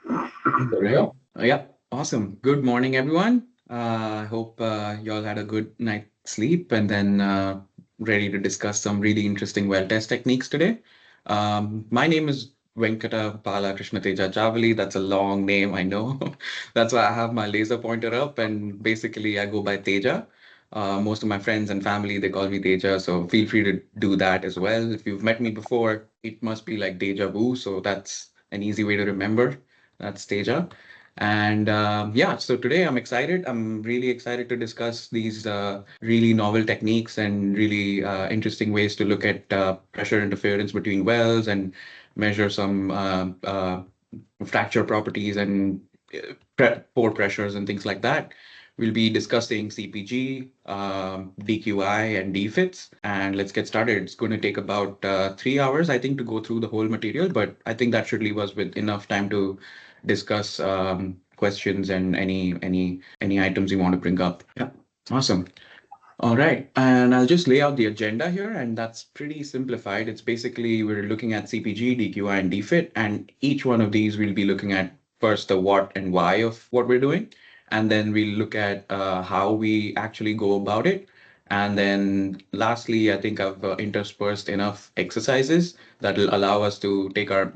There we go. Yeah, awesome. Good morning, everyone. I hope y'all had a good night's sleep and then ready to discuss some really interesting well test techniques today. My name is Venkata Bala Krishna Teja Javali. That's a long name, I know. That's why I have my laser pointer up, and basically I go by Teja. Most of my friends and family, they call me Teja, so feel free to do that as well. If you've met me before, it must be like deja vu, so that's an easy way to remember. That's Teja. And yeah, so today I'm excited. I'm really excited to discuss these really novel techniques and really interesting ways to look at pressure interference between wells and measure some fracture properties and pore pressures and things like that. We'll be discussing CPG, DQI, and DFITs. And let's get started. It's going to take about 3 hours, I think, to go through the whole material, but I think that should leave us with enough time to discuss questions and any items you want to bring up. Yeah, awesome. All right, and I'll just lay out the agenda here, and that's pretty simplified. It's basically we're looking at CPG, DQI, and DFIT, and each one of these we'll be looking at first the what and why of what we're doing, and then we'll look at how we actually go about it. And then lastly, I think I've interspersed enough exercises that will allow us to take our,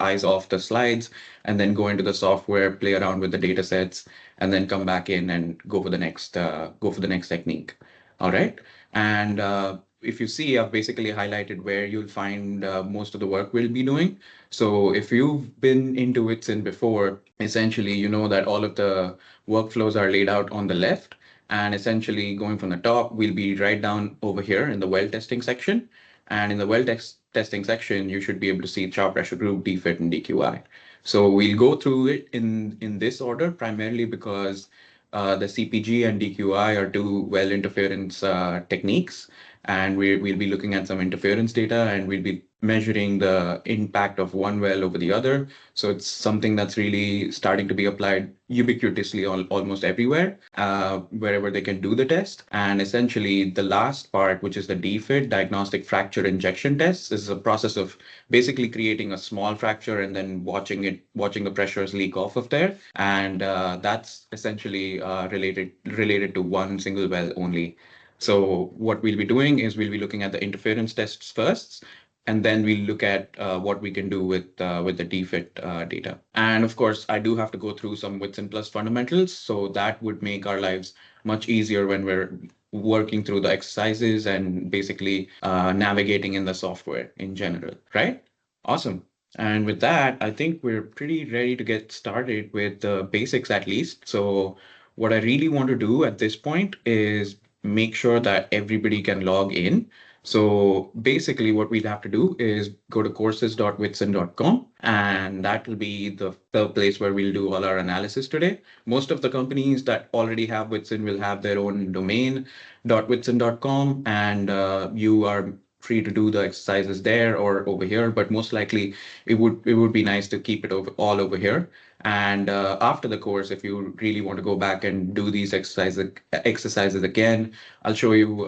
eyes off the slides and then go into the software, play around with the data sets, and then come back in and go for the next technique. All right. And if you see, I've basically highlighted where you'll find most of the work we'll be doing. So if you've been into Whitson before, essentially, you know that all of the workflows are laid out on the left. And essentially, going from the top, we'll be right down over here in the well testing section. And in the testing section, you should be able to see Chow pressure group, DFIT, and DQI. So we'll go through it in this order, primarily because the CPG and DQI are two well interference techniques, and we'll be looking at some interference data, and we'll be measuring the impact of one well over the other. So it's something that's really starting to be applied ubiquitously almost everywhere, wherever they can do the test. And essentially, the last part, which is the DFIT, diagnostic fracture injection test, is a process of basically creating a small fracture and then watching the pressures leak off of there. And that's essentially related to one single well only. So what we'll be doing is we'll be looking at the interference tests first, and then we'll look at what we can do with the DFIT data. And of course, I do have to go through some Whitson Plus fundamentals, so that would make our lives much easier when we're working through the exercises and basically navigating in the software in general, right? Awesome. And with that, I think we're pretty ready to get started with the basics at least. So what I really want to do at this point is make sure that everybody can log in. So basically what we'll have to do is go to courses.whitson.com, and that will be the place where we'll do all our analysis today. Most of the companies that already have Whitson will have their own domain .whitson.com, and you are free to do the exercises there or over here, but most likely it would be nice to keep it all over here. And after the course, if you really want to go back and do these exercises again, I'll show you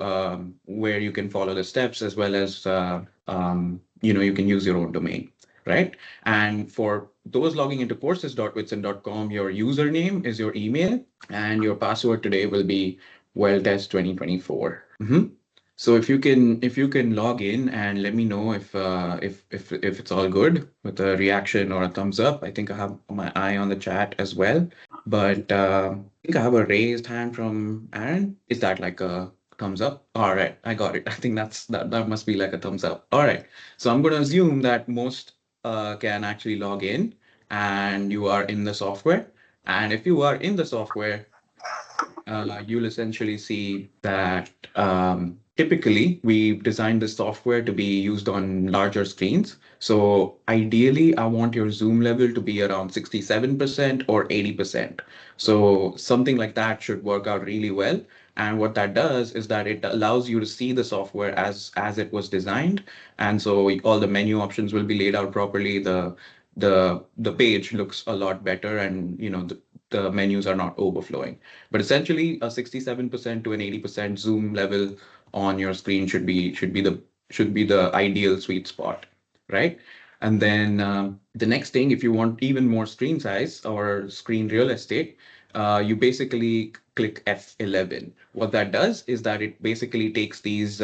where you can follow the steps, as well as you can use your own domain, right? And for those logging into courses.whitson.com, your username is your email, and your password today will be WellTest 2024. So if you can log in and let me know if it's all good with a reaction or a thumbs up. I think I have my eye on the chat as well. But I think I have a raised hand from Aaron. Is that like a thumbs up? All right, I got it. I think that must be like a thumbs up. All right. So I'm going to assume that most can actually log in and you are in the software. And if you are in the software, you'll essentially see that typically we've designed the software to be used on larger screens. So ideally, I want your zoom level to be around 67% or 80%. So something like that should work out really well. And what that does is that it allows you to see the software as it was designed. And so all the menu options will be laid out properly. The page looks a lot better, and the menus are not overflowing. But essentially, a 67% to an 80% zoom level on your screen should be the ideal sweet spot, right? And then the next thing, if you want even more screen size or screen real estate, you basically click F11. What that does is that it basically takes these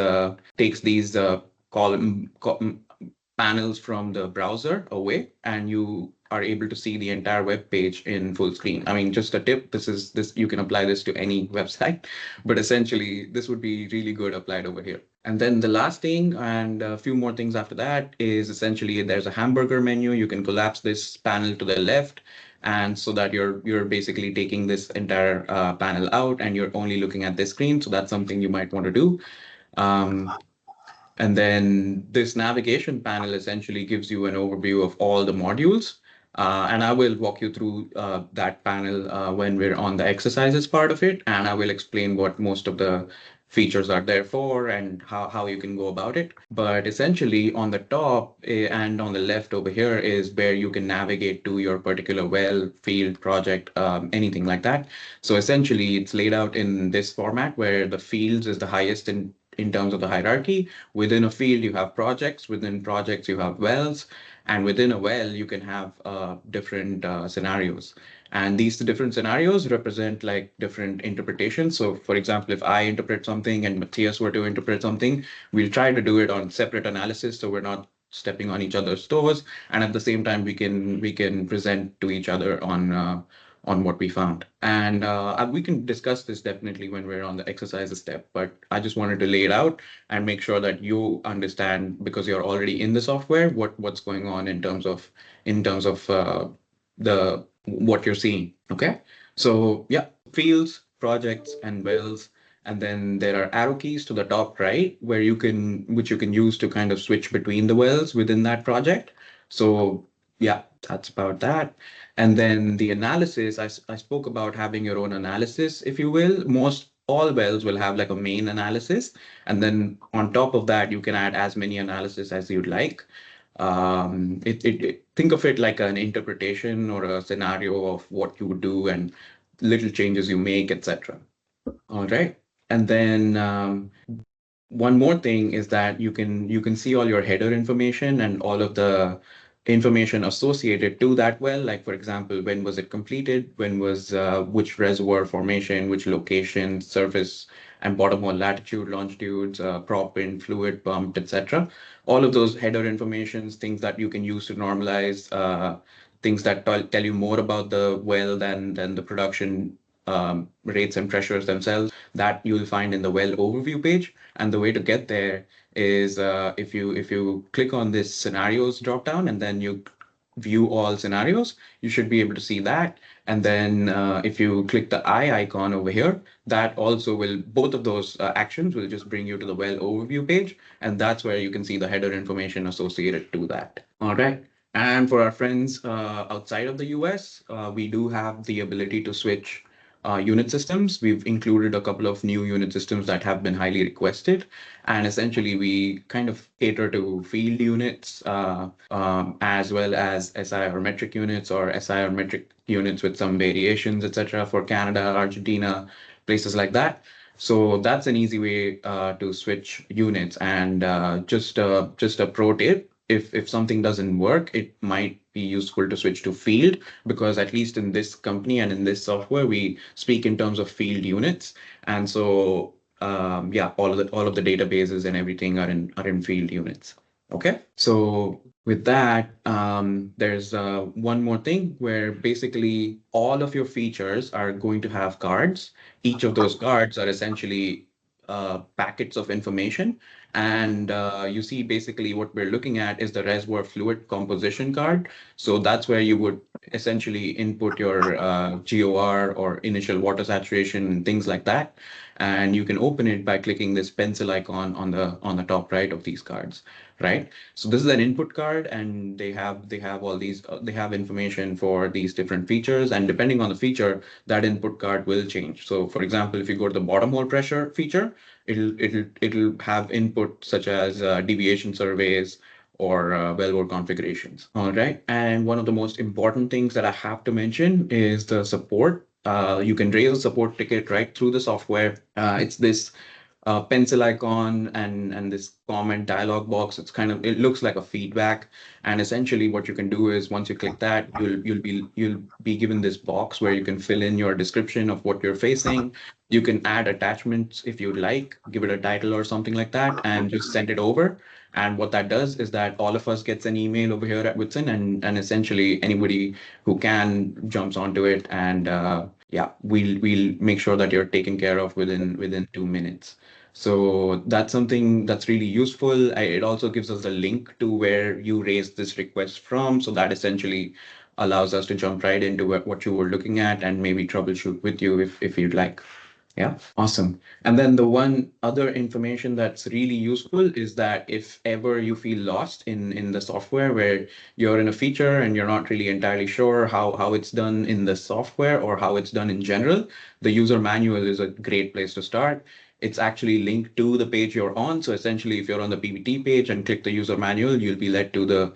panels from the browser away, and you are able to see the entire web page in full screen. I mean, just a tip, this you can apply this to any website, but essentially this would be really good applied over here. And then the last thing and a few more things after that is essentially there's a hamburger menu. You can collapse this panel to the left, and so that you're basically taking this entire panel out and you're only looking at this screen. So that's something you might want to do. Um, and then this navigation panel essentially gives you an overview of all the modules. And I will walk you through that panel when we're on the exercises part of it. And I will explain what most of the features are there for and how you can go about it. But essentially on the top and on the left over here is where you can navigate to your particular well, field, project, anything like that. So essentially it's laid out in this format where the fields is the highest in terms of the hierarchy. Within a field, you have projects. Within projects, you have wells. And within a well, you can have different scenarios. And these different scenarios represent like different interpretations. So, for example, if I interpret something and Matthias were to interpret something, we'll try to do it on separate analysis so we're not stepping on each other's toes. And at the same time, we can present to each other on what we found. And we can discuss this definitely when we're on the exercises step, but I just wanted to lay it out and make sure that you understand, because you're already in the software, what's going on in terms of the what you're seeing. Okay. So yeah, fields, projects, and wells. And then there are arrow keys to the top right where which you can use to kind of switch between the wells within that project. So yeah, that's about that. And then the analysis, I spoke about having your own analysis, if you will. Most all wells will have like a main analysis. And then on top of that, you can add as many analysis as you'd like. Think of it like an interpretation or a scenario of what you would do and little changes you make, etc. All right. And then one more thing is that you can see all your header information and all of the information associated to that well. Like for example, when was it completed? When was which reservoir formation, which location, surface and bottom hole latitude, longitudes, proppant, fluid pumped, etc. All of those header informations, things that you can use to normalize, things that tell you more about the well than the production rates and pressures themselves, that you'll find in the well overview page. And the way to get there is if you click on this scenarios dropdown and then you view all scenarios, you should be able to see that. And then if you click the eye icon over here, that also will, both of those actions will just bring you to the well overview page. And that's where you can see the header information associated to that. All right. And for our friends outside of the US, we do have the ability to switch unit systems. We've included a couple of new unit systems that have been highly requested. And essentially, we kind of cater to field units as well as SI or metric units or SI or metric units with some variations, etc. for Canada, Argentina, places like that. So that's an easy way to switch units. And just a pro tip, if something doesn't work, it might be useful to switch to field, because at least in this company and in this software, we speak in terms of field units. And so yeah, all of the databases and everything are in field units. Okay, so with that, there's one more thing where basically all of your features are going to have cards. Each of those cards are essentially packets of information. And you see basically what we're looking at is the reservoir fluid composition card. So that's where you would essentially input your GOR or initial water saturation and things like that. And you can open it by clicking this pencil icon on the top right of these cards, right? So this is an input card, and they have all these they have information for these different features, and depending on the feature, that input card will change. So for example, if you go to the bottom hole pressure feature, it'll have input such as deviation surveys or wellbore configurations. All right. And one of the most important things that I have to mention is the support. You can raise a support ticket right through the software. It's this pencil icon and this comment dialog box. It looks like a feedback. And essentially what you can do is once you click that, you'll be given this box where you can fill in your description of what you're facing. You can add attachments if you'd like, give it a title or something like that, and just send it over. And what that does is that all of us gets an email over here at Whitson, and essentially anybody who can jumps onto it, and yeah, we'll make sure that you're taken care of within 2 minutes. So that's something that's really useful. It also gives us a link to where you raised this request from, so that essentially allows us to jump right into what you were looking at and maybe troubleshoot with you if you'd like. Yeah, awesome. And then the one other information that's really useful is that if ever you feel lost in the software where you're in a feature and you're not really entirely sure how it's done in the software or how it's done in general, the user manual is a great place to start. It's actually linked to the page you're on. So essentially, if you're on the PBT page and click the user manual, you'll be led to the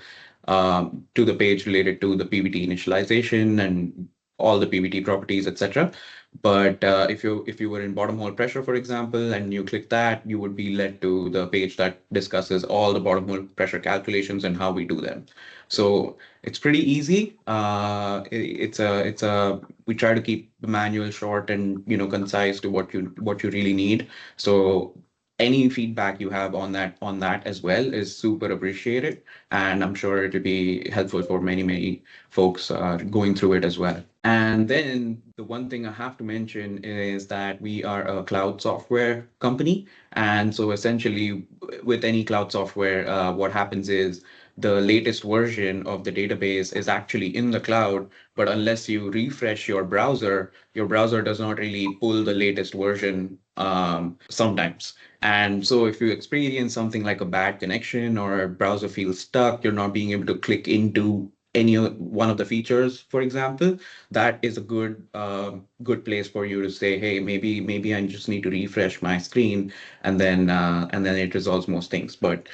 page related to the PBT initialization and all the PBT properties, etc. But if you were in bottom hole pressure, for example, and you click that, you would be led to the page that discusses all the bottom hole pressure calculations and how we do them. So it's pretty easy. We try to keep the manual short and concise to what you really need. So any feedback you have on that as well is super appreciated, and I'm sure it'll be helpful for many folks going through it as well. And then the one thing I have to mention is that we are a cloud software company. And so essentially, with any cloud software, what happens is the latest version of the database is actually in the cloud, but unless you refresh your browser does not really pull the latest version sometimes. And so if you experience something like a bad connection or a browser feels stuck, you're not being able to click into one of the features, for example, that is a good place for you to say, hey, maybe I just need to refresh my screen, and then it resolves most things. But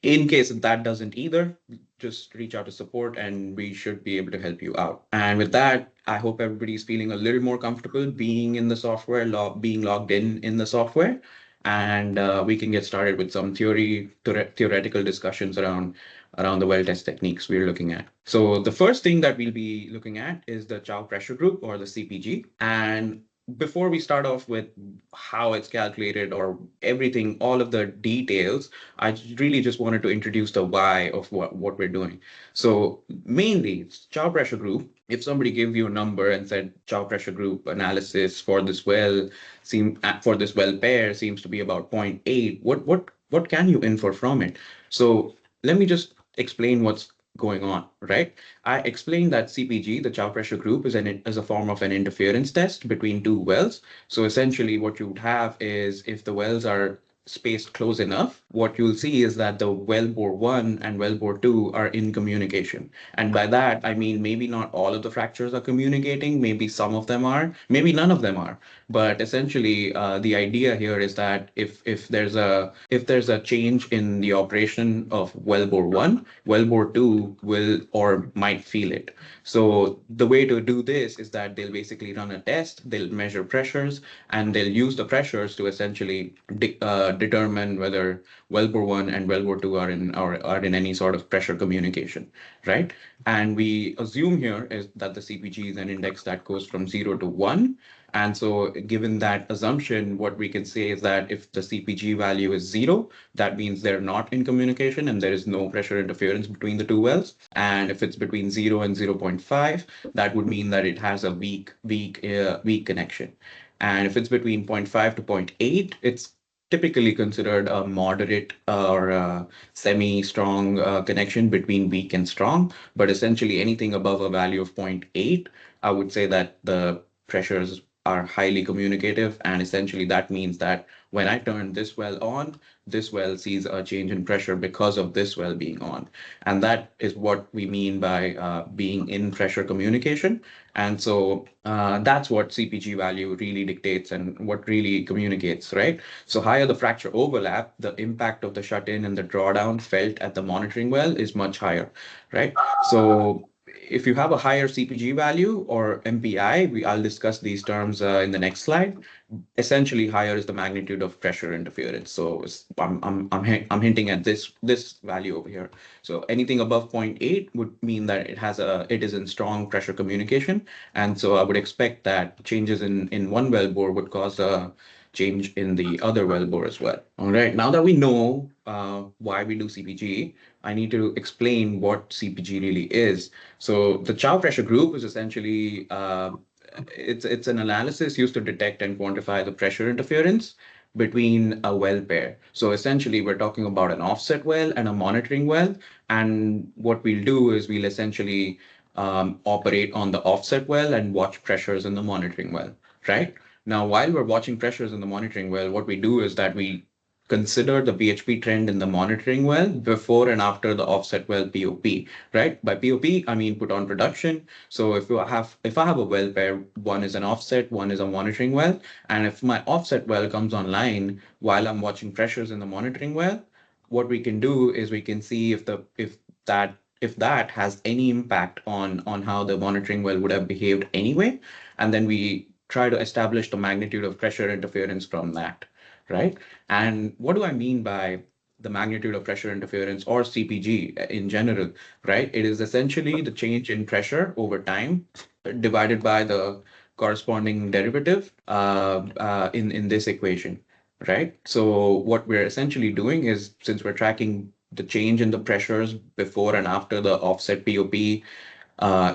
in case that doesn't either, just reach out to support and we should be able to help you out. And with that, I hope everybody's feeling a little more comfortable being in the software, being logged in the software. And we can get started with some theoretical discussions around the well test techniques we're looking at. So the first thing that we'll be looking at is the Chow pressure group, or the CPG. And before we start off with how it's calculated or everything, all of the details, really just wanted to introduce the why of what we're doing. So mainly, it's Chow pressure group. If somebody gave you a number and said Chow pressure group analysis for this well pair seems to be about zero point 0.8, what can you infer from it? So let me just explain what's going on, right? I explained that CPG, the Chow pressure group, is a form of an interference test between two wells. So essentially, what you would have is, if the wells are spaced close enough, what you'll see is that the wellbore 1 and wellbore 2 are in communication. And by that, I mean maybe not all of the fractures are communicating, maybe some of them are, maybe none of them are. But essentially, the idea here is that if there's a change in the operation of wellbore 1, wellbore 2 will or might feel it. So the way to do this is that they'll basically run a test, they'll measure pressures, and they'll use the pressures to essentially determine whether wellbore 1 and wellbore 2 are in any sort of pressure communication, right? And we assume here is that the CPG is an index that goes from 0 to 1. And so given that assumption, what we can say is that if the CPG value is 0, that means they're not in communication and there is no pressure interference between the two wells. And if it's between 0 and 0.5, that would mean that it has a weak connection. And if it's between zero point 0.5 to zero point 0.8, it's typically considered a moderate or a semi-strong connection between weak and strong. But essentially, anything above a value of zero point 0.8, I would say that the pressures are highly communicative. And essentially, that means that when I turn this well on, this well sees a change in pressure because of this well being on. And that is what we mean by being in pressure communication. And so that's what CPG value really dictates and what really communicates, right? So higher the fracture overlap, the impact of the shut-in and the drawdown felt at the monitoring well is much higher, right? So if you have a higher CPG value or MPI, I'll discuss these terms in the next slide. Essentially, higher is the magnitude of pressure interference. So I'm hinting at this value over here. So anything above zero point 0.8 would mean that it is in strong pressure communication, and so I would expect that changes in one well bore would cause a change in the other well bore as well. All right. Now that we know why we do CPG, I need to explain what CPG really is. So the Chow pressure group is essentially it's an analysis used to detect and quantify the pressure interference between a well pair. So essentially, we're talking about an offset well and a monitoring well. And what we'll do is we'll essentially operate on the offset well and watch pressures in the monitoring well, right? Now, while we're watching pressures in the monitoring well, what we do is that we consider the BHP trend in the monitoring well before and after the offset well POP, right? By POP, I mean put on production. So if I have a well pair, one is an offset, one is a monitoring well, and if my offset well comes online while I'm watching pressures in the monitoring well, what we can do is we can see if that has any impact on how the monitoring well would have behaved anyway, and then we try to establish the magnitude of pressure interference from that, right? And what do I mean by the magnitude of pressure interference or CPG in general, right? It is essentially the change in pressure over time divided by the corresponding derivative in this equation, right? So what we're essentially doing is, since we're tracking the change in the pressures before and after the offset POP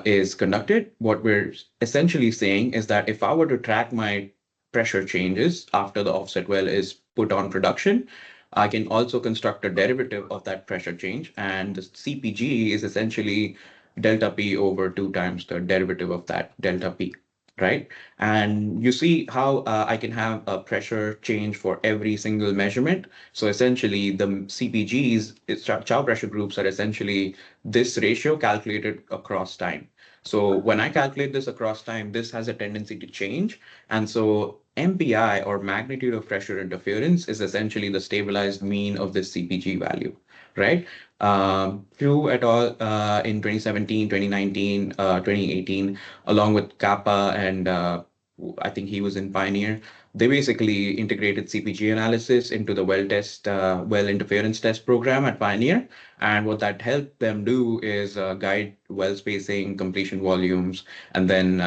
is conducted, what we're essentially saying is that if I were to track my pressure changes after the offset well is put on production, I can also construct a derivative of that pressure change. And the CPG is essentially delta P over 2 times the derivative of that delta P, right? And you see how I can have a pressure change for every single measurement. So essentially, the CPGs, Chow pressure groups, are essentially this ratio calculated across time. So when I calculate this across time, this has a tendency to change. And so MPI, or magnitude of pressure interference, is essentially the stabilized mean of this CPG value, right? Chow et al. In 2017, 2019, 2018, along with Kappa and I think he was in Pioneer. They basically integrated CPG analysis into the well interference test program at Pioneer. And what that helped them do is guide well spacing, completion volumes, and then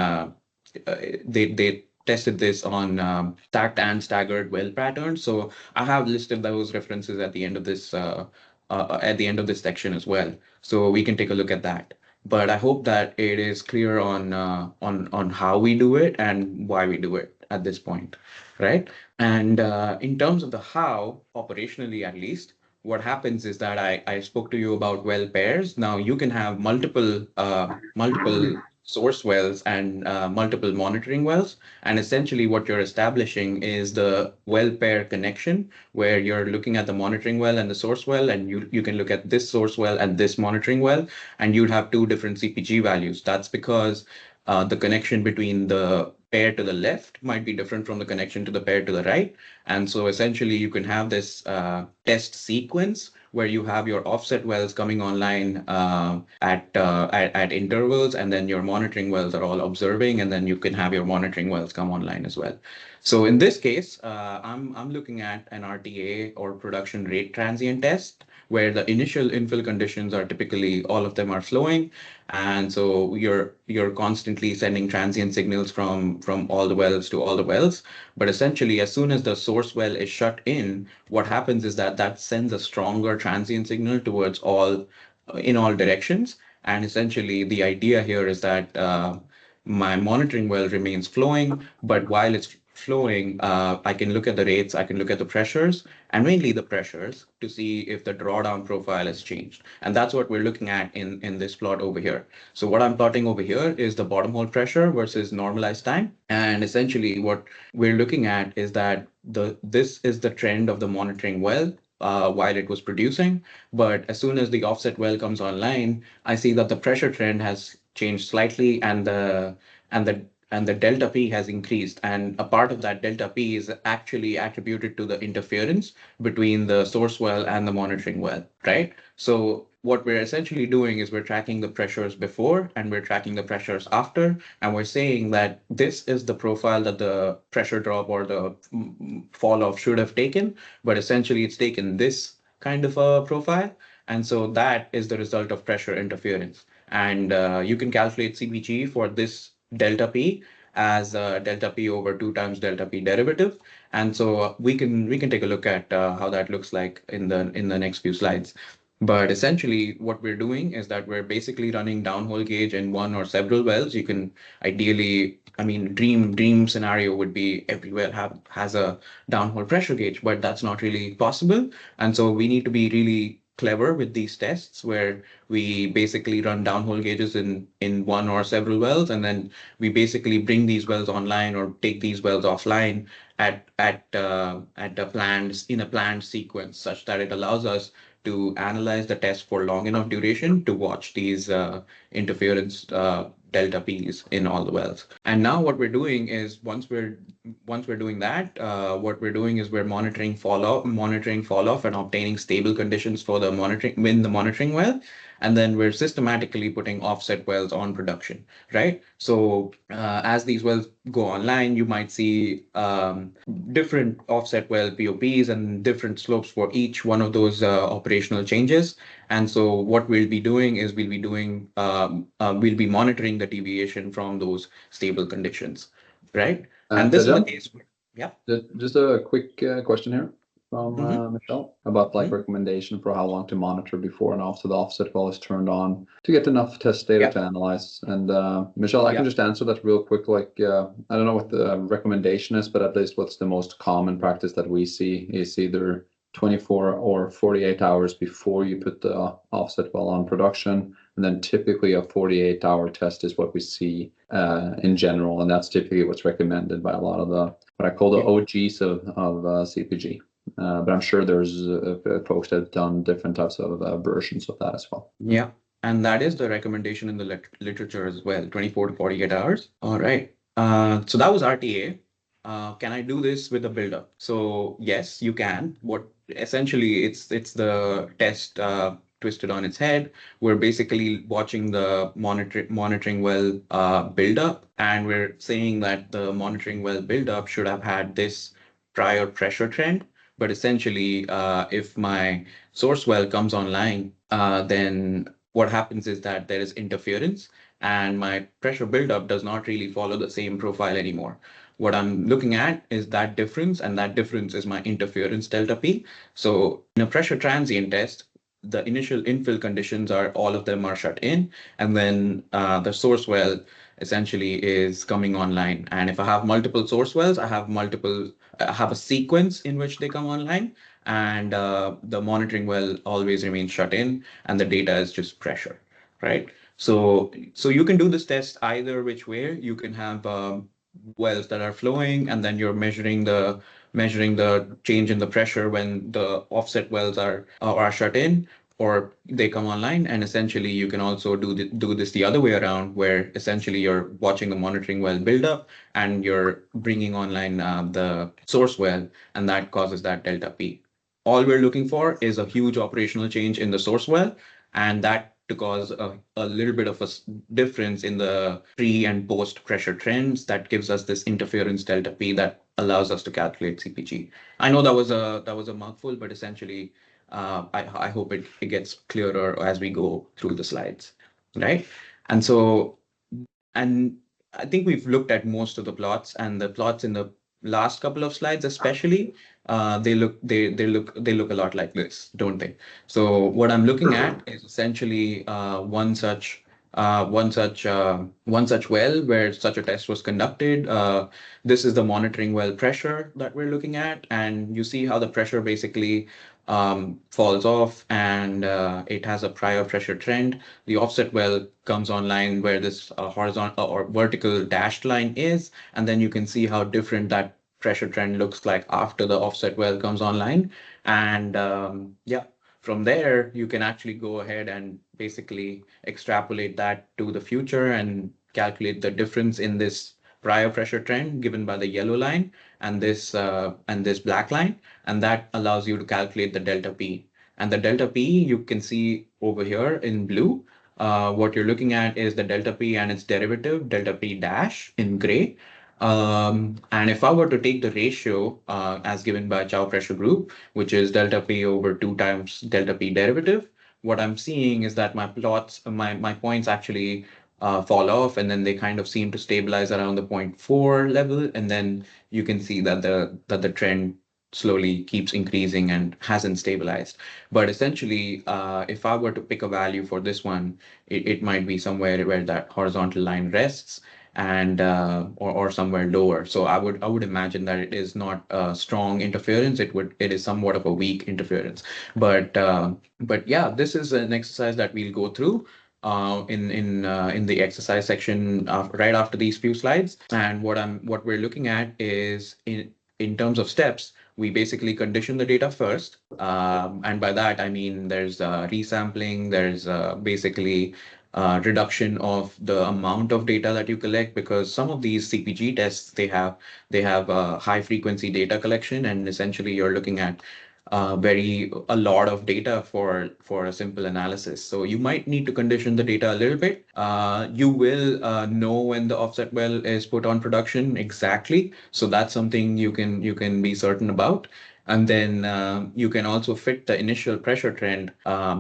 they tested this on stacked and staggered well patterns. So I have listed those references at the end of this section as well, so we can take a look at that. But I hope that it is clear on how we do it and why we do it at this point, right? And in terms of the how, operationally at least, what happens is that I spoke to you about well pairs. Now you can have multiple source wells and multiple monitoring wells. And essentially what you're establishing is the well pair connection, where you're looking at the monitoring well and the source well, and you can look at this source well and this monitoring well, and you'd have two different CPG values. That's because the connection between the pair to the left might be different from the connection to the pair to the right. And so essentially you can have this test sequence where you have your offset wells coming online at intervals, and then your monitoring wells are all observing, and then you can have your monitoring wells come online as well. So in this case, I'm looking at an RTA, or production rate transient test, where the initial infill conditions are typically all of them are flowing, and so you're constantly sending transient signals from all the wells to all the wells. But essentially, as soon as the source well is shut what happens is that that sends a stronger transient signal towards all in all directions. And essentially, the idea here is that my monitoring well remains flowing, but while it's flowing, I can look at the rates, I can look at the pressures, and mainly the pressures, to see if the drawdown profile has changed. And that's what we're looking at in this plot over here. So what I'm plotting over here is the bottom hole pressure versus normalized time. And essentially what we're looking at is that this is the trend of the monitoring well while it was producing. But as soon as the offset well comes online, I see that the pressure trend has changed slightly, and the and the delta P has increased. And a part of that delta P is actually attributed to the interference between the source well and the monitoring well, right? So what we're essentially doing is we're tracking the pressures before and we're tracking the pressures after, and we're saying that this is the profile that the pressure drop or the fall off should have taken, but essentially it's taken this kind of a profile. And so that is the result of pressure interference. And you can calculate CPG for this delta P as delta P over 2 times delta P derivative. And so we can take a look at how that looks like in the next few slides. But essentially, what we're doing is that we're basically running downhole gauge in one or several wells. You can ideally, I mean, dream scenario would be every well has a downhole pressure gauge, but that's not really possible. And so we need to be really clever with these tests where we basically run downhole gauges in one or several wells, and then we basically bring these wells online or take these wells offline at a planned in a planned sequence, such that it allows us to analyze the test for long enough duration to watch these interference delta P's in all the wells. And now what we're doing is once we're doing that, what we're doing is we're monitoring fall off and obtaining stable conditions for the monitoring in the monitoring well, and then we're systematically putting offset wells on production, right? So as these wells go online, you might see different offset well POPs and different slopes for each one of those operational changes. And so what we'll be doing is we'll be monitoring the deviation from those stable conditions, right? And this is the Tejan, case where, yeah. just a quick question here from Mm-hmm. Michelle about like Mm-hmm. recommendation for how long to monitor before and after the offset well is turned on to get enough test data Yeah. to analyze. And Michelle, I can Yeah. just answer that real quick. Like, I don't know what the recommendation is, but at least what's the most common practice that we see is either 24 or 48 hours before you put the offset well on production. And then typically a 48-hour test is what we see in general. And that's typically what's recommended by a lot of the what I call the Yeah. OGs of CPG. But I'm sure there's folks that have done different types of versions of that as well. Yeah. And that is the recommendation in the literature as well, 24 to 48 hours. All right. So that was RTA. Can I do this with a buildup? So yes, you can. What essentially it's the test twisted on its head. We're basically watching the monitoring well buildup, and we're saying that the monitoring well buildup should have had this prior pressure trend. But essentially, if my source well comes online, then what happens is that there is interference and my pressure buildup does not really follow the same profile anymore. What I'm looking at is that difference, and that difference is my interference delta P. So in a pressure transient test, the initial infill conditions are all of them are shut in, and then the source well essentially is coming online. And if I have multiple source wells, I have a sequence in which they come online, and the monitoring well always remains shut in, and the data is just pressure, right? So you can do this test either which way. You can have wells that are flowing, and then you're measuring the change in the pressure when the offset wells are shut in or they come online. And essentially, you can also do this the other way around, where essentially you're watching the monitoring well build up and you're bringing online the source well, and that causes that delta P. All we're looking for is a huge operational change in the source well, and that to cause a little bit of a difference in the pre and post pressure trends that gives us this interference delta P that allows us to calculate CPG. I know that was a mouthful, but essentially, I hope it gets clearer as we go through the slides, right? And so and I think we've looked at most of the plots, and the plots in the last couple of slides, especially, they look a lot like this, don't they? So what I'm looking at is essentially one such well where such a test was conducted. This is the monitoring well pressure that we're looking at, and you see how the pressure basically falls off, and it has a prior pressure trend. The offset well comes online where this horizontal or vertical dashed line is, and then you can see how different that pressure trend looks like after the offset well comes online. And yeah, from there, you can actually go ahead and basically extrapolate that to the future and calculate the difference in this prior pressure trend given by the yellow line and this black line, and that allows you to calculate the delta P. And the delta P you can see over here in blue. What you're looking at is the delta P and its derivative, delta P dash in gray. And if I were to take the ratio as given by Chow pressure group, which is delta P over 2 times delta P derivative, what I'm seeing is that my points actually fall off, and then they kind of seem to stabilize around the zero point 0.4 level, and then you can see that the trend slowly keeps increasing and hasn't stabilized. But essentially, if I were to pick a value for this one, it might be somewhere where that horizontal line rests, and or somewhere lower. So I would imagine that it is not a strong interference. It is somewhat of a weak interference. But yeah, this is an exercise that we'll go through in the exercise section right after these few slides. And what we're looking at is in terms of steps, we basically condition the data first. And by that, I mean there's resampling, there's basically reduction of the amount of data that you collect, because some of these CPG tests, they have high frequency data collection, and essentially you're looking at a lot of data for a simple analysis. So you might need to condition the data a little bit. You will know when the offset well is put on production exactly. So that's something you can be certain about. And then you can also fit the initial pressure trend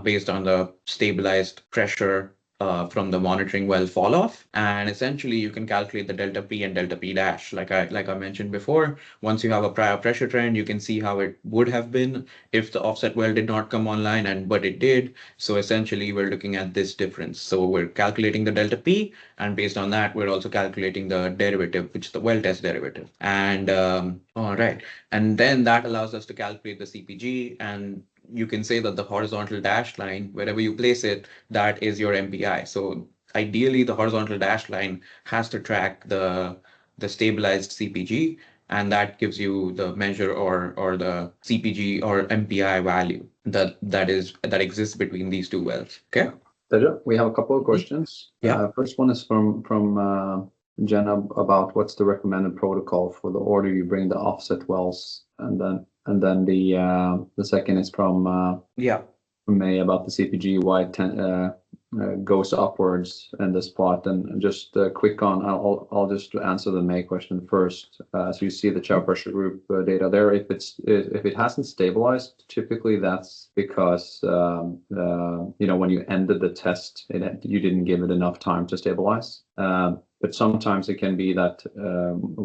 based on the stabilized pressure from the monitoring well fall off. And essentially you can calculate the delta P and delta P dash. Like I mentioned before, once you have a prior pressure trend, you can see how it would have been if the offset well did not come online, and but it did. So essentially we're looking at this difference. So we're calculating the delta P, and based on that, we're also calculating the derivative, which is the well test derivative. And all right. And then that allows us to calculate the CPG, and you can say that the horizontal dashed line, wherever you place it, that is your MPI. So ideally, the horizontal dashed line has to track the stabilized CPG, and that gives you the measure or the CPG or MPI value that exists between these two wells. Okay. Teja, we have a couple of questions. Yeah. First one is from Jenna about what's the recommended protocol for the order you bring the offset wells, and then the second is from Yeah. May about the CPG, why it goes upwards in this plot. And just quick on, I'll just answer the May question first. So you see the Chow pressure group data there. If it hasn't stabilized, typically that's because when you ended the test, you didn't give it enough time to stabilize. But sometimes it can be that,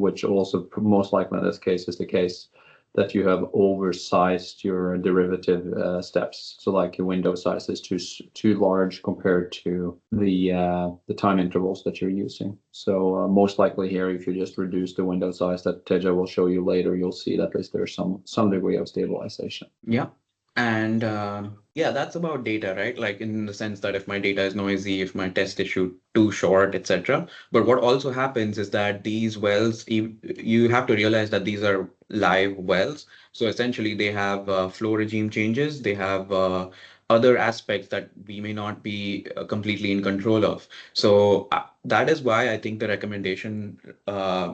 which also most likely in this case is the case, that you have oversized your derivative steps. So like your window size is too large compared to the time intervals that you're using. So most likely here, if you just reduce the window size that Teja will show you later, you'll see that there's some degree of stabilization. Yeah. And yeah, that's about data, right? Like in the sense that if my data is noisy, if my test issue too short, etc. But what also happens is that these wells, you have to realize that these are live wells. So essentially, they have flow regime changes. They have other aspects that we may not be completely in control of. So that is why I think the recommendation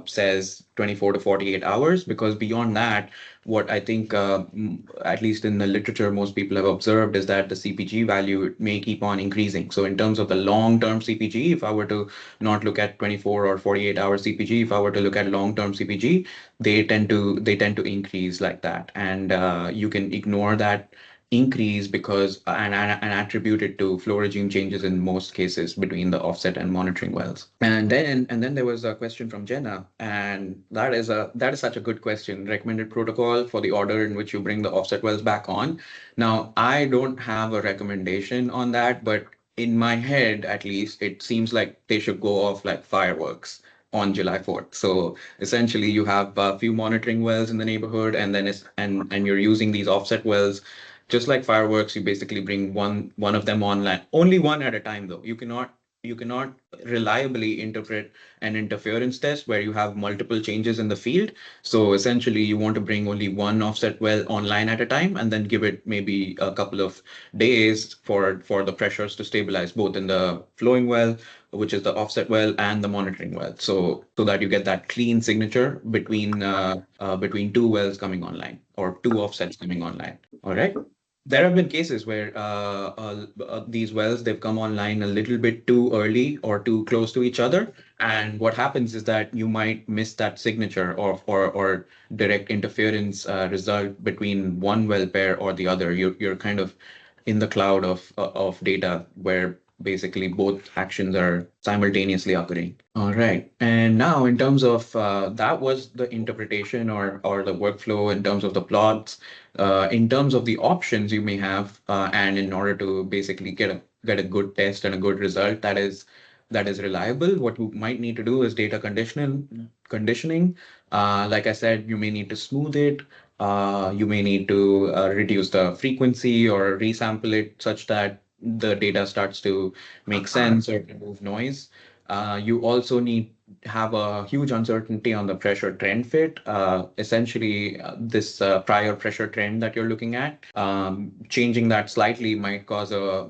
says 24 to 48 hours, because beyond that, what I think, at least in the literature, most people have observed is that the CPG value may keep on increasing. So in terms of the long-term CPG, if I were to not look at 24 or 48-hour CPG, if I were to look at long-term CPG, they tend to increase like that, and you can ignore that increase because and attribute it to flow regime changes in most cases between the offset and monitoring wells. And then there was a question from Jenna, and that is such a good question. Recommended protocol for the order in which you bring the offset wells back on. Now, I don't have a recommendation on that, but in my head, at least, it seems like they should go off like fireworks on July 4th. So essentially, you have a few monitoring wells in the neighborhood, and then and you're using these offset wells. Just like fireworks, you basically bring one of them online, only one at a time though. You cannot reliably interpret an interference test where you have multiple changes in the field. So essentially, you want to bring only one offset well online at a time, and then give it maybe a couple of days for the pressures to stabilize, both in the flowing well, which is the offset well, and the monitoring well. So that you get that clean signature between two wells coming online, or two offsets coming online. All right. There have been cases where these wells they've come online a little bit too early or too close to each other, and what happens is that you might miss that signature or direct interference result between one well pair or the other. You're kind of in the cloud of data where basically both actions are simultaneously occurring. All right. And now in terms of that was the interpretation or the workflow in terms of the plots, in terms of the options you may have, and in order to basically get a good test and a good result that is reliable, what you might need to do is data conditioning. Like I said, you may need to smooth it. You may need to reduce the frequency or resample it such that the data starts to make sense or remove noise. You also need have a huge uncertainty on the pressure trend fit. Essentially, this prior pressure trend that you're looking at, changing that slightly might cause a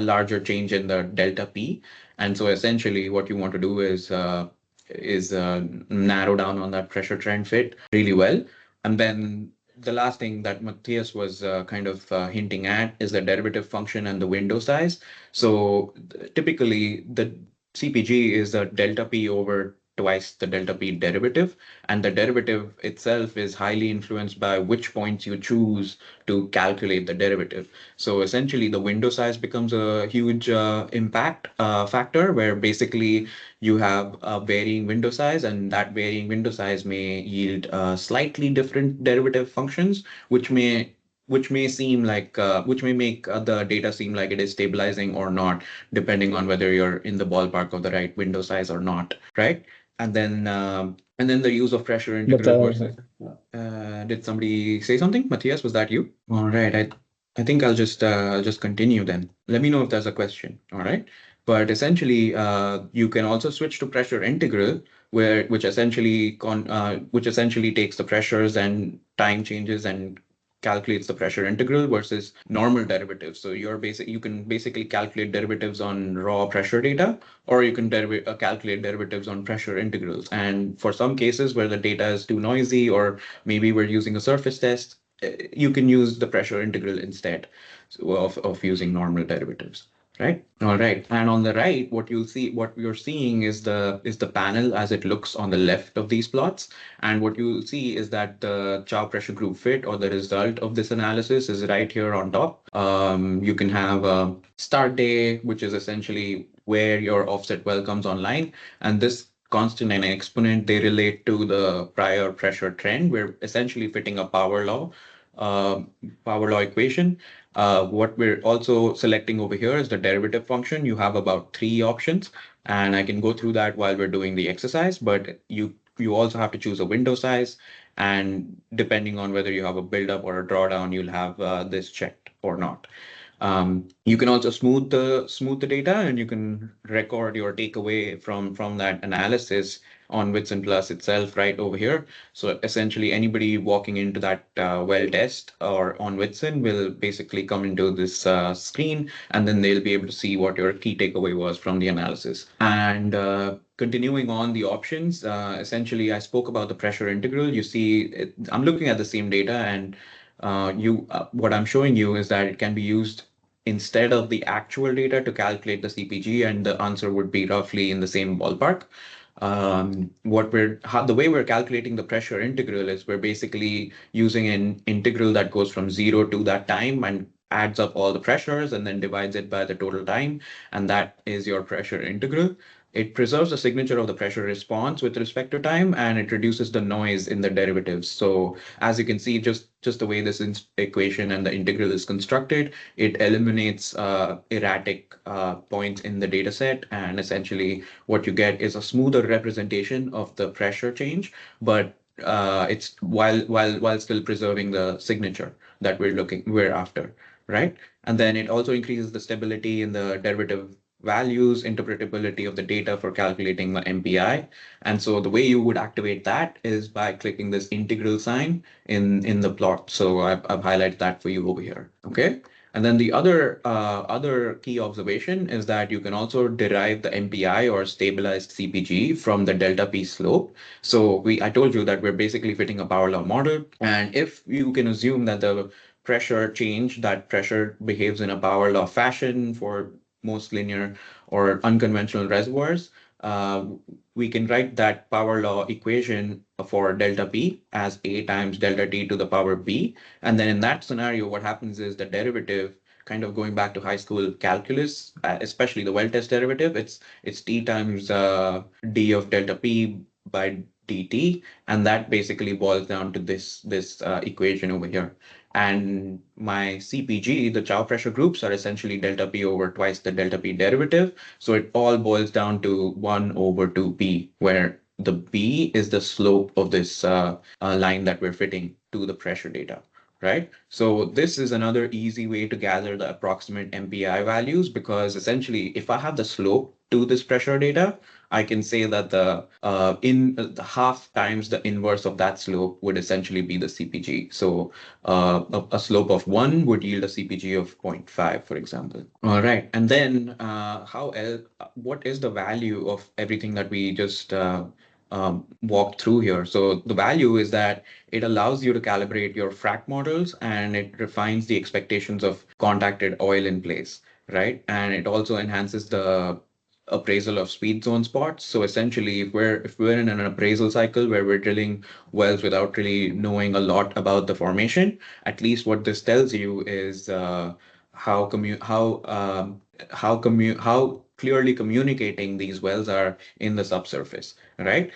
larger change in the delta P. And so essentially what you want to do is narrow down on that pressure trend fit really well. And then the last thing that Matthias was kind of hinting at is the derivative function and the window size. So typically the CPG is the delta P over twice the delta P derivative, and the derivative itself is highly influenced by which points you choose to calculate the derivative. So essentially, the window size becomes a huge impact factor where basically you have a varying window size, and that varying window size may yield slightly different derivative functions, which may make the data seem like it is stabilizing or not, depending on whether you're in the ballpark of the right window size or not, right? And then the use of pressure But integral versus. Did somebody say something? Matthias, was that you? All right. I think I'll just continue then. Let me know if there's a question. All right. But essentially, you can also switch to pressure integral, which essentially takes the pressures and time changes and calculates the pressure integral versus normal derivatives. So you can basically calculate derivatives on raw pressure data, or you can calculate derivatives on pressure integrals. And for some cases where the data is too noisy, or maybe we're using a surface test, you can use the pressure integral instead of using normal derivatives. Right. All right. And on the right, what you're seeing is the panel as it looks on the left of these plots. And what you see is that the Chow pressure group fit, or the result of this analysis, is right here on top. You can have a start day, which is essentially where your offset well comes online. And this constant and exponent, they relate to the prior pressure trend. We're essentially fitting a uh, power law equation. What we're also selecting over here is the derivative function. You have about three options, and I can go through that while we're doing the exercise, but you also have to choose a window size, and depending on whether you have a build-up or a drawdown, you'll have this checked or not. You can also smooth the data, and you can record your takeaway from that analysis on Whitson Plus itself right over here. So essentially, anybody walking into that well test or on Whitson will basically come into this screen, and then they'll be able to see what your key takeaway was from the analysis. And continuing on the options, essentially, I spoke about the pressure integral. You see, I'm looking at the same data, and what I'm showing you is that it can be used instead of the actual data to calculate the CPG, and the answer would be roughly in the same ballpark. The way we're calculating the pressure integral is we're basically using an integral that goes from 0 to that time and adds up all the pressures and then divides it by the total time, and that is your pressure integral. It preserves the signature of the pressure response with respect to time, and it reduces the noise in the derivatives. So as you can see, just the way this equation and the integral is constructed, it eliminates erratic points in the data set, and essentially what you get is a smoother representation of the pressure change, but it's while still preserving the signature that we're after, right? And then it also increases the stability in the derivative values, interpretability of the data for calculating the MPI. And so the way you would activate that is by clicking this integral sign in the plot. So I've highlighted that for you over here. Okay. And then the other key observation is that you can also derive the MPI or stabilized CPG from the delta P slope. So I told you that we're basically fitting a power law model, and if you can assume that the pressure change, that pressure behaves in a power law fashion for most linear or unconventional reservoirs, uh, we can write that power law equation for delta P as A times delta T to the power B. And then in that scenario, what happens is the derivative, kind of going back to high school calculus, especially the well test derivative, it's T times d of delta P by dt, and that basically boils down to this equation over here. And my CPG, the Chow pressure groups, are essentially delta P over twice the delta P derivative. So it all boils down to 1 over 2p, where the b is the slope of this line that we're fitting to the pressure data, right? So this is another easy way to gather the approximate MPI values, because essentially, if I have the slope to this pressure data, I can say that the half times the inverse of that slope would essentially be the CPG. So a slope of 1 would yield a CPG of 0.5, for example. All right. And then what is the value of everything that we just walked through here? So the value is that it allows you to calibrate your frac models, and it refines the expectations of contacted oil in place, right? And it also enhances the appraisal of speed zone spots. So essentially, if we're in an appraisal cycle where we're drilling wells without really knowing a lot about the formation, at least what this tells you is how clearly communicating these wells are in the subsurface, right?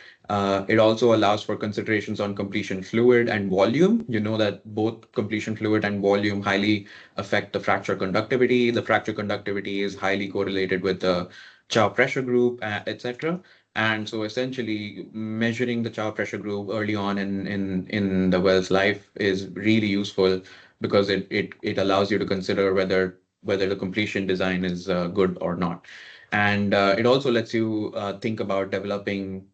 It also allows for considerations on completion fluid and volume. You know that both completion fluid and volume highly affect the fracture conductivity. The fracture conductivity is highly correlated with the Chow pressure group, etc. And so essentially measuring the Chow pressure group early on in the well's life is really useful, because it allows you to consider whether the completion design is good or not. And it also lets you think about developing,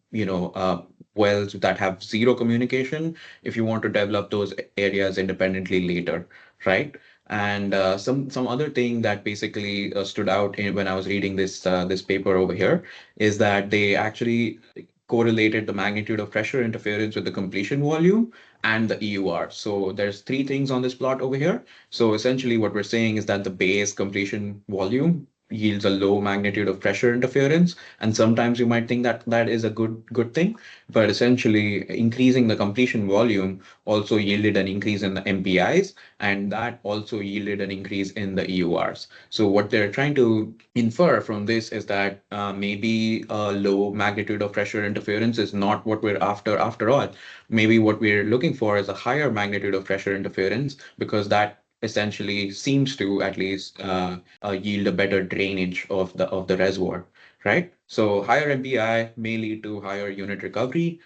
wells that have zero communication if you want to develop those areas independently later, right? And some other thing that basically stood out when I was reading this paper over here is that they actually correlated the magnitude of pressure interference with the completion volume and the EUR. So there's three things on this plot over here. So essentially what we're saying is that the base completion volume yields a low magnitude of pressure interference, and sometimes you might think that that is a good thing, but essentially increasing the completion volume also yielded an increase in the MPIs, and that also yielded an increase in the EURs. So what they're trying to infer from this is that maybe a low magnitude of pressure interference is not what we're after all. Maybe what we're looking for is a higher magnitude of pressure interference, because that essentially seems to at least yield a better drainage of the reservoir, right? So higher MPI may lead to higher unit recovery.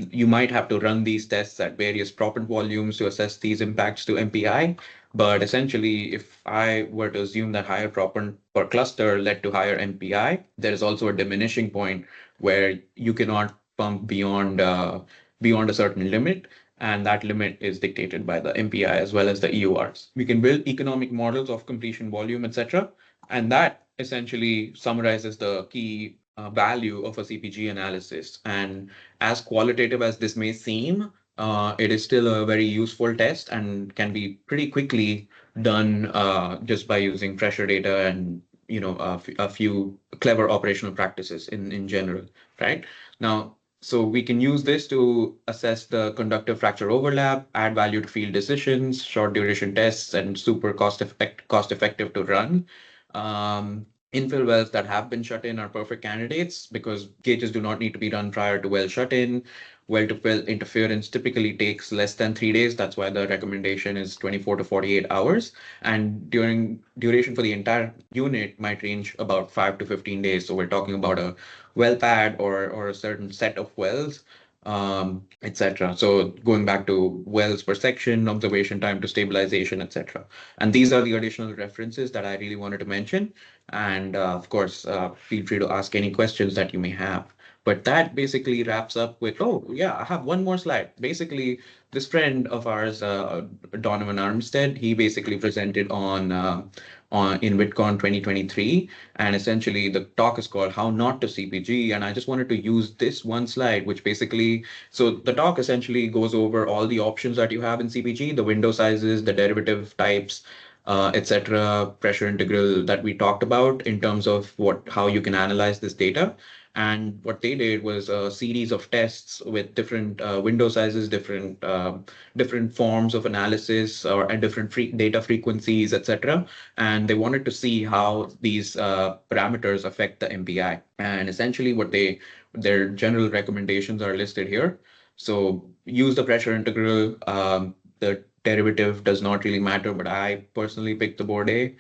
You might have to run these tests at various proppant volumes to assess these impacts to MPI. But essentially, if I were to assume that higher proppant per cluster led to higher MPI, there is also a diminishing point where you cannot pump beyond a certain limit, and that limit is dictated by the MPI as well as the EORs. We can build economic models of completion volume, etc., and that essentially summarizes the key value of a CPG analysis. And as qualitative as this may seem, it is still a very useful test and can be pretty quickly done just by using pressure data and a few clever operational practices in general, right? Now, so we can use this to assess the conductive fracture overlap, add value to field decisions, short duration tests, and super cost effective to run. Infill wells that have been shut in are perfect candidates because gauges do not need to be run prior to well shut in. Well to well interference typically takes less than 3 days. That's why the recommendation is 24 to 48 hours. And duration for the entire unit might range about 5 to 15 days. So we're talking about a well pad or a certain set of wells, etc. So going back to wells per section, observation time to stabilization, etc. And these are the additional references that I really wanted to mention. And of course, feel free to ask any questions that you may have. But that basically wraps up with, oh, yeah, I have one more slide. Basically, this friend of ours, Donovan Armstead, he basically presented on in VidCon 2023, and essentially the talk is called "How Not to CPG." And I just wanted to use this one slide, which basically, so the talk essentially goes over all the options that you have in CPG, the window sizes, the derivative types, etc., pressure integral that we talked about in terms of how you can analyze this data. And what they did was a series of tests with different window sizes, different forms of analysis, or and different data frequencies, etc. And they wanted to see how these parameters affect the MPI. And essentially, their general recommendations are listed here. So use the pressure integral. The derivative does not really matter, but I personally picked the Bourdet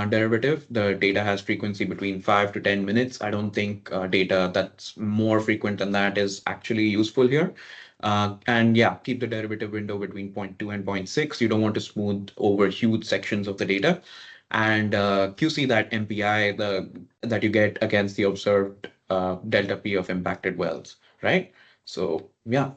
derivative. The data has frequency between 5 to 10 minutes. I don't think data that's more frequent than that is actually useful here. And yeah, keep the derivative window between zero point 0.2 and zero point 0.6. You don't want to smooth over huge sections of the data. And QC that MPI that you get against the observed delta P of impacted wells, right? So yeah,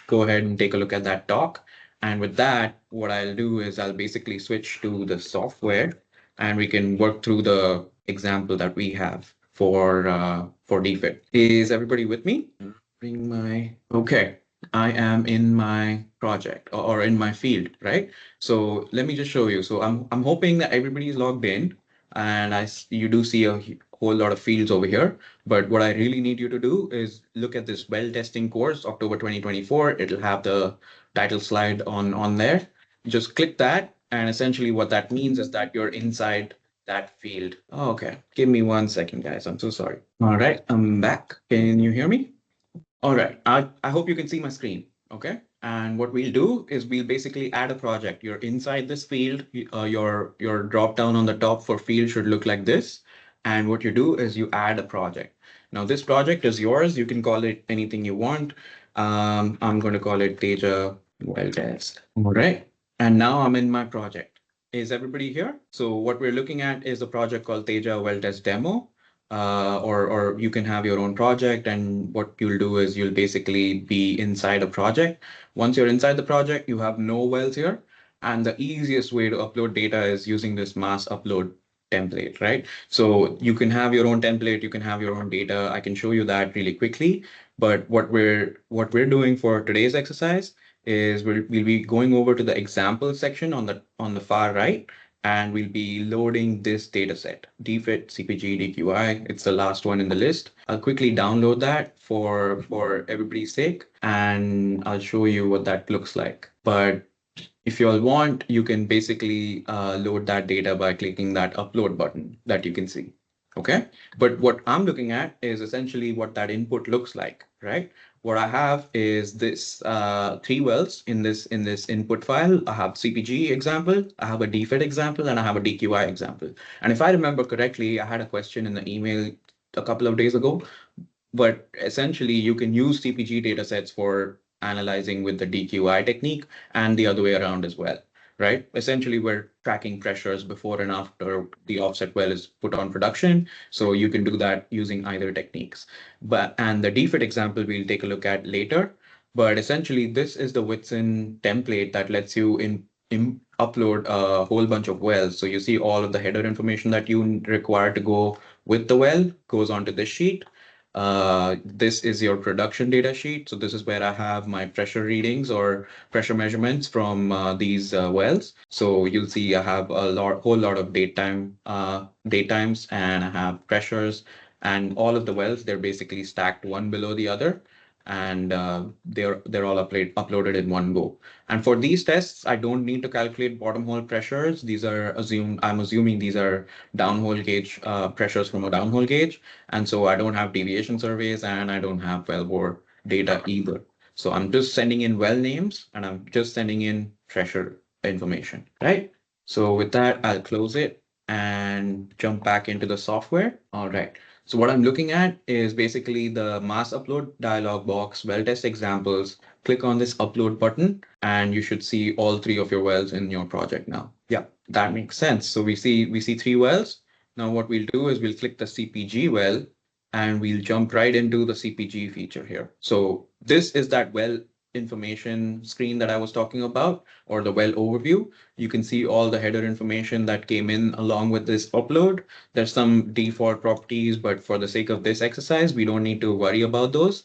go ahead and take a look at that talk. And with that, what I'll do is I'll basically switch to the software, and we can work through the example that we have for DFIT. Is everybody with me? Bring my okay. I am in my project or in my field, right? So let me just show you. So I'm hoping that everybody is logged in, and you do see a whole lot of fields over here. But what I really need you to do is look at this well testing course, October 2024. It'll have the title slide on there. Just click that, and essentially what that means is that you're inside that field. Oh, okay. Give me 1 second, guys. I'm so sorry. All right, I'm back. Can you hear me? All right. I hope you can see my screen. Okay. And what we'll do is we'll basically add a project. You're inside this field. Your drop down on the top for field should look like this. And what you do is you add a project. Now this project is yours. You can call it anything you want. I'm going to call it Teja Well Test. All right. And now I'm in my project. Is everybody here? So what we're looking at is a project called Teja Well Test Demo. Or you can have your own project, and what you'll do is you'll basically be inside a project. Once you're inside the project, you have no wells here, and the easiest way to upload data is using this mass upload template, right? So you can have your own template, you can have your own data. I can show you that really quickly, but what we're doing for today's exercise is we'll be going over to the example section on the far right, and we'll be loading this data set, DFIT, CPG, DQI. It's the last one in the list. I'll quickly download that for everybody's sake, and I'll show you what that looks like. But if you all want, you can basically load that data by clicking that upload button that you can see. Okay. But what I'm looking at is essentially what that input looks like, right? What I have is this 3 wells in this input file. I have CPG example, I have a DFIT example, and I have a DQI example. And if I remember correctly, I had a question in the email a couple of days ago, but essentially, you can use CPG datasets for analyzing with the DQI technique and the other way around as well, right? Essentially, we're tracking pressures before and after the offset well is put on production. So you can do that using either techniques. And the DFIT example we'll take a look at later. But essentially, this is the Whitson template that lets you upload a whole bunch of wells. So you see all of the header information that you require to go with the well goes onto this sheet. This is your production data sheet. So this is where I have my pressure readings or pressure measurements from these wells. So you'll see I have whole lot of date times, and I have pressures, and all of the wells, they're basically stacked one below the other, and they're all uploaded in one go. And for these tests, I don't need to calculate bottom hole pressures. I'm assuming these are downhole gauge pressures from a downhole gauge. And so I don't have deviation surveys, and I don't have wellbore data either. So I'm just sending in well names, and I'm just sending in pressure information, right? So with that, I'll close it and jump back into the software. All right. So what I'm looking at is basically the mass upload dialog box, well test examples. Click on this upload button, and you should see all 3 of your wells in your project now. Yeah, that makes sense. So we see 3 wells. Now what we'll do is we'll click the CPG well, and we'll jump right into the CPG feature here. So this is that well information screen that I was talking about, or the well overview. You can see all the header information that came in along with this upload. There's some default properties, but for the sake of this exercise, we don't need to worry about those.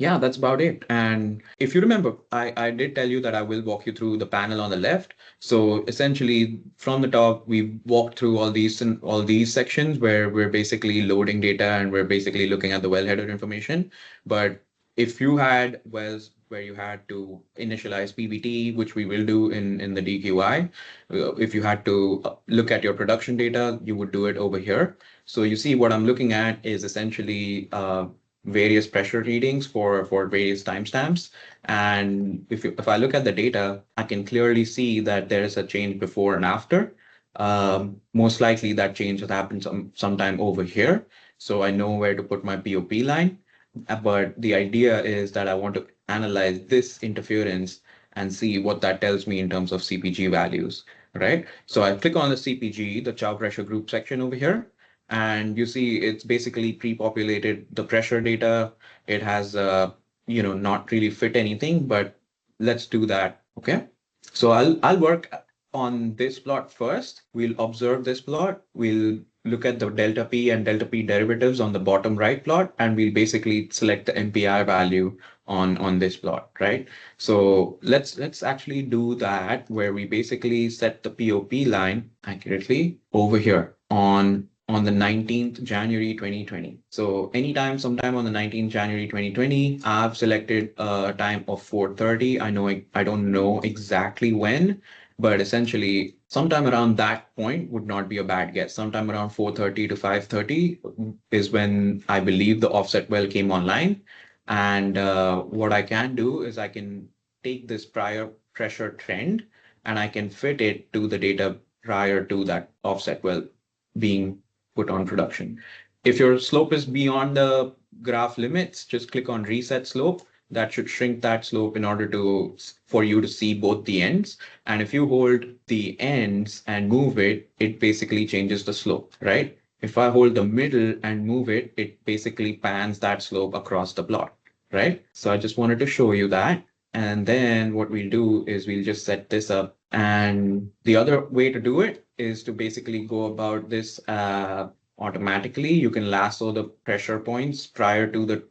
Yeah, that's about it. And if you remember, I did tell you that I will walk you through the panel on the left. So essentially, from the top, we walked through all these sections where we're basically loading data and we're basically looking at the well header information. But if you had wells where you had to initialize PBT, which we will do in the DQI, if you had to look at your production data, you would do it over here. So you see what I'm looking at is essentially various pressure readings for various timestamps. And if I look at the data, I can clearly see that there is a change before and after. Most likely that change has happened sometime over here. So I know where to put my POP line. But the idea is that I want to analyze this interference and see what that tells me in terms of CPG values, right? So I click on the CPG, the Chow pressure group section over here, and you see it's basically pre-populated the pressure data. It has, not really fit anything, but let's do that, okay? So I'll work on this plot first. We'll observe this plot. We'll look at the delta P and delta P derivatives on the bottom right plot, and we'll basically select the MPI value on this plot, right? So let's actually do that where we basically set the POP line accurately over here on the 19th January 2020. So anytime, sometime on the 19th January 2020, I've selected a time of 4:30. I don't know exactly when, but essentially sometime around that point would not be a bad guess. Sometime around 4:30 to 5:30 is when I believe the offset well came online. And what I can do is I can take this prior pressure trend and I can fit it to the data prior to that offset well being put on production. If your slope is beyond the graph limits, just click on reset slope. That should shrink that slope in order for you to see both the ends. And if you hold the ends and move it, it basically changes the slope, right? If I hold the middle and move it, it basically pans that slope across the plot, right? So I just wanted to show you that. And then what we'll do is we'll just set this up. And the other way to do it is to basically go about this automatically. You can lasso the pressure points prior to the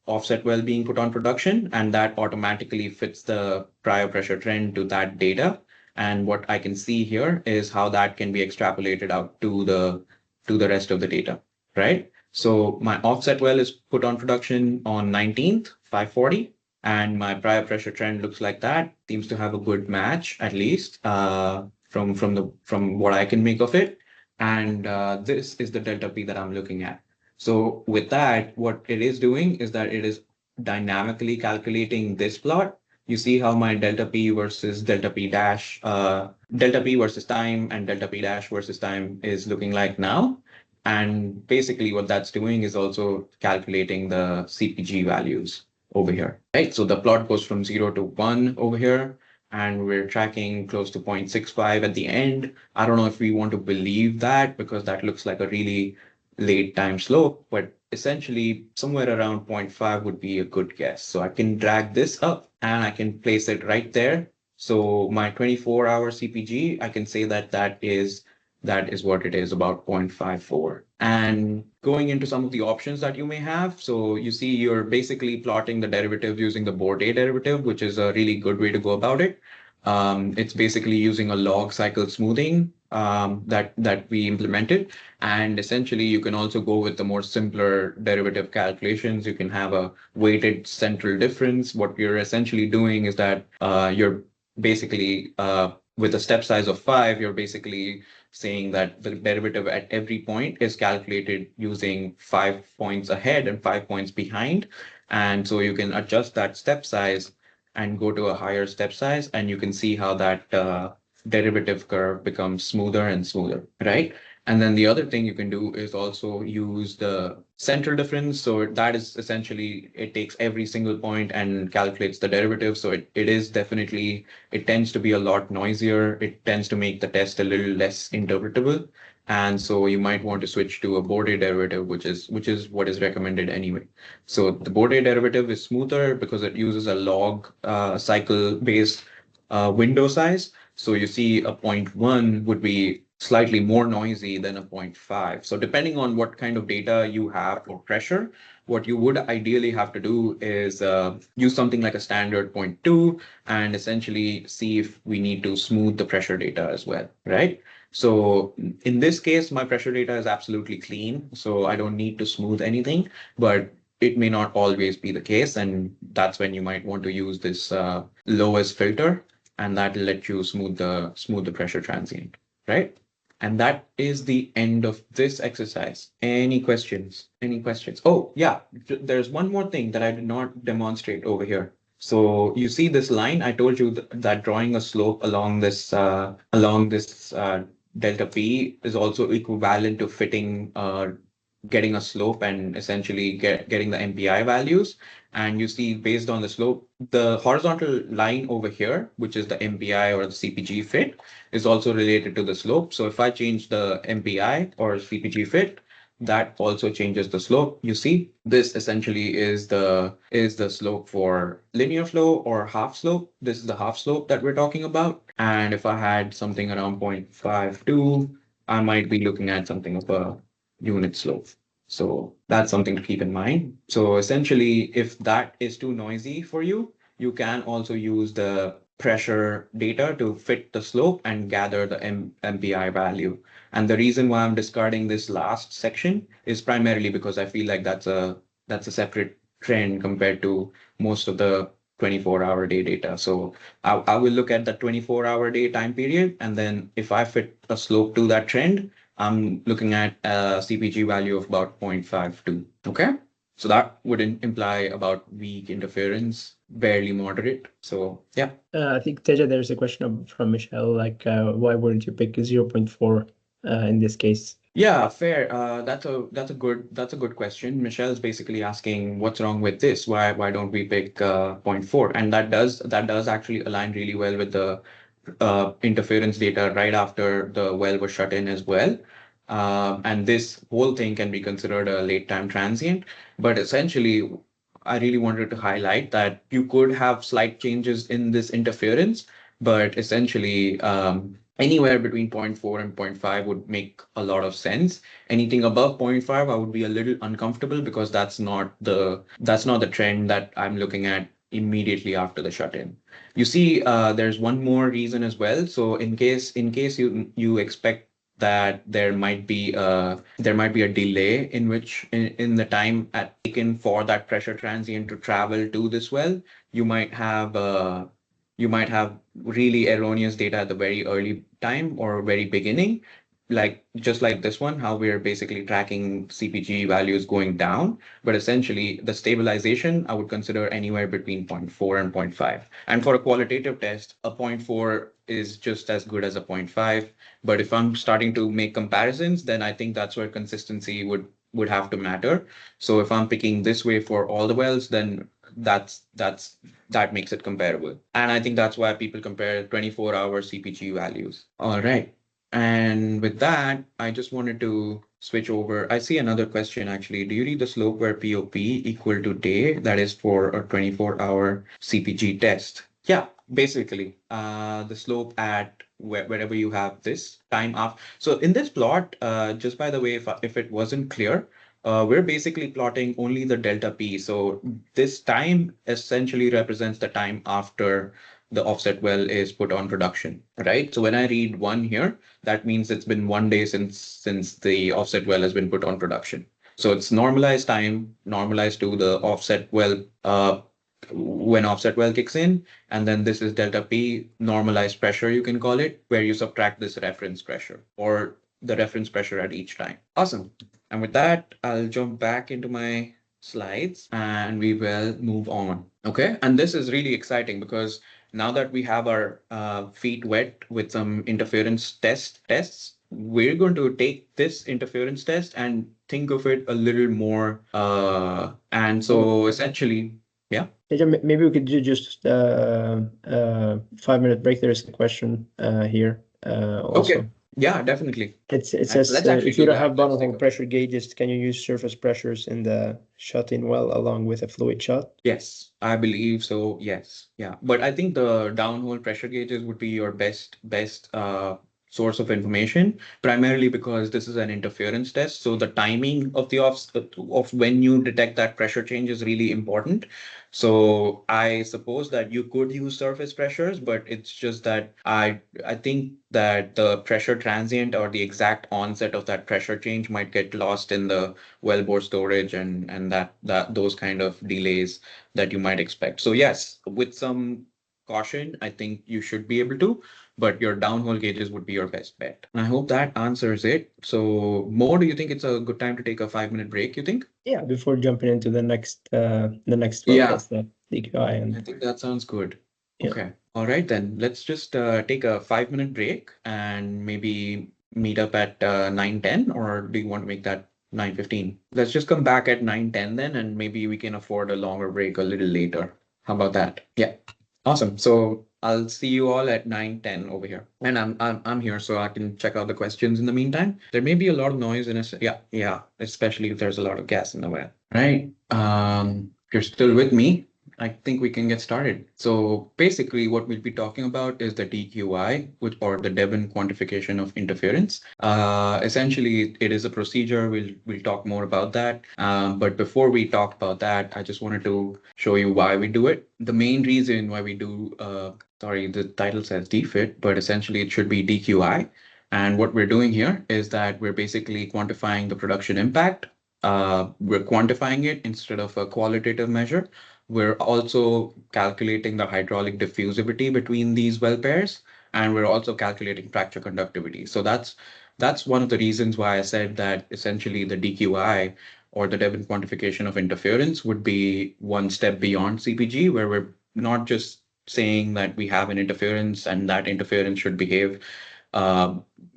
offset well being put on production, and that automatically fits the prior pressure trend to that data. And what I can see here is how that can be extrapolated out to the rest of the data, right? So my offset well is put on production on 19th, 5:40, and my prior pressure trend looks like that. Seems to have a good match, at least from what I can make of it. And this is the delta P that I'm looking at. So with that, what it is doing is that it is dynamically calculating this plot. You see how my delta P versus delta P dash, delta P versus time and delta P dash versus time is looking like now. And basically what that's doing is also calculating the CPG values over here, right? So the plot goes from 0 to 1 over here, and we're tracking close to 0.65 at the end. I don't know if we want to believe that because that looks like a really late time slope, but essentially somewhere around zero point 0.5 would be a good guess. So I can drag this up and I can place it right there. So my 24-hour CPG, I can say that that is what it is, about 0.54. And going into some of the options that you may have. So you see you're basically plotting the derivative using the Bordet derivative, which is a really good way to go about it. It's basically using a log cycle smoothing that we implemented. And essentially, you can also go with the more simpler derivative calculations. You can have a weighted central difference. What you're essentially doing is that you're basically with a step size of 5, you're basically saying that the derivative at every point is calculated using 5 points ahead and 5 points behind. And so you can adjust that step size and go to a higher step size, and you can see how that derivative curve becomes smoother and smoother, right? And then the other thing you can do is also use the central difference. So that is essentially, it takes every single point and calculates the derivative. So it is definitely, it tends to be a lot noisier. It tends to make the test a little less interpretable. And so you might want to switch to a Bordet derivative, which is what is recommended anyway. So the Bordet derivative is smoother because it uses a log cycle based window size. So you see a 0.1 would be slightly more noisy than a 0.5. So depending on what kind of data you have for pressure, what you would ideally have to do is use something like a standard zero point 0.2 and essentially see if we need to smooth the pressure data as well, right? So in this case, my pressure data is absolutely clean, so I don't need to smooth anything, but it may not always be the case, and that's when you might want to use this lowest filter, and that'll let you smooth the pressure transient, right? And that is the end of this exercise. Any questions? Any questions? Oh, yeah, there's one more thing that I did not demonstrate over here. So you see this line, I told you that drawing a slope along this delta P is also equivalent to fitting getting a slope and essentially getting the MPI values. And you see, based on the slope, the horizontal line over here, which is the MPI or the CPG fit, is also related to the slope. So if I change the MPI or CPG fit, that also changes the slope. You see, this essentially is the slope for linear flow or half slope. This is the half slope that we're talking about. And if I had something around 0.52, I might be looking at something of a unit slope. So that's something to keep in mind. So essentially, if that is too noisy for you, you can also use the pressure data to fit the slope and gather the MPI value. And the reason why I'm discarding this last section is primarily because I feel like that's a separate trend compared to most of the 24-hour day data. So I will look at the 24-hour day time period, and then if I fit a slope to that trend, I'm looking at a CPG value of about 0.52. Okay. So that would imply about weak interference, barely moderate. So yeah. I think Teja, there's a question from Michelle, like why wouldn't you pick 0.4 in this case? Yeah, fair. That's a good question. Michelle's basically asking what's wrong with this? Why don't we pick zero point 0.4? And that does actually align really well with the interference data right after the well was shut in as well. And this whole thing can be considered a late time transient. But essentially, I really wanted to highlight that you could have slight changes in this interference, but essentially, anywhere between zero point 0.4 and zero point 0.5 would make a lot of sense. Anything above zero point 0.5, I would be a little uncomfortable because that's not the trend that I'm looking at immediately after the shut-in. You see, there's one more reason as well. So in case you expect that there might be a delay in the time taken for that pressure transient to travel to this well, you might have really erroneous data at the very early time or very beginning, like just like this one, how we're basically tracking CPG values going down. But essentially, the stabilization I would consider anywhere between 0.4 and zero point 0.5. And for a qualitative test, a zero point 0.4 is just as good as a zero point 0.5. But if I'm starting to make comparisons, then I think that's where consistency would have to matter. So if I'm picking this way for all the wells, then that makes it comparable. And I think that's why people compare 24-hour CPG values. All right. And with that, I just wanted to switch over. I see another question actually. Do you read the slope where POP equal to day? That is for a 24-hour CPG test. Yeah, basically, the slope at wherever you have this time off. So in this plot, just by the way, if it wasn't clear, we're basically plotting only the delta P. So this time essentially represents the time after the offset well is put on production, right? So when I read 1 here, that means it's been 1 day since the offset well has been put on production. So it's normalized time, normalized to the offset well when offset well kicks in, and then this is delta P, normalized pressure, you can call it, where you subtract this reference pressure or the reference pressure at each time. Awesome. And with that, I'll jump back into my slides and we will move on. Okay. And this is really exciting because now that we have our feet wet with some interference tests, we're going to take this interference test and think of it a little more. And so essentially, yeah. Teja, maybe we could do just 5-minute break. There is a question here also. Okay. Yeah, definitely. It Let's says actually if you do don't that. have Let's bottom take hole a pressure gauges, can you use surface pressures in the shot-in well along with a fluid shot? Yes, I believe so. Yes. Yeah. But I think the downhole pressure gauges would be your best source of information, primarily because this is an interference test. So the timing of the of when you detect that pressure change is really important. So I suppose that you could use surface pressures, but it's just that I think that the pressure transient or the exact onset of that pressure change might get lost in the wellbore storage and that those kind of delays that you might expect. So yes, with some caution, I think you should be able to, but your downhole gauges would be your best bet. I hope that answers it. So, Mo, do you think it's a good time to take a 5 minute break, you think? Yeah, before jumping into the next well Yeah, test, the DQI, I and think that sounds good. yeah. Okay. All right, then let's just take a 5 minute break and maybe meet up at 9:10, or do you want to make that 9:15? Let's just come back at 9:10 then, and maybe we can afford a longer break a little later. How about that? Yeah. Awesome. So I'll see you all at 9:10 over here. And I'm here so I can check out the questions in the meantime. There may be a lot of noise in a yeah, yeah, especially if there's a lot of gas in the well. Right. If you're still with me, I think we can get started. So basically what we'll be talking about is the DQI, which or the Devon quantification of interference. Essentially it is a procedure. We'll talk more about that. But before we talk about that, I just wanted to show you why we do it. The main reason why we do sorry, the title says DFIT, but essentially it should be DQI. And what we're doing here is that we're basically quantifying the production impact. We're quantifying it instead of a qualitative measure. We're also calculating the hydraulic diffusivity between these well pairs, and we're also calculating fracture conductivity. So that's one of the reasons why I said that essentially the DQI or the Devon quantification of interference would be one step beyond CPG, where we're not just saying that we have an interference and that interference should behave uh,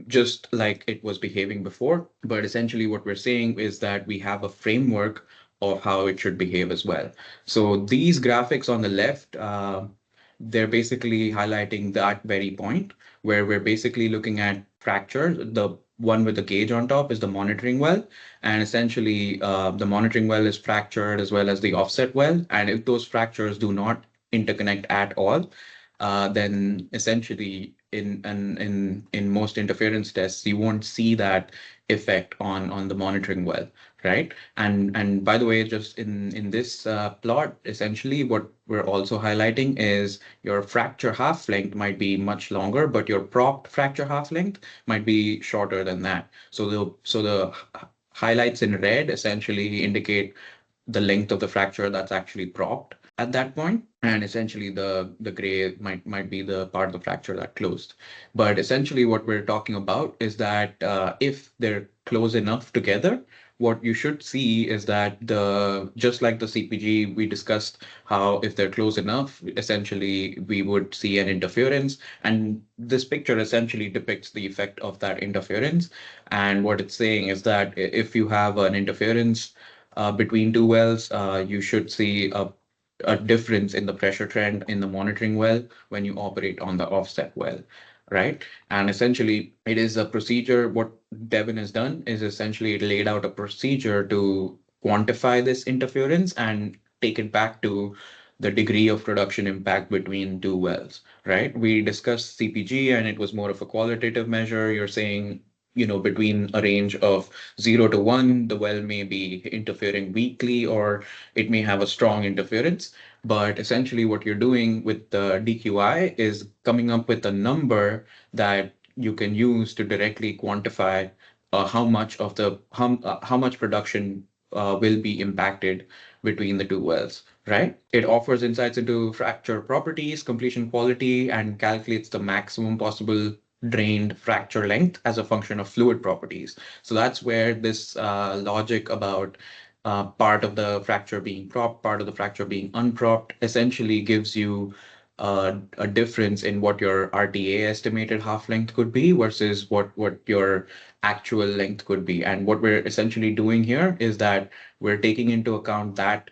just like it was behaving before. But essentially, what we're saying is that we have a framework of how it should behave as well. So these graphics on the left, they're basically highlighting that very point where we're basically looking at fracture. The one with the gauge on top is the monitoring well, and essentially the monitoring well is fractured as well as the offset well. And if those fractures do not interconnect at all, then essentially in most interference tests, you won't see that effect on the monitoring well, right? And by the way, just in this plot, essentially what we're also highlighting is your fracture half length might be much longer, but your propped fracture half length might be shorter than that. So the highlights in red essentially indicate the length of the fracture that's actually propped at that point, and essentially the gray might be the part of the fracture that closed. But essentially what we're talking about is that if they're close enough together, what you should see is that the just like the CPG we discussed, how if they're close enough, essentially we would see an interference, and this picture essentially depicts the effect of that interference. And what it's saying is that if you have an interference between two wells, you should see a difference in the pressure trend in the monitoring well when you operate on the offset well, right? And essentially, it is a procedure. What Devin has done is essentially it laid out a procedure to quantify this interference and take it back to the degree of production impact between two wells, right? We discussed CPG and it was more of a qualitative measure. You're saying, between a range of 0 to 1, the well may be interfering weakly or it may have a strong interference. But essentially, what you're doing with the DQI is coming up with a number that you can use to directly quantify how much production will be impacted between the two wells, right? It offers insights into fracture properties, completion quality, and calculates the maximum possible drained fracture length as a function of fluid properties. So that's where this logic about part of the fracture being propped, part of the fracture being unpropped, essentially gives you a difference in what your RTA estimated half length could be versus what your actual length could be. And what we're essentially doing here is that we're taking into account that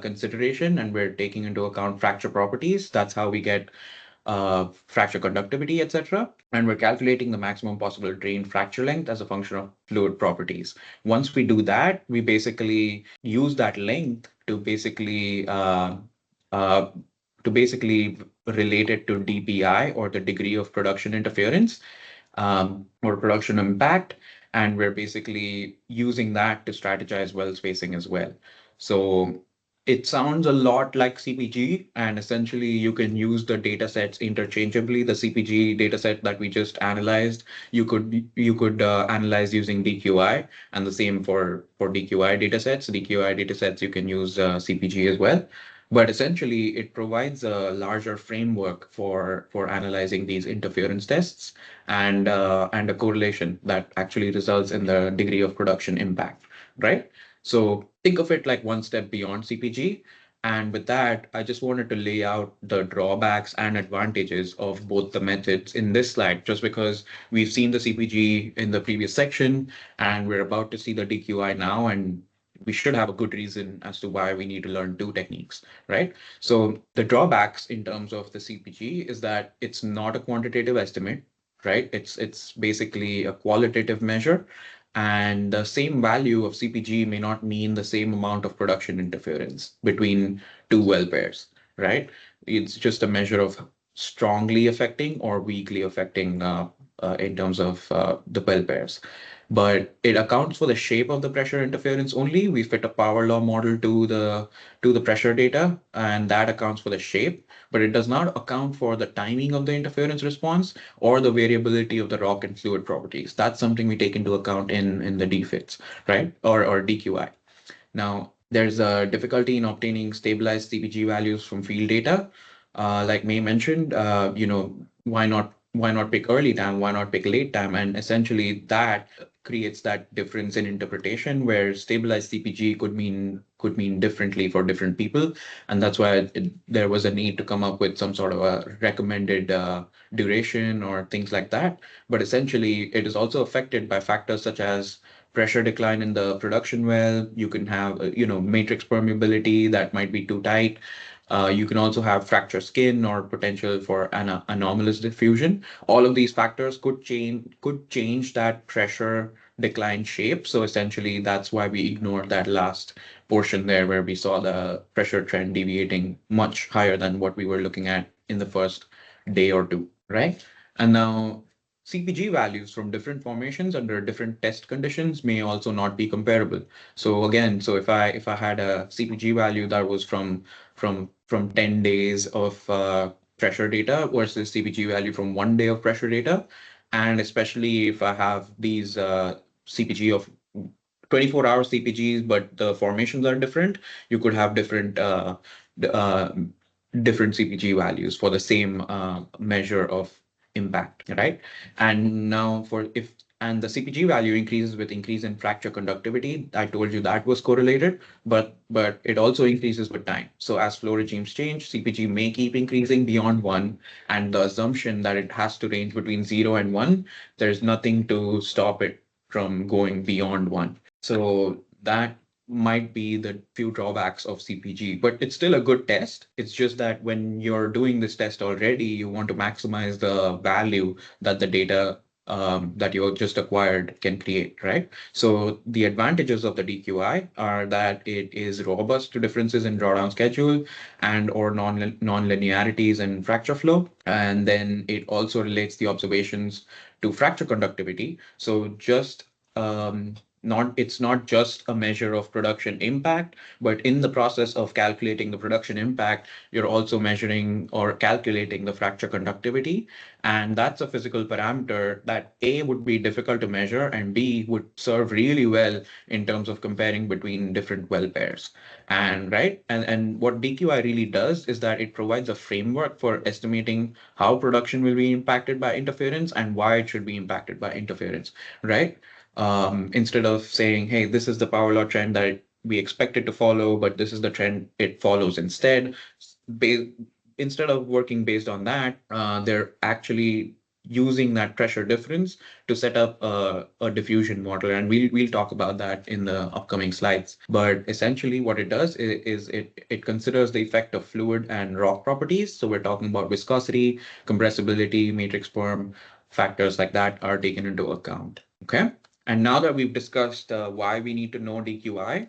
consideration and we're taking into account fracture properties. That's how we get fracture conductivity, etc. And we're calculating the maximum possible drain fracture length as a function of fluid properties. Once we do that, we basically use that length uh, to basically relate it to DPI, or the degree of production interference, or production impact. And we're basically using that to strategize well spacing as well. So it sounds a lot like CPG, and essentially you can use the data sets interchangeably. The CPG data set that we just analyzed, you could analyze using DQI, and the same for DQI data sets. DQI data sets you can use CPG as well. But essentially, it provides a larger framework for analyzing these interference tests, and a correlation that actually results in the degree of production impact, right? So think of it like one step beyond CPG. And with that, I just wanted to lay out the drawbacks and advantages of both the methods in this slide, just because we've seen the CPG in the previous section and we're about to see the DQI now, and we should have a good reason as to why we need to learn two techniques, right? So the drawbacks in terms of the CPG is that it's not a quantitative estimate, right? It's basically a qualitative measure, and the same value of CPG may not mean the same amount of production interference between two well pairs, right? It's just a measure of strongly affecting or weakly affecting in terms of the well pairs. But it accounts for the shape of the pressure interference only. We fit a power law model to the pressure data, and that accounts for the shape, but it does not account for the timing of the interference response or the variability of the rock and fluid properties. That's something we take into account in the DFITs, right? Or DQI. Now, there's a difficulty in obtaining stabilized CPG values from field data. Like May mentioned, why not pick early time? Why not pick late time? And essentially that creates that difference in interpretation where stabilized CPG could mean differently for different people. And that's why there was a need to come up with some sort of a recommended duration or things like that. But essentially, it is also affected by factors such as pressure decline in the production well. You can have, matrix permeability that might be too tight. You can also have fracture skin or potential for an anomalous diffusion. All of these factors could change that pressure decline shape. So essentially, that's why we ignored that last portion there where we saw the pressure trend deviating much higher than what we were looking at in the first day or two, right? And now CPG values from different formations under different test conditions may also not be comparable. So again, if I had a CPG value that was from 10 days of pressure data versus CPG value from 1 day of pressure data, and especially if I have these CPG of 24-hour CPGs, but the formations are different, you could have d- uh, different CPG values for the same measure of impact, right? And now for if and the CPG value increases with increase in fracture conductivity. I told you that was correlated, but it also increases with time. So as flow regimes change, CPG may keep increasing beyond one, and the assumption that it has to range between 0 and 1, there's nothing to stop it from going beyond one. So that might be the few drawbacks of CPG, but it's still a good test. It's just that when you're doing this test already, you want to maximize the value that the data that you just acquired can create, right? So the advantages of the DQI are that it is robust to differences in drawdown schedule and or non-linearities in fracture flow. And then it also relates the observations to fracture conductivity. So just not it's not just a measure of production impact, but in the process of calculating the production impact, you're also measuring or calculating the fracture conductivity. And that's a physical parameter that A would be difficult to measure and B would serve really well in terms of comparing between different well pairs. And right, and what DQI really does is that it provides a framework for estimating how production will be impacted by interference and why it should be impacted by interference, right? Instead of saying, hey, this is the power law trend that we expect it to follow, but this is the trend it follows instead. Ba- Instead of working based on that, they're actually using that pressure difference to set up a diffusion model. And we'll talk about that in the upcoming slides. But essentially what it does is it considers the effect of fluid and rock properties. So we're talking about viscosity, compressibility, matrix form, factors like that are taken into account. Okay. And now that we've discussed why we need to know DQI,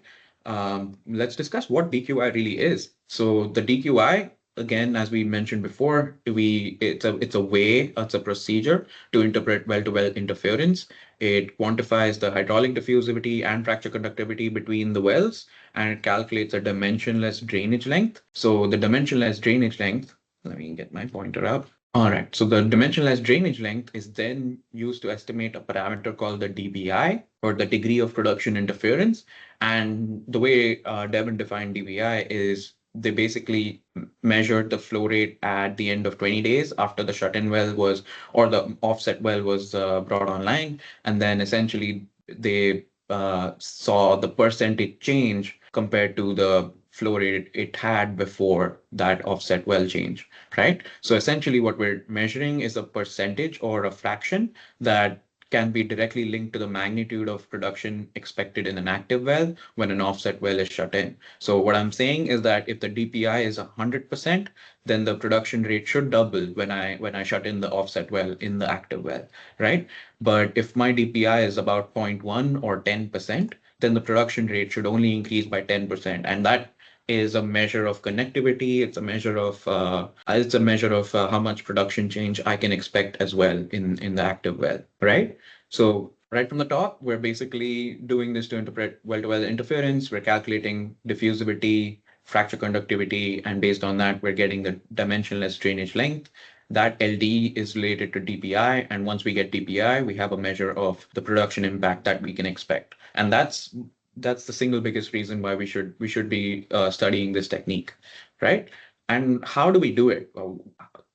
let's discuss what DQI really is. So the DQI, again, as we mentioned before, it's a procedure to interpret well-to-well interference. It quantifies the hydraulic diffusivity and fracture conductivity between the wells, and it calculates a dimensionless drainage length. So the dimensionless drainage length, let me get my pointer up. All right, so the dimensionless drainage length is then used to estimate a parameter called the DBI, or the degree of production interference. And the way Devin defined DBI is they basically measured the flow rate at the end of 20 days after the shut-in well was, or the offset well was brought online. And then essentially they saw the percentage change compared to the flow rate it had before that offset well change, right? So essentially what we're measuring is a percentage or a fraction that can be directly linked to the magnitude of production expected in an active well when an offset well is shut in. So what I'm saying is that if the DPI is 100%, then the production rate should double when I shut in the offset well in the active well, right? But if my DPI is about 0.1 or 10%, then the production rate should only increase by 10%. And that is a measure of connectivity. It's a measure of how much production change I can expect as well in the active well, right? So right from the top, we're basically doing this to interpret well-to-well interference. We're calculating diffusivity, fracture conductivity, and based on that, we're getting the dimensionless drainage length. That LD is related to DPI, and once we get DPI, we have a measure of the production impact that we can expect. And that's the single biggest reason why we should be studying this technique, right? And how do we do it? Well,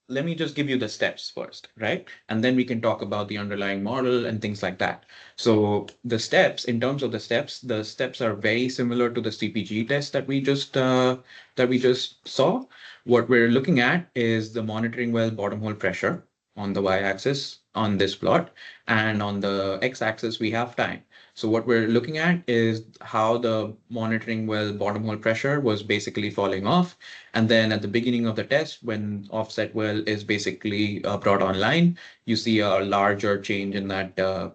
let me just give you the steps first, right? And then we can talk about the underlying model and things like that. So the steps, in terms of the steps are very similar to the CPG test that we just saw. What we're looking at is the monitoring well bottom hole pressure on the y-axis on this plot, and on the x-axis we have time. So what we're looking at is how the monitoring well bottom hole pressure was basically falling off. And then at the beginning of the test, when offset well is basically brought online, you see a larger change in that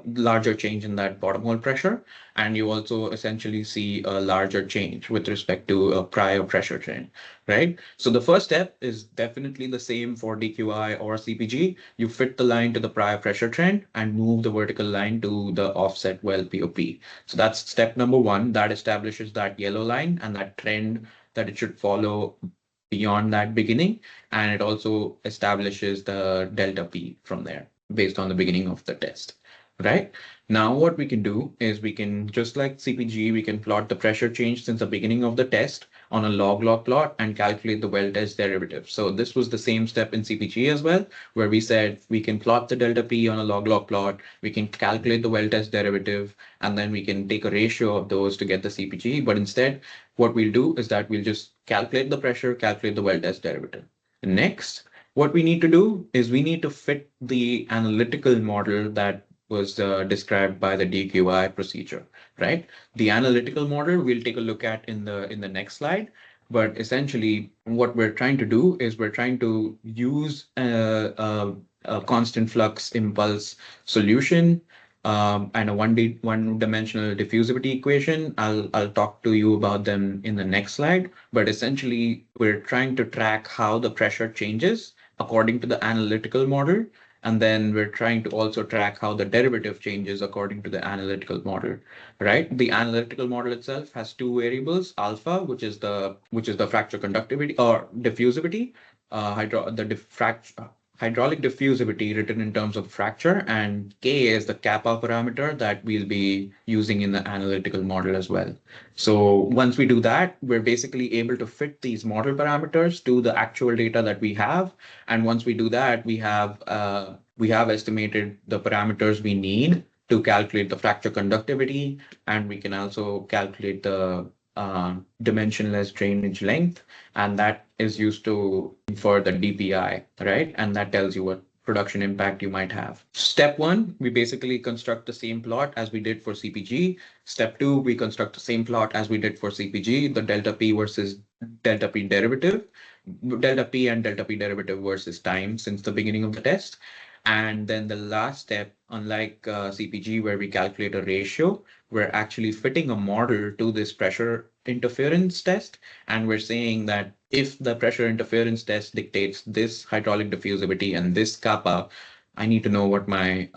larger change in that bottom hole pressure. And you also essentially see a larger change with respect to a prior pressure trend, right? So the first step is definitely the same for DQI or CPG. You fit the line to the prior pressure trend and move the vertical line to the offset well POP. So that's step number one. That establishes that yellow line and that trend that it should follow beyond that beginning. And it also establishes the delta P from there based on the beginning of the test, right? Now what we can do is we can, just like CPG, we can plot the pressure change since the beginning of the test on a log-log plot and calculate the well test derivative. So this was the same step in CPG as well, where we said we can plot the delta P on a log-log plot, we can calculate the well test derivative, and then we can take a ratio of those to get the CPG. But instead, what we'll do is that we'll just calculate the pressure, calculate the well test derivative. Next, what we need to do is we need to fit the analytical model that was described by the DQI procedure, right? The analytical model we'll take a look at in the next slide. But essentially, what we're trying to do is we're trying to use a constant flux impulse solution and a one-dimensional diffusivity equation. I'll talk to you about them in the next slide. But essentially, we're trying to track how the pressure changes according to the analytical model. And then we're trying to also track how the derivative changes according to the analytical model, right? The analytical model itself has two variables: alpha, which is the fracture conductivity or diffusivity, hydraulic diffusivity written in terms of fracture, and K is the kappa parameter that we'll be using in the analytical model as well. So once we do that, we're basically able to fit these model parameters to the actual data that we have. And once we do that, we have estimated the parameters we need to calculate the fracture conductivity, and we can also calculate the dimensionless drainage length, and that is used to infer the DPI, right? And that tells you production impact you might have. Step one, we basically construct the same plot as we did for CPG. Step two, we construct the same plot as we did for CPG, the delta P versus delta P derivative, delta P and delta P derivative versus time since the beginning of the test. And then the last step, unlike CPG, where we calculate a ratio, we're actually fitting a model to this pressure interference test. And we're saying that if the pressure interference test dictates this hydraulic diffusivity and this kappa, I need to know what my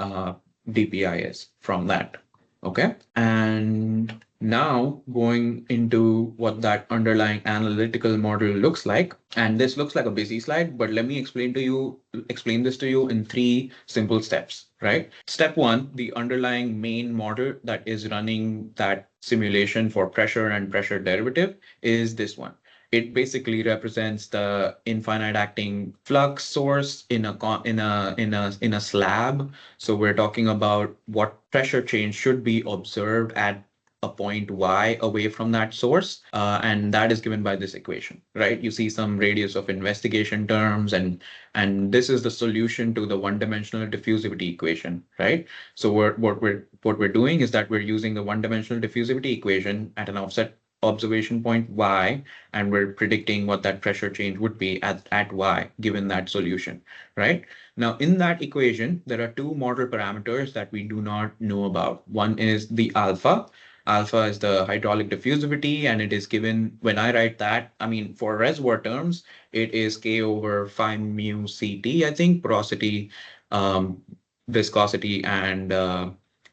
DPI is from that. Okay. And now going into what that underlying analytical model looks like. And this looks like a busy slide, but let me explain this to you in 3 simple steps, right? Step 1, the underlying main model that is running that simulation for pressure and pressure derivative is this one. It basically represents the infinite acting flux source in a slab. So we're talking about what pressure change should be observed at a point y away from that source, and that is given by this equation, right? You see some radius of investigation terms, and this is the solution to the one-dimensional diffusivity equation, right? So what we're doing is that we're using the one-dimensional diffusivity equation at an offset observation point y, and we're predicting what that pressure change would be at y given that solution, right? Now, in that equation, there are 2 model parameters that we do not know about. One is the alpha. Alpha is the hydraulic diffusivity, and it is given, when I write that, I mean, for reservoir terms, it is K over 5 mu Ct, I think, porosity, um, viscosity, and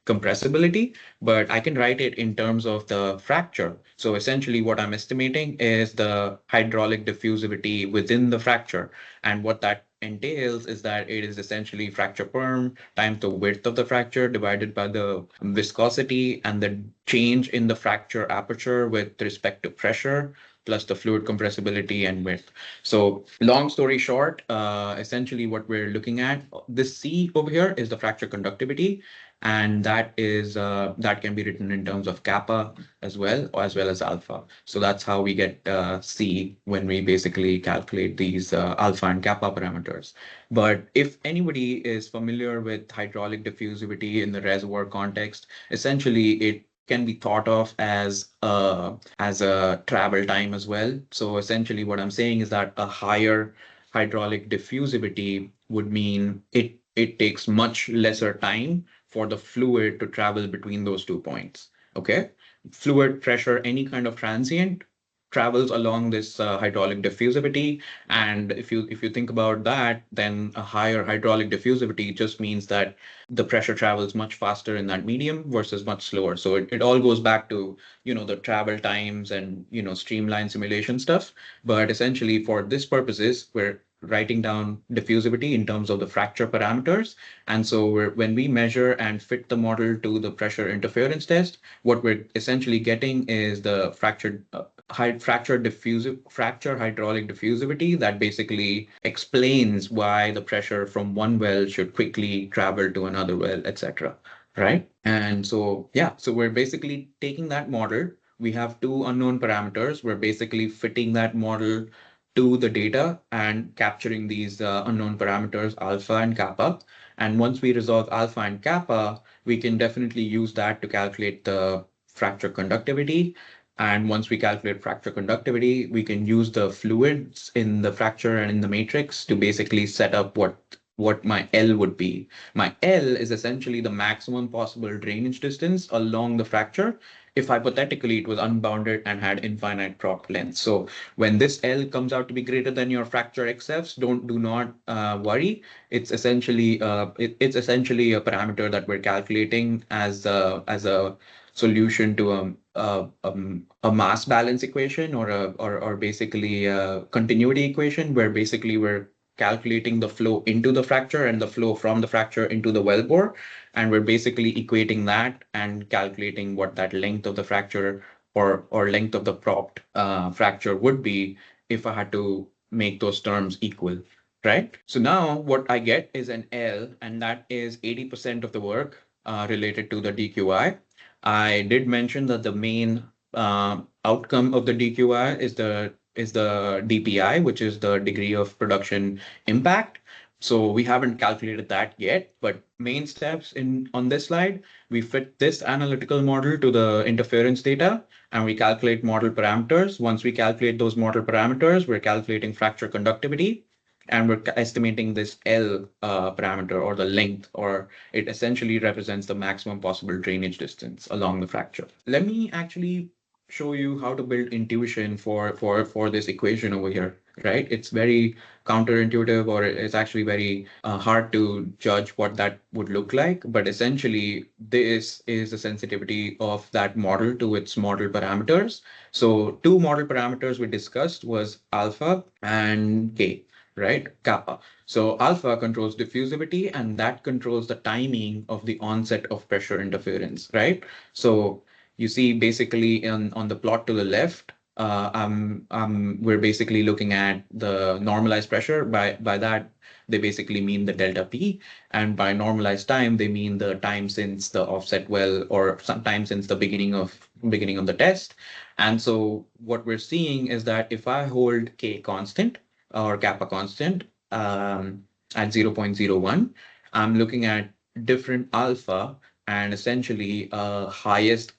compressibility, but I can write it in terms of the fracture. So essentially what I'm estimating is the hydraulic diffusivity within the fracture. And what that entails is that it is essentially fracture perm times the width of the fracture divided by the viscosity and the change in the fracture aperture with respect to pressure plus the fluid compressibility and width. So long story short, essentially what we're looking at, this C over here is the fracture conductivity, and that can be written in terms of kappa as well as alpha. So that's how we get C when we basically calculate these alpha and kappa parameters. But if anybody is familiar with hydraulic diffusivity in the reservoir context, essentially it can be thought of as a travel time as well. So essentially what I'm saying is that a higher hydraulic diffusivity would mean it takes much lesser time for the fluid to travel between those 2 points. Okay. Fluid pressure, any kind of transient, travels along this hydraulic diffusivity. And if you think about that, then a higher hydraulic diffusivity just means that the pressure travels much faster in that medium versus much slower. So it all goes back to, the travel times and, streamline simulation stuff. But essentially for this purposes, we're writing down diffusivity in terms of the fracture parameters. And so when we measure and fit the model to the pressure interference test, what we're essentially getting is the fracture hydraulic diffusivity that basically explains why the pressure from one well should quickly travel to another well, etc. Right? And so, yeah, so we're basically taking that model. We have 2 unknown parameters. We're basically fitting that model to the data and capturing these unknown parameters, alpha and kappa. And once we resolve alpha and kappa, we can definitely use that to calculate the fracture conductivity. And once we calculate fracture conductivity, we can use the fluids in the fracture and in the matrix to basically set up what my L would be. My L is essentially the maximum possible drainage distance along the fracture if hypothetically it was unbounded and had infinite prop length. So when this L comes out to be greater than your fracture XFs, do not worry. It's essentially it's essentially a parameter that we're calculating as a solution to a mass balance equation or basically a continuity equation where basically we're calculating the flow into the fracture and the flow from the fracture into the wellbore. And we're basically equating that and calculating what that length of the fracture or length of the propped fracture would be if I had to make those terms equal, right? So now what I get is an L, and that is 80% of the work related to the DQI. I did mention that the main outcome of the DQI is the DPI, which is the degree of production impact. So we haven't calculated that yet, but main steps in on this slide, we fit this analytical model to the interference data and we calculate model parameters. Once we calculate those model parameters, we're calculating fracture conductivity and we're estimating this L parameter or the length, or it essentially represents the maximum possible drainage distance along the fracture. Let me actually show you how to build intuition for this equation over here, right? It's very counterintuitive, or it's actually very hard to judge what that would look like. But essentially, this is the sensitivity of that model to its model parameters. So two model parameters we discussed was alpha and K, right? Kappa. So alpha controls diffusivity, and that controls the timing of the onset of pressure interference, right? So you see basically on the plot to the left, we're basically looking at the normalized pressure. By that, they basically mean the delta P, and by normalized time, they mean the time since the offset well, or sometime since the beginning of the test. And so what we're seeing is that if I hold K constant or kappa constant at 0.01, I'm looking at different alpha, and essentially the highest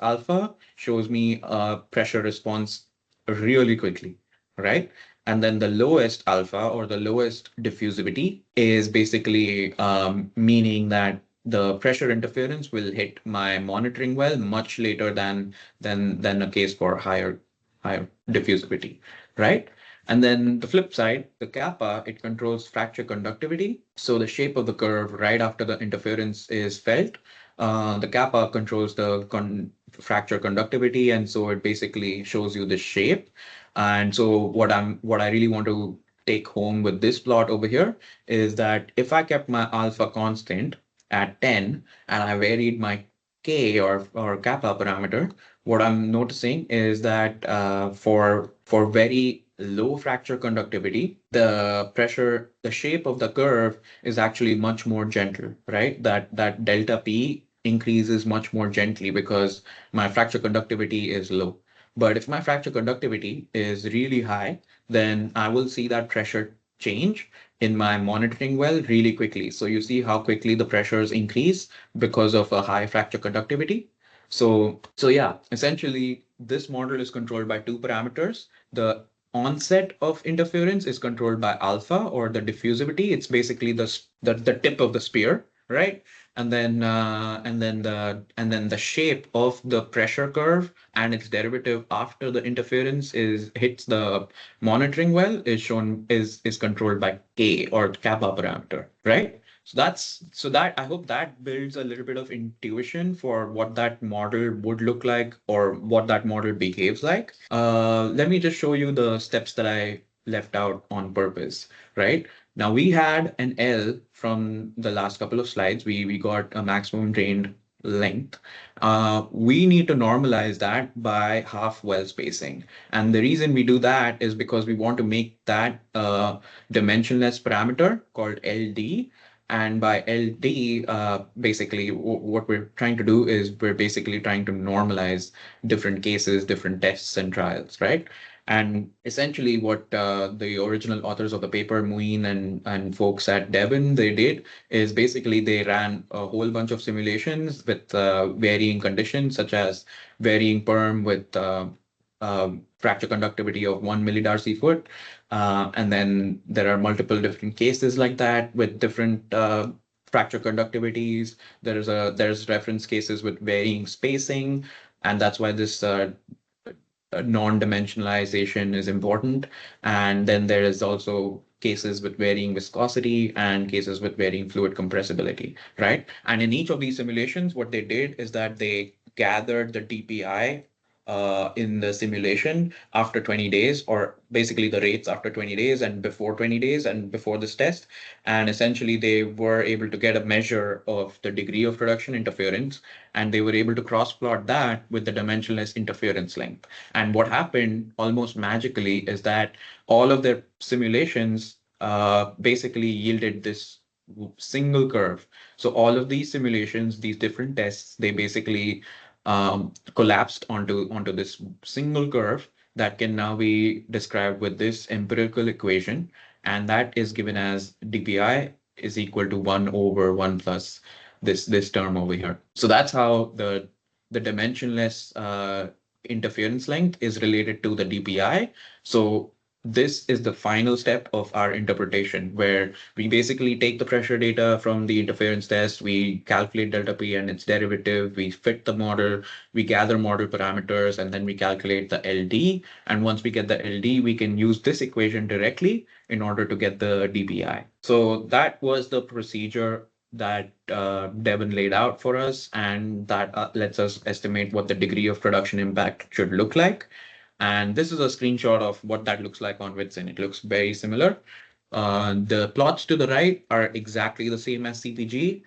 alpha shows me a pressure response really quickly, right? And then the lowest alpha or the lowest diffusivity is basically meaning that the pressure interference will hit my monitoring well much later than a case for higher diffusivity, right? And then the flip side, the kappa, it controls fracture conductivity. So the shape of the curve right after the interference is felt, the kappa controls the fracture conductivity, and so it basically shows you the shape. And so what I really want to take home with this plot over here is that if I kept my alpha constant at 10 and I varied my K or kappa parameter, what I'm noticing is that for very low fracture conductivity, the shape of the curve is actually much more gentle, right? That delta P increases much more gently because my fracture conductivity is low. But if my fracture conductivity is really high, then I will see that pressure change in my monitoring well really quickly. So you see how quickly the pressures increase because of a high fracture conductivity. So yeah, essentially this model is controlled by two parameters. The onset of interference is controlled by alpha, or the diffusivity. It's basically the tip of the spear, right? And then the shape of the pressure curve and its derivative after the interference is hits the monitoring well is controlled by K or kappa parameter, right? So that I hope that builds a little bit of intuition for what that model would look like or what that model behaves like. Let me just show you the steps that I left out on purpose, right? Now we had an L from the last couple of slides. We got a maximum drained length. We need to normalize that by half well spacing. And the reason we do that is because we want to make that a dimensionless parameter called LD. And by LD, basically what we're trying to do is we're basically trying to normalize different cases, different tests and trials, right? And essentially what the original authors of the paper, Muin and folks at Devon, they did is basically they ran a whole bunch of simulations with varying conditions, such as varying perm with fracture conductivity of 1 millidarcy foot. And then there are multiple different cases like that with different fracture conductivities. There's reference cases with varying spacing, and that's why this non-dimensionalization is important. And then there is also cases with varying viscosity and cases with varying fluid compressibility, right? And in each of these simulations, what they did is that they gathered the DPI in the simulation after 20 days, or basically the rates after 20 days and before 20 days and before this test. And essentially they were able to get a measure of the degree of production interference, and they were able to cross plot that with the dimensionless interference length. And what happened almost magically is that all of their simulations basically yielded this single curve. So all of these simulations, these different tests, they basically collapsed onto this single curve that can now be described with this empirical equation. and that is given as DPI is equal to 1 over 1 plus this term over here. So that's how the dimensionless interference length is related to the DPI. So this is the final step of our interpretation, where we basically take the pressure data from the interference test, we calculate delta P and its derivative, we fit the model, we gather model parameters, and then we calculate the LD. And once we get the LD, we can use this equation directly in order to get the DPI. So that was the procedure that Devin laid out for us, and that lets us estimate what the degree of production impact should look like. And this is a screenshot of what that looks like on Whitson. It looks very similar. The plots to the right are exactly the same as CPG.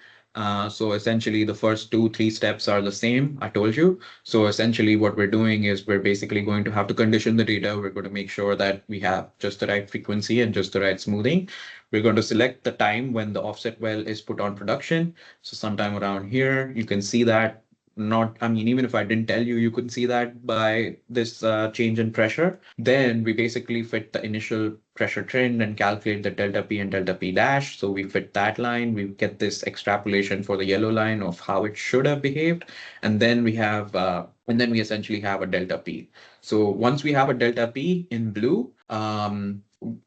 So essentially the first 2, 3 steps are the same, I told you. So essentially what we're doing is we're basically going to have to condition the data. We're going to make sure that we have just the right frequency and just the right smoothing. We're going to select the time when the offset well is put on production. So sometime around here, you can see that. Not, I mean, even if I didn't tell you, you could see that by this change in pressure. Then we basically fit the initial pressure trend and calculate the delta P and delta P dash. So we fit that line, we get this extrapolation for the yellow line of how it should have behaved. And then we have, and then we essentially have a delta P. So once we have a delta P in blue,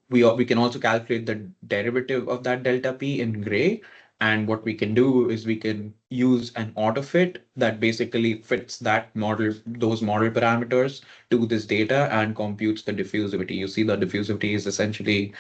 we can also calculate the derivative of that delta P in gray. And what we can do is we can use an auto fit that basically fits that model, those model parameters to this data and computes the diffusivity. You see the diffusivity is essentially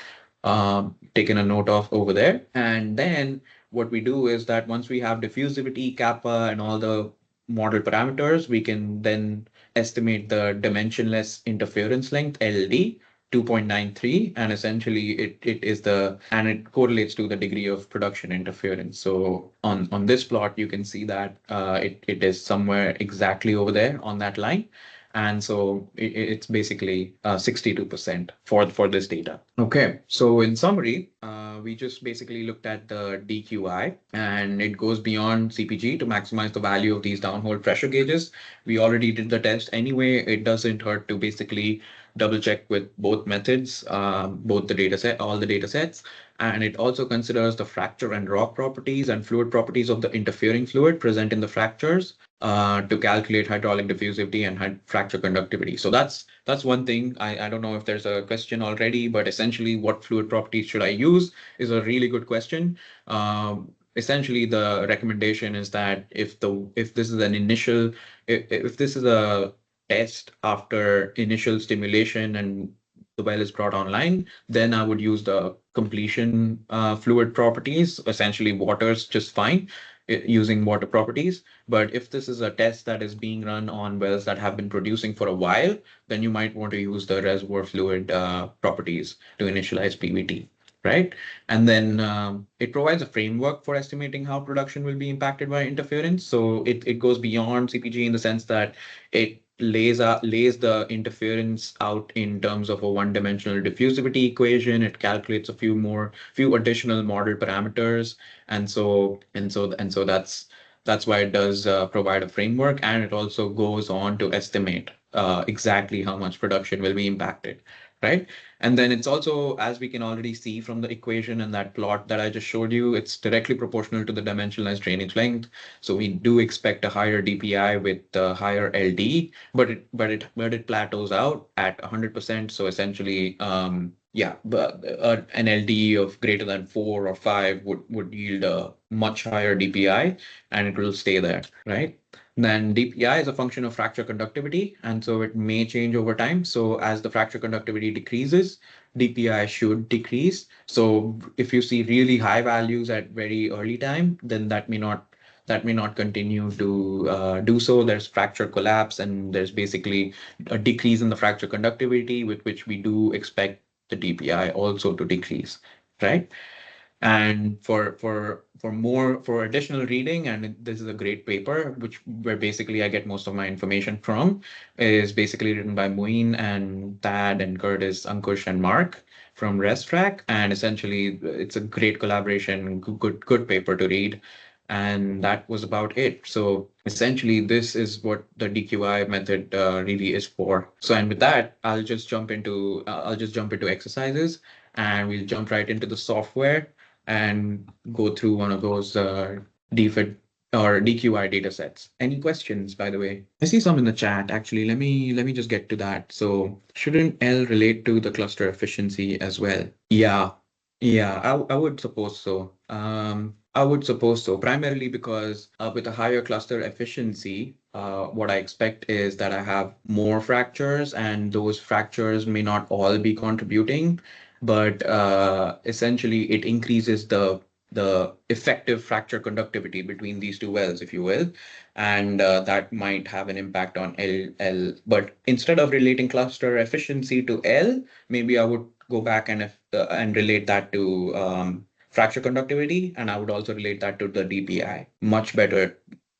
taken a note of over there. And then what we do is that once we have diffusivity, kappa, and all the model parameters, we can then estimate the dimensionless interference length, LD, 2.93, and essentially it correlates to the degree of production interference. So on this plot you can see that it is somewhere exactly over there on that line, and so it's basically 62% for this data. Okay, so in summary, we just basically looked at the DQI, and it goes beyond CPG to maximize the value of these downhole pressure gauges. We already did the test anyway. It doesn't hurt to basically double check with both methods, both the data set, all the data sets. And it also considers the fracture and rock properties and fluid properties of the interfering fluid present in the fractures to calculate hydraulic diffusivity and fracture conductivity. So that's one thing. I don't know if there's a question already, but essentially what fluid properties should I use is a really good question. Essentially, the recommendation is that if this is an initial, if this is a test after initial stimulation and the well is brought online, then I would use the completion fluid properties, essentially water's just fine using water properties. But if this is a test that is being run on wells that have been producing for a while, then you might want to use the reservoir fluid properties to initialize PVT. Right. And then it provides a framework for estimating how production will be impacted by interference. So it goes beyond CPG in the sense that it lays the interference out in terms of a one-dimensional diffusivity equation. It calculates a few additional model parameters, and so that's why it does provide a framework, and it also goes on to estimate exactly how much production will be impacted, right? And then it's also, as we can already see from the equation and that plot that I just showed you, it's directly proportional to the dimensionalized drainage length. So we do expect a higher DPI with higher LD, but it plateaus out at 100%. So essentially, yeah, but an LD of greater than 4 or 5 would yield a much higher DPI, and it will stay there, right? Then DPI is a function of fracture conductivity, and so it may change over time. So as the fracture conductivity decreases, DPI should decrease. So if you see really high values at very early time, then that may not continue to do so. There's fracture collapse, and there's basically a decrease in the fracture conductivity, with which we do expect the DPI also to decrease, right? And for additional reading, and this is a great paper, where basically I get most of my information from, is basically written by Muin and Thad and Curtis, Ankush and Mark from ResTrack. And essentially it's a great collaboration, good paper to read. And that was about it. So essentially this is what the DQI method really is for. So, and with that, I'll just jump into exercises. and we'll jump right into the software and go through one of those DFIT or DQI data sets. Any questions, by the way? I see some in the chat. Actually, let me just get to that. So shouldn't L relate to the cluster efficiency as well? Yeah, yeah, I would suppose so. I would suppose so, primarily because with a higher cluster efficiency, what I expect is that I have more fractures, and those fractures may not all be contributing, but essentially it increases the effective fracture conductivity between these two wells, if you will, and that might have an impact on L. But instead of relating cluster efficiency to L, maybe I would go back and relate that to fracture conductivity, and I would also relate that to the DPI. Much better,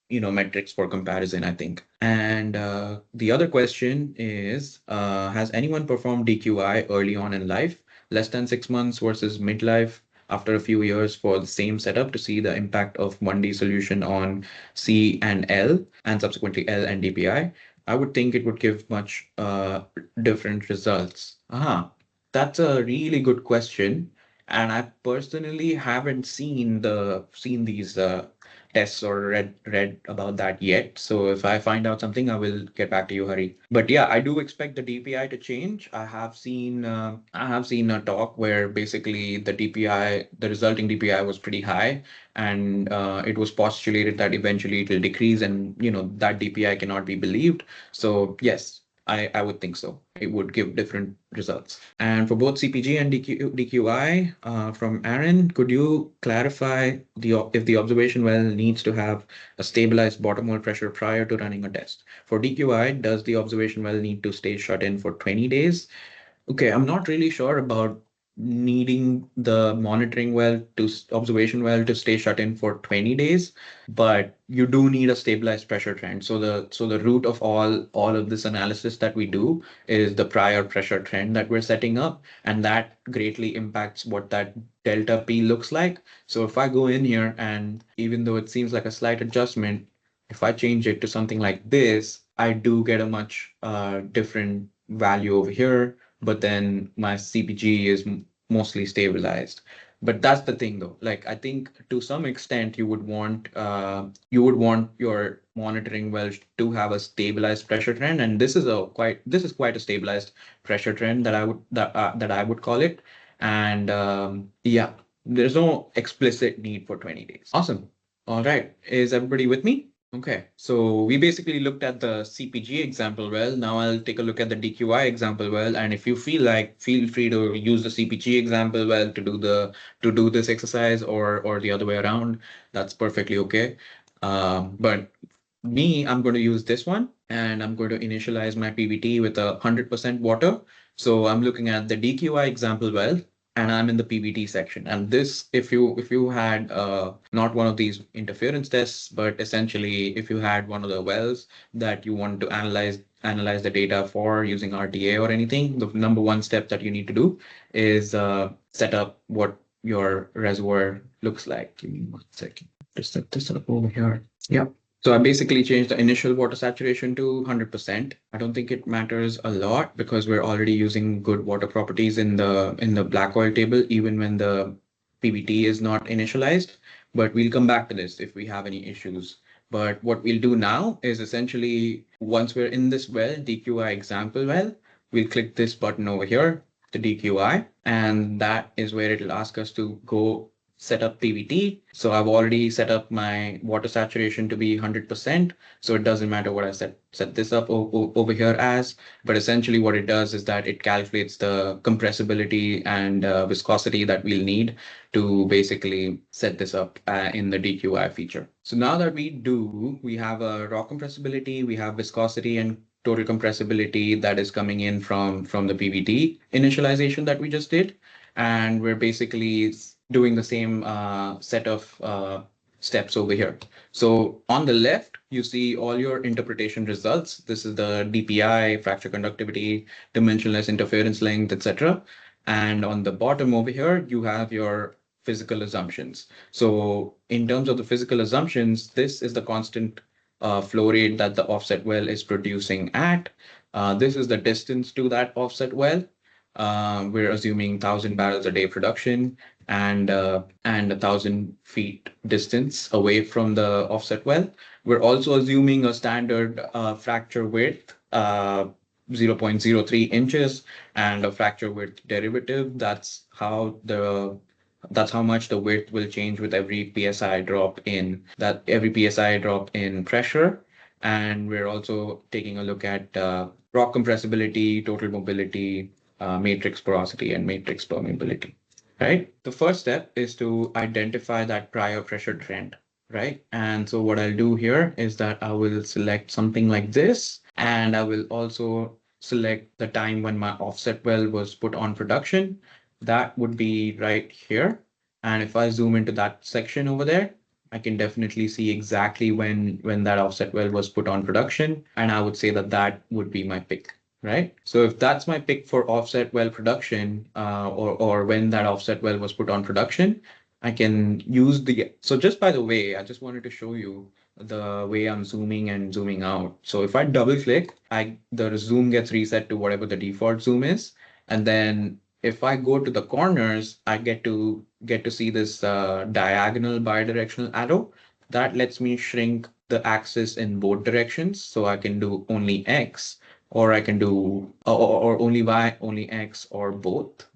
metrics for comparison, I think. And the other question is, has anyone performed DQI early on in life, less than 6 months versus midlife, after a few years for the same setup to see the impact of 1D solution on C and L, and subsequently L and DPI? I would think it would give much different results. That's a really good question, and I personally haven't seen these tests or read about that yet. So if I find out something, I will get back to you, Hari. But yeah, I do expect the DPI to change. I have seen a talk where basically the resulting DPI was pretty high, and it was postulated that eventually it will decrease, and that DPI cannot be believed. So yes, I would think so. It would give different results. And for both CPG and DQI, from Aaron, could you clarify if the observation well needs to have a stabilized bottom hole pressure prior to running a test? For DQI, does the observation well need to stay shut in for 20 days? Okay, I'm not really sure about needing the monitoring well to observation well to stay shut in for 20 days, but you do need a stabilized pressure trend. So the root of all of this analysis that we do is the prior pressure trend that we're setting up, and that greatly impacts what that delta P looks like. So if I go in here, and even though it seems like a slight adjustment, if I change it to something like this, I do get a much different value over here, but then my CPG is mostly stabilized. But that's the thing though. Like I think to some extent you would want your monitoring well to have a stabilized pressure trend, and this is quite a stabilized pressure trend that I would call it. And yeah, there's no explicit need for 20 days. Awesome. All right. Is everybody with me? Okay, so we basically looked at the CPG example well. Now I'll take a look at the DQI example well, and if you feel like, feel free to use the CPG example well to do this exercise, or the other way around. That's perfectly okay. But I'm going to use this one, and I'm going to initialize my PBT with 100% water. So I'm looking at the DQI example well, and I'm in the PBT section. And this, if you had not one of these interference tests, but essentially if you had one of the wells that you want to analyze the data for using RTA or anything, the number one step that you need to do is set up what your reservoir looks like. Give me 1 second. Just set this up over here. Yeah. So I basically changed the initial water saturation to 100%. I don't think it matters a lot because we're already using good water properties in the black oil table, even when the PBT is not initialized. But we'll come back to this if we have any issues. But what we'll do now is essentially, once we're in this well, DQI example well, we'll click this button over here, the DQI, and that is where it'll ask us to go set up PVT. So I've already set up my water saturation to be 100%. So it doesn't matter what I set this up over here as, but essentially what it does is that it calculates the compressibility and viscosity that we'll need to basically set this up in the DQI feature. So now that we have a raw compressibility, we have viscosity and total compressibility that is coming in from the PVT initialization that we just did. And we're basically doing the same set of steps over here. So on the left, you see all your interpretation results. This is the DPI, fracture conductivity, dimensionless interference length, etc. And on the bottom over here, you have your physical assumptions. So in terms of the physical assumptions, this is the constant flow rate that the offset well is producing at. This is the distance to that offset well. We're assuming 1,000 barrels a day production and 1,000 feet distance away from the offset well. We're also assuming a standard fracture width, 0.03 inches, and a fracture width derivative. That's how much the width will change with every psi drop in pressure. And we're also taking a look at rock compressibility, total mobility, matrix porosity, and matrix permeability. Right. The first step is to identify that prior pressure trend. Right. And so what I'll do here is that I will select something like this, and I will also select the time when my offset well was put on production. That would be right here. And if I zoom into that section over there, I can definitely see exactly when that offset well was put on production. And I would say that that would be my pick, right? So if that's my pick for offset well production, or when that offset well was put on production, I can use so just by the way, I just wanted to show you the way I'm zooming and zooming out. So if I double click, the zoom gets reset to whatever the default zoom is. And then if I go to the corners, I get to see this diagonal bidirectional arrow that lets me shrink the axis in both directions. So I can do only X, or I can do or only Y, only X, or both.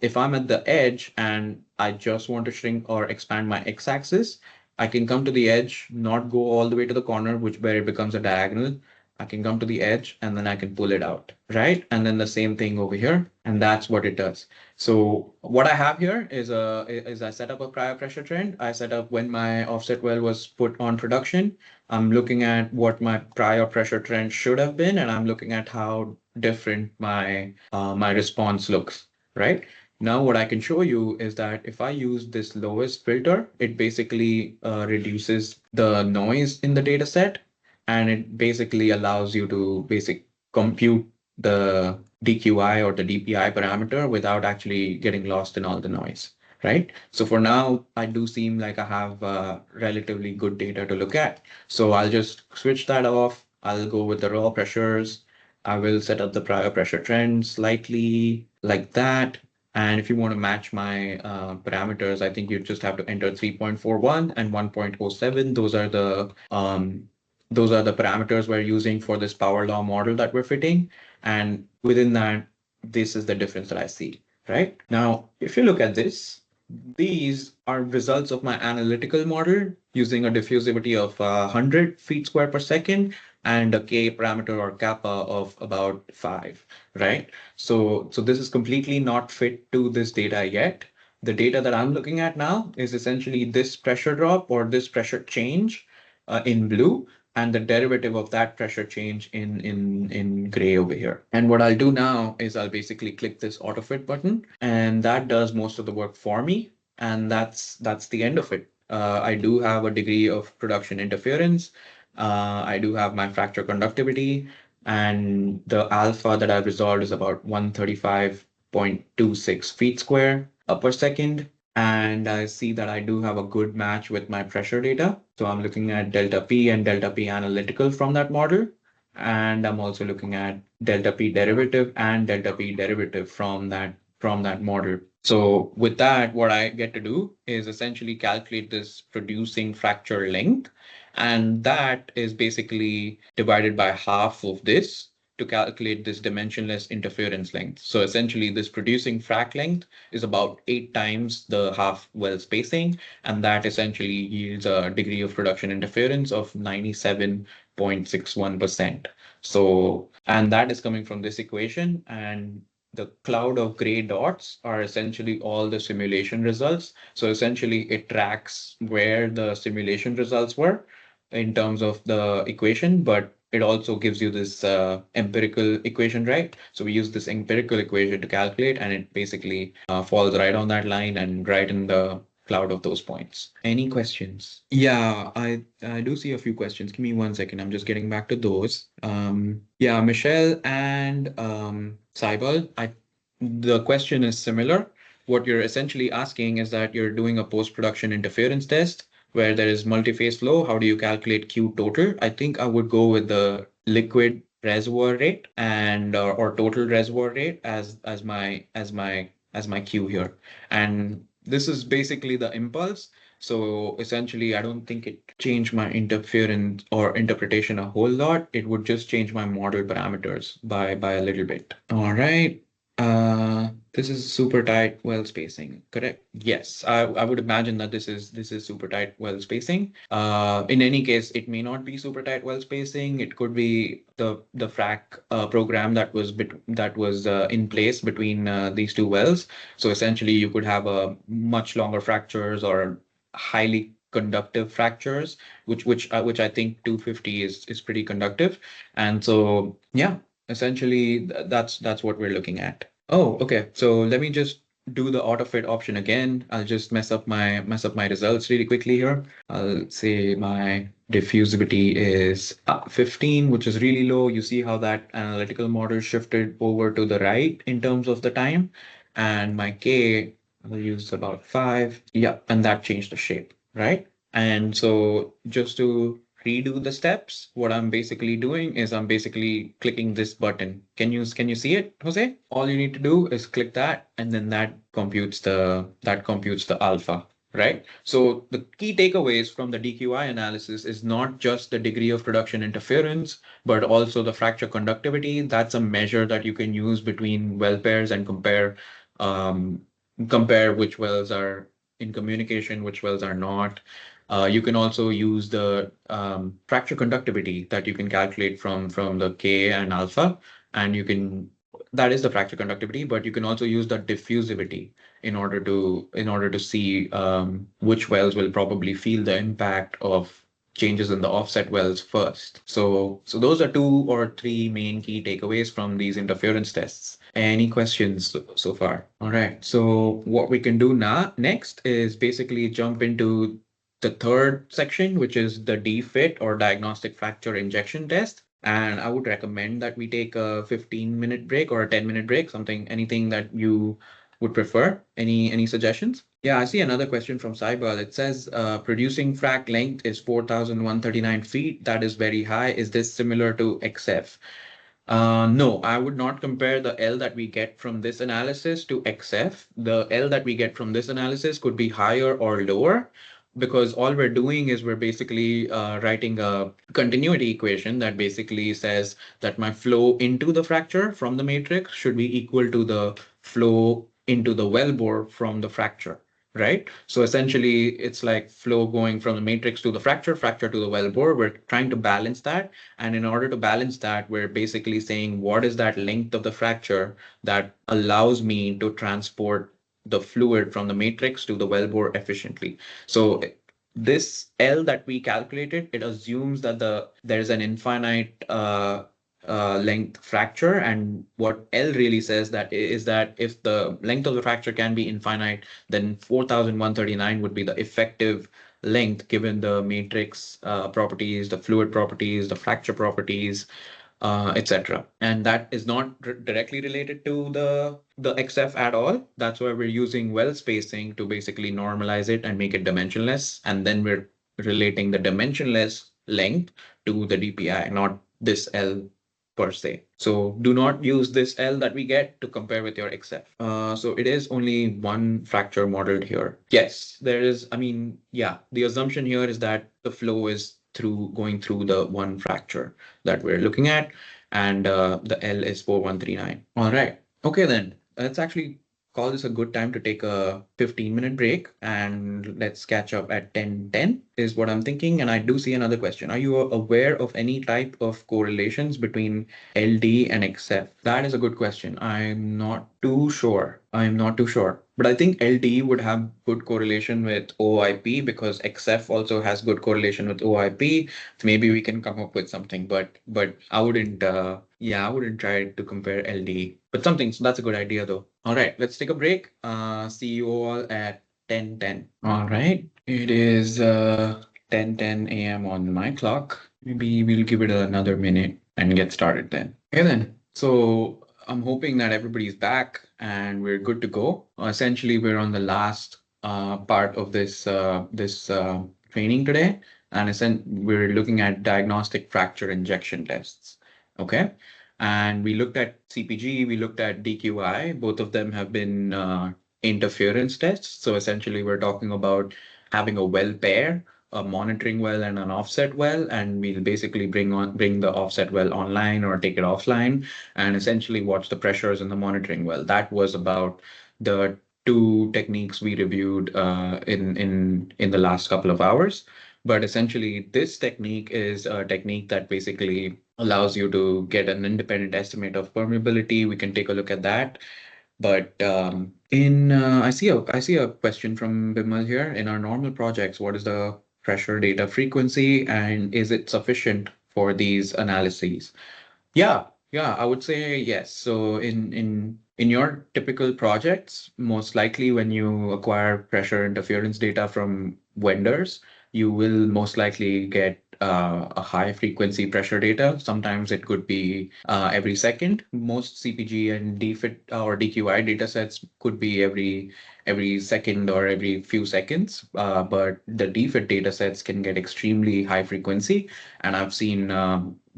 If I'm at the edge and I just want to shrink or expand my X axis, I can come to the edge, not go all the way to the corner, which where it becomes a diagonal. I can come to the edge and then I can pull it out, right? And then the same thing over here, and that's what it does. So what I have here is I set up a prior pressure trend. I set up when my offset well was put on production. I'm looking at what my prior pressure trend should have been, and I'm looking at how different my response looks, right? Now what I can show you is that if I use this lowest filter, it basically reduces the noise in the data set, and it basically allows you to compute the DQI or the DPI parameter without actually getting lost in all the noise, right? So for now, I do seem like I have relatively good data to look at. So I'll just switch that off. I'll go with the raw pressures. I will set up the prior pressure trend slightly like that. And if you want to match my parameters, I think you just have to enter 3.41 and 1.07. Those are the parameters we're using for this power law model that we're fitting. And within that, this is the difference that I see, right? Now, if you look at this, these are results of my analytical model using a diffusivity of 100 feet square per second and a K parameter or kappa of about 5, right? So this is completely not fit to this data yet. The data that I'm looking at now is essentially this pressure drop or this pressure change in blue, and the derivative of that pressure change in gray over here. And what I'll do now is I'll basically click this auto fit button, and that does most of the work for me. And that's the end of it. I do have a degree of production interference. I do have my fracture conductivity, and the alpha that I've resolved is about 135.26 feet square per second. And I see that I do have a good match with my pressure data. So I'm looking at delta P and delta P analytical from that model. And I'm also looking at delta P derivative and delta P derivative from that model. So with that, what I get to do is essentially calculate this producing fracture length. And that is basically divided by half of this to calculate this dimensionless interference length. So essentially this producing frac length is about 8 times the half well spacing, and that essentially yields a degree of production interference of 97.61%. So, and that is coming from this equation, and the cloud of gray dots are essentially all the simulation results. So essentially it tracks where the simulation results were in terms of the equation, but it also gives you this empirical equation, right? So we use this empirical equation to calculate, and it basically falls right on that line and right in the cloud of those points. Any questions? Yeah, I do see a few questions. Give me 1 second. I'm just getting back to those. Yeah, Michelle and Saibal, the question is similar. What you're essentially asking is that you're doing a post-production interference test where there is multi-phase flow. How do you calculate Q total? I think I would go with the liquid reservoir rate and or total reservoir rate as my cue here. And this is basically the impulse. So essentially, I don't think it changed my interference or interpretation a whole lot. It would just change my model parameters by a little bit. All right. This is super tight well spacing, correct? Yes, I would imagine that this is super tight well spacing. In any case, it may not be super tight well spacing. It could be the frac program that was in place between these two wells. So essentially, you could have a much longer fractures or highly conductive fractures, which I think 250 is pretty conductive. And so yeah, essentially that's what we're looking at. Oh, okay. So let me just do the auto fit option again. I'll just mess up my results really quickly here. I'll say my diffusivity is 15, which is really low. You see how that analytical model shifted over to the right in terms of the time. And my K, I'll use about 5. Yeah, and that changed the shape, right? And so just to redo the steps, what I'm basically doing is I'm basically clicking this button. Can you see it, Jose? All you need to do is click that, and then that computes the alpha, right? So the key takeaways from the DQI analysis is not just the degree of production interference, but also the fracture conductivity. That's a measure that you can use between well pairs and um, compare which wells are in communication, which wells are not. You can also use the fracture conductivity that you can calculate from the K and alpha, and that is the fracture conductivity, but you can also use the diffusivity in order to see which wells will probably feel the impact of changes in the offset wells first. So those are 2 or 3 main key takeaways from these interference tests. Any questions so far? All right. So what we can do now next is basically jump into the third section, which is the DFIT or diagnostic fracture injection test. And I would recommend that we take a 15-minute break or a 10-minute break, anything that you would prefer. Any suggestions? Yeah, I see another question from Saibal. It says producing frac length is 4,139 feet. That is very high. Is this similar to XF? No, I would not compare the L that we get from this analysis to XF. The L that we get from this analysis could be higher or lower because all we're doing is we're basically writing a continuity equation that basically says that my flow into the fracture from the matrix should be equal to the flow into the wellbore from the fracture. Right. So essentially, it's like flow going from the matrix to the fracture, fracture to the wellbore. We're trying to balance that. And in order to balance that, we're basically saying what is that length of the fracture that allows me to transport the fluid from the matrix to the wellbore efficiently. So this L that we calculated, it assumes that there is an infinite length fracture. And what L really says that is that if the length of the fracture can be infinite, then 4,139 would be the effective length given the matrix properties, the fluid properties, the fracture properties, etc. And that is not directly related to the XF at all. That's why we're using well spacing to basically normalize it and make it dimensionless. And then we're relating the dimensionless length to the DPI, not this L per se. So do not use this L that we get to compare with your XF. So it is only one fracture modeled here. Yes, there is, I mean, yeah, the assumption here is that the flow is going through the one fracture that we're looking at, and the L is 4139. All right. Okay, then let's actually call this a good time to take a 15-minute break and let's catch up at 10:10 is what I'm thinking. And I do see another question. Are you aware of any type of correlations between LD and XF? That is a good question. I'm not too sure. But I think LD would have good correlation with OIP because XF also has good correlation with OIP. So maybe we can come up with something, but I wouldn't I wouldn't try to compare LD. But something, so that's a good idea though. All right, let's take a break. See you all at 10:10. All right. It is 10:10 a.m. on my clock. Maybe we'll give it another minute and get started then. Okay then. So I'm hoping that everybody's back and we're good to go. Essentially, we're on the last part of this training today, and we're looking at diagnostic fracture injection tests. Okay. And we looked at CPG, we looked at DQI. Both of them have been interference tests. So essentially, we're talking about having a well pair, a monitoring well and an offset well, and we'll basically bring the offset well online or take it offline, and essentially watch the pressures in the monitoring well. That was about the two techniques we reviewed in the last couple of hours. But essentially, this technique is a technique that basically allows you to get an independent estimate of permeability. We can take a look at that. But in I see a question from Bimal here. In our normal projects, what is the pressure data frequency, and is it sufficient for these analyses? Yeah, I would say yes. So in your typical projects, most likely when you acquire pressure interference data from vendors, you will most likely get a high frequency pressure data. Sometimes it could be every second. Most CPG and DFIT or DQI data sets could be every second or every few seconds. But the DFIT data sets can get extremely high frequency, and I've seen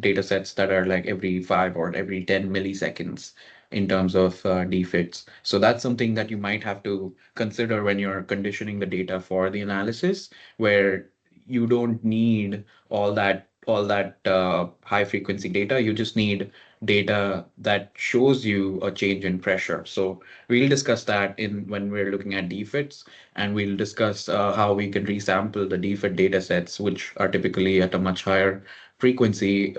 data sets that are like every 5 or every 10 milliseconds in terms of defits. So that's something that you might have to consider when you're conditioning the data for the analysis, where you don't need all that high frequency data. You just need data that shows you a change in pressure. So we'll discuss that in when we're looking at defits, and we'll discuss how we can resample the defit data sets, which are typically at a much higher frequency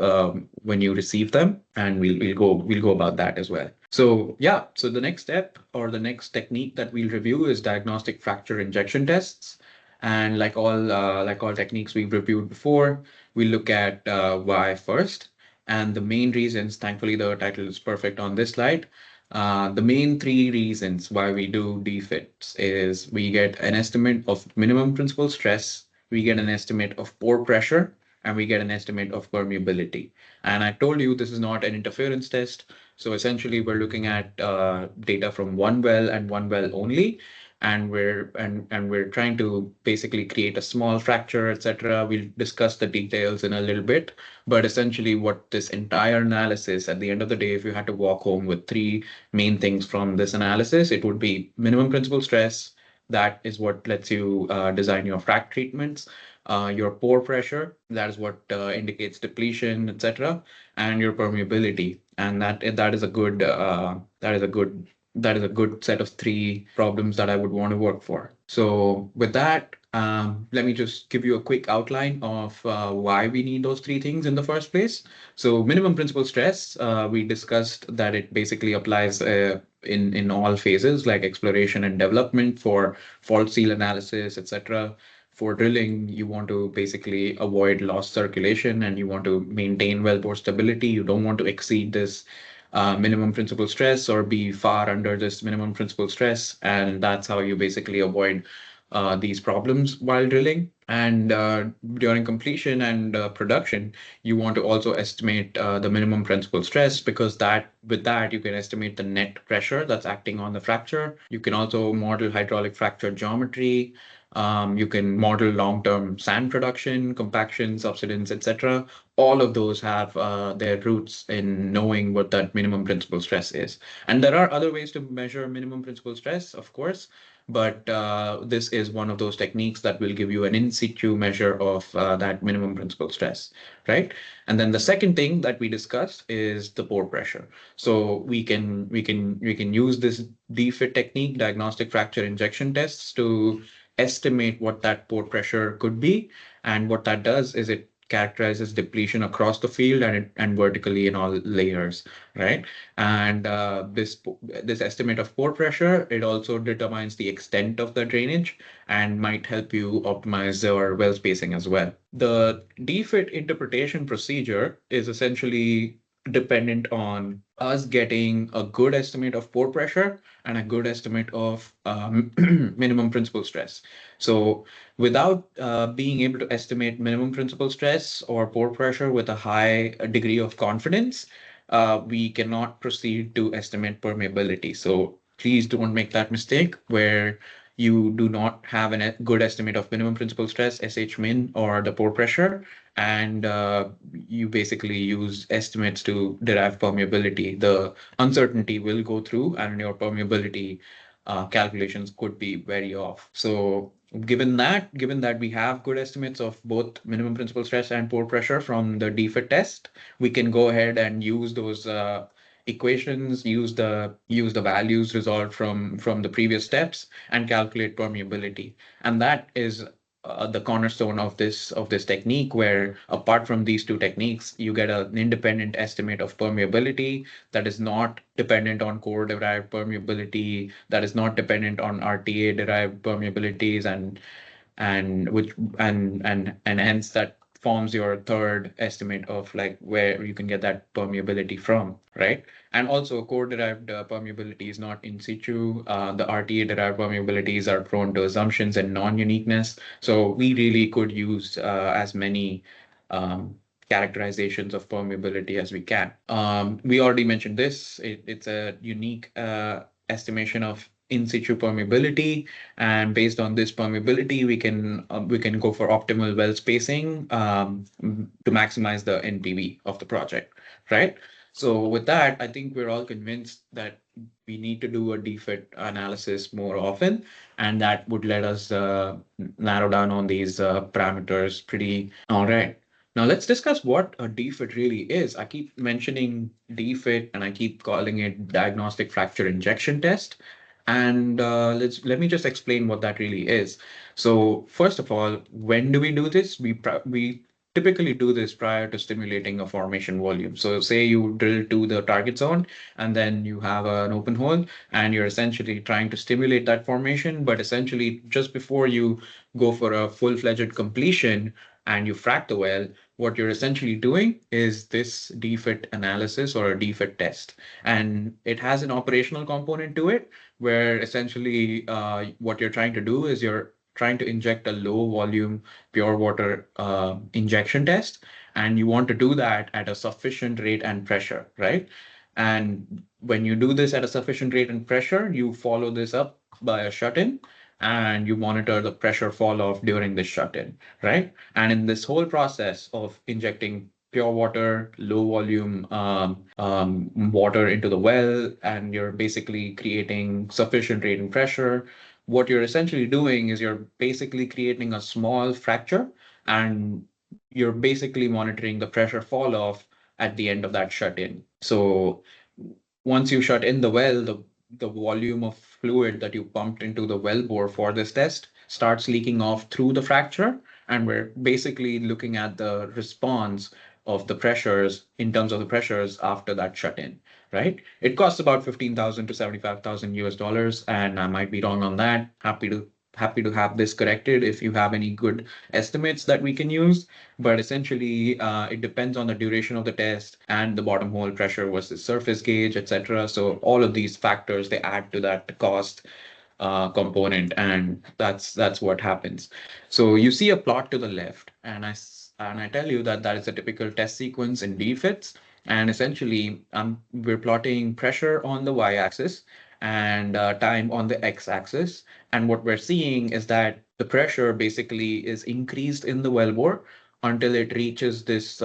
when you receive them, and we'll go about that as well. So yeah, so the next step or the next technique that we'll review is diagnostic fracture injection tests. And like all techniques we've reviewed before, we look at why first. And the main reasons, thankfully, the title is perfect on this slide. The main three reasons why we do DFITs is we get an estimate of minimum principal stress, we get an estimate of pore pressure, and we get an estimate of permeability. And I told you this is not an interference test. So essentially, we're looking at data from one well and one well only, and we're trying to basically create a small fracture, etc. We'll discuss the details in a little bit, but essentially, what this entire analysis, at the end of the day, if you had to walk home with three main things from this analysis, it would be minimum principal stress. That is what lets you design your frac treatments, your pore pressure, that is what indicates depletion, etc., and your permeability. And that is a good set of three problems that I would want to work for. So with that, let me just give you a quick outline of why we need those three things in the first place. So minimum principal stress, we discussed that it basically applies in all phases, like exploration and development for fault seal analysis, etc. For drilling, you want to basically avoid lost circulation and you want to maintain wellbore stability. You don't want to exceed this minimum principal stress or be far under this minimum principal stress. And that's how you basically avoid these problems while drilling. And during completion and production, you want to also estimate the minimum principal stress, because with that you can estimate the net pressure that's acting on the fracture. You can also model hydraulic fracture geometry. You can model long-term sand production, compaction, subsidence, etc. All of those have their roots in knowing what that minimum principal stress is. And there are other ways to measure minimum principal stress, of course, but this is one of those techniques that will give you an in situ measure of that minimum principal stress, right? And then the second thing that we discussed is the pore pressure. So we can use this DFIT technique, diagnostic fracture injection tests, to estimate what that pore pressure could be. And what that does is it characterizes depletion across the field and vertically in all layers, right? And this estimate of pore pressure, it also determines the extent of the drainage and might help you optimize your well spacing as well. The DFIT interpretation procedure is essentially dependent on us getting a good estimate of pore pressure and a good estimate of minimum principal stress. So without being able to estimate minimum principal stress or pore pressure with a high degree of confidence, we cannot proceed to estimate permeability. So please don't make that mistake where you do not have a good estimate of minimum principal stress, SH min, or the pore pressure, and you basically use estimates to derive permeability. The uncertainty will go through, and your permeability calculations could be very off. So given that we have good estimates of both minimum principal stress and pore pressure from the DFIT test, we can go ahead and use those equations, use the values resolved from the previous steps, and calculate permeability. And that is the cornerstone of this technique, where apart from these two techniques, you get an independent estimate of permeability that is not dependent on core derived permeability, that is not dependent on RTA derived permeabilities, and which and hence that forms your third estimate of like where you can get that permeability from, right? And also core derived permeability is not in situ. The RTA derived permeabilities are prone to assumptions and non-uniqueness. So we really could use as many characterizations of permeability as we can. We already mentioned this. It's a unique estimation of in situ permeability, and based on this permeability, we can go for optimal well spacing to maximize the NPV of the project, right? So with that, I think we're all convinced that we need to do a DFIT analysis more often, and that would let us narrow down on these parameters pretty. All right. Now let's discuss what a DFIT really is. I keep mentioning DFIT and I keep calling it diagnostic fracture injection test. And let me just explain what that really is. So first of all, when do we do this? We typically do this prior to stimulating a formation volume. So say you drill to the target zone and then you have an open hole and you're essentially trying to stimulate that formation, but essentially just before you go for a full-fledged completion and you frack the well, what you're essentially doing is this DFIT analysis or a DFIT test. And it has an operational component to it where essentially what you're trying to do is you're trying to inject a low volume pure water injection test, and you want to do that at a sufficient rate and pressure, right? And when you do this at a sufficient rate and pressure, you follow this up by a shut-in, and you monitor the pressure fall off during the shut-in, right? And in this whole process of injecting pure water, low volume water into the well, and you're basically creating sufficient rate and pressure. What you're essentially doing is you're basically creating a small fracture, and you're basically monitoring the pressure fall off at the end of that shut in. So once you shut in the well, the volume of fluid that you pumped into the well bore for this test starts leaking off through the fracture. And we're basically looking at the response of the pressures in terms of the pressures after that shut in, right? It costs about 15,000 to 75,000 US dollars, and I might be wrong on that. Happy to have this corrected if you have any good estimates that we can use. But essentially, it depends on the duration of the test and the bottom hole pressure versus surface gauge, etc. So all of these factors, they add to that cost component, and that's what happens. So you see a plot to the left, and I tell you that that is a typical test sequence in DFITs. And essentially, we're plotting pressure on the y-axis and time on the x-axis. And what we're seeing is that the pressure basically is increased in the wellbore until it reaches this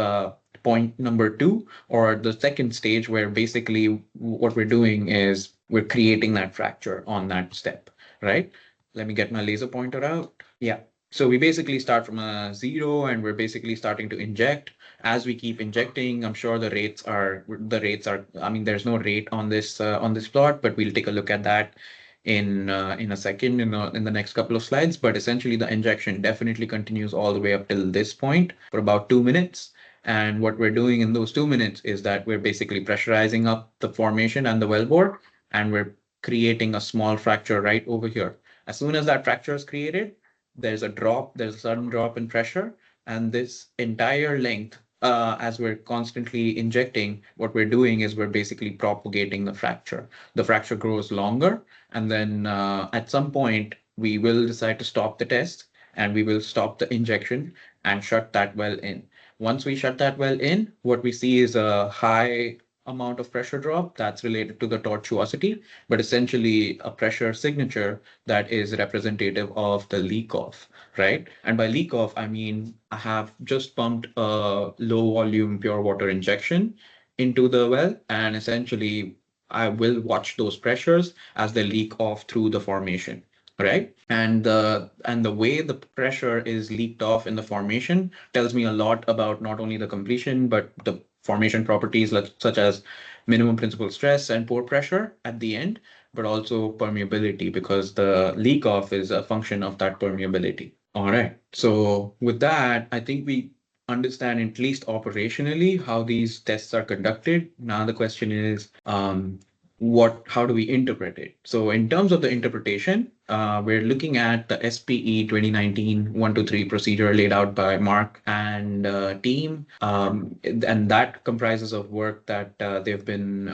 point number two, or the second stage, where basically what we're doing is we're creating that fracture on that step, right? Let me get my laser pointer out. Yeah. So we basically start from a zero, and we're basically starting to inject. As we keep injecting, I'm sure I mean, there's no rate on this plot, but we'll take a look at that in a second in the next couple of slides. But essentially the injection definitely continues all the way up till this point for about 2 minutes. And what we're doing in those 2 minutes is that we're basically pressurizing up the formation and the wellbore, and we're creating a small fracture right over here. As soon as that fracture is created, there's a sudden drop in pressure, and this entire length, as we're constantly injecting, what we're doing is we're basically propagating the fracture. The fracture grows longer, and then at some point, we will decide to stop the test, and we will stop the injection and shut that well in. Once we shut that well in, what we see is a high amount of pressure drop that's related to the tortuosity, but essentially a pressure signature that is representative of the leak off, right? And by leak off, I mean I have just pumped a low volume pure water injection into the well, and essentially I will watch those pressures as they leak off through the formation, right? And the way the pressure is leaked off in the formation tells me a lot about not only the completion but the formation properties such as minimum principal stress and pore pressure at the end, but also permeability because the leak off is a function of that permeability. All right. So with that, I think we understand at least operationally how these tests are conducted. Now the question is, how do we interpret it? So in terms of the interpretation, we're looking at the SPE 2019 123 procedure laid out by Mark and team, and that comprises of work that they've been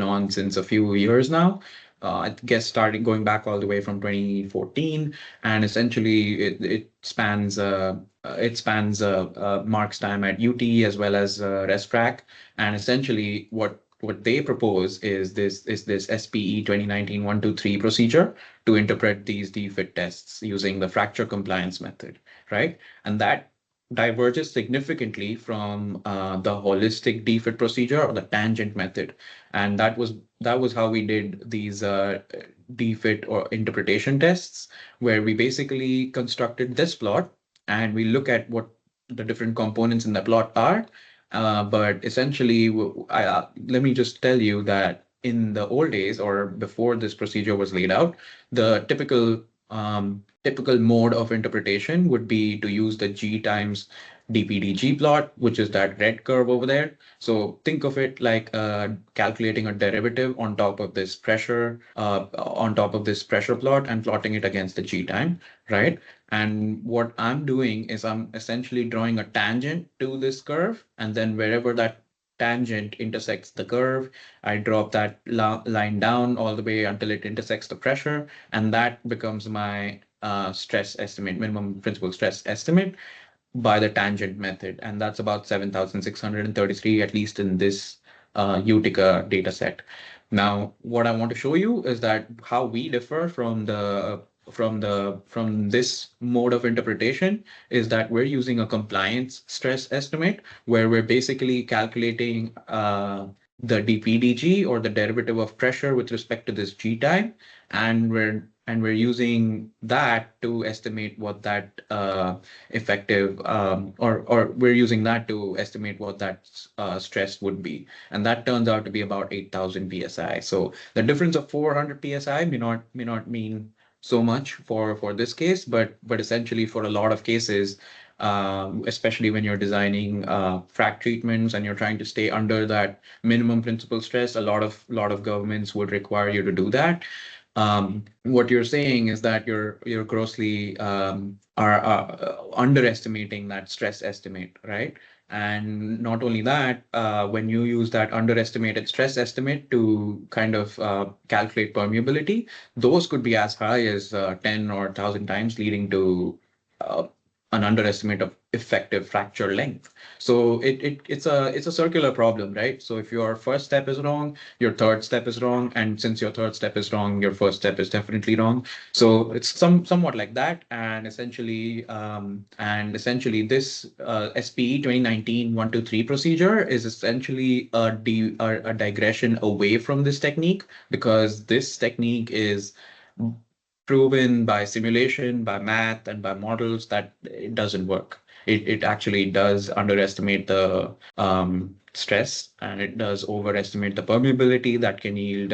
on since a few years now. I guess starting going back all the way from 2014, and essentially it spans Mark's time at UT as well as ResFrac, and essentially what they propose is this SPE 2019 123 procedure to interpret these DFIT tests using the fracture compliance method, right? And that diverges significantly from the holistic DFIT procedure or the tangent method. And that was how we did these DFIT or interpretation tests, where we basically constructed this plot and we look at what the different components in the plot are, but essentially, let me just tell you that in the old days or before this procedure was laid out, the typical mode of interpretation would be to use the G times dPdG plot, which is that red curve over there. So think of it like calculating a derivative on top of this pressure plot and plotting it against the G time, right? And what I'm doing is I'm essentially drawing a tangent to this curve, and then wherever that tangent intersects the curve, I drop that line down all the way until it intersects the pressure, and that becomes my stress estimate, minimum principal stress estimate by the tangent method. And that's about 7,633, at least in this Utica data set. Now, what I want to show you is that how we differ from this mode of interpretation is that we're using a compliance stress estimate where we're basically calculating the dPdG or the derivative of pressure with respect to this G time, and we're using that to estimate what that effective or we're using that to estimate what that stress would be, and that turns out to be about 8,000 psi. So the difference of 400 psi may not mean so much for this case, but essentially for a lot of cases, especially when you're designing frac treatments and you're trying to stay under that minimum principal stress, a lot of governments would require you to do that. What you're saying is that you're grossly are underestimating that stress estimate, right? And not only that, when you use that underestimated stress estimate to kind of calculate permeability, those could be as high as 10 or 1,000 times, leading to uh, an underestimate of effective fracture length. So it's a circular problem, right? So if your first step is wrong, your third step is wrong, and since your third step is wrong, your first step is definitely wrong. So it's somewhat like that, and essentially this SPE 2019 123 procedure is essentially a digression away from this technique, because this technique is proven by simulation, by math, and by models that it doesn't work. It actually does underestimate the stress, and it does overestimate the permeability that can yield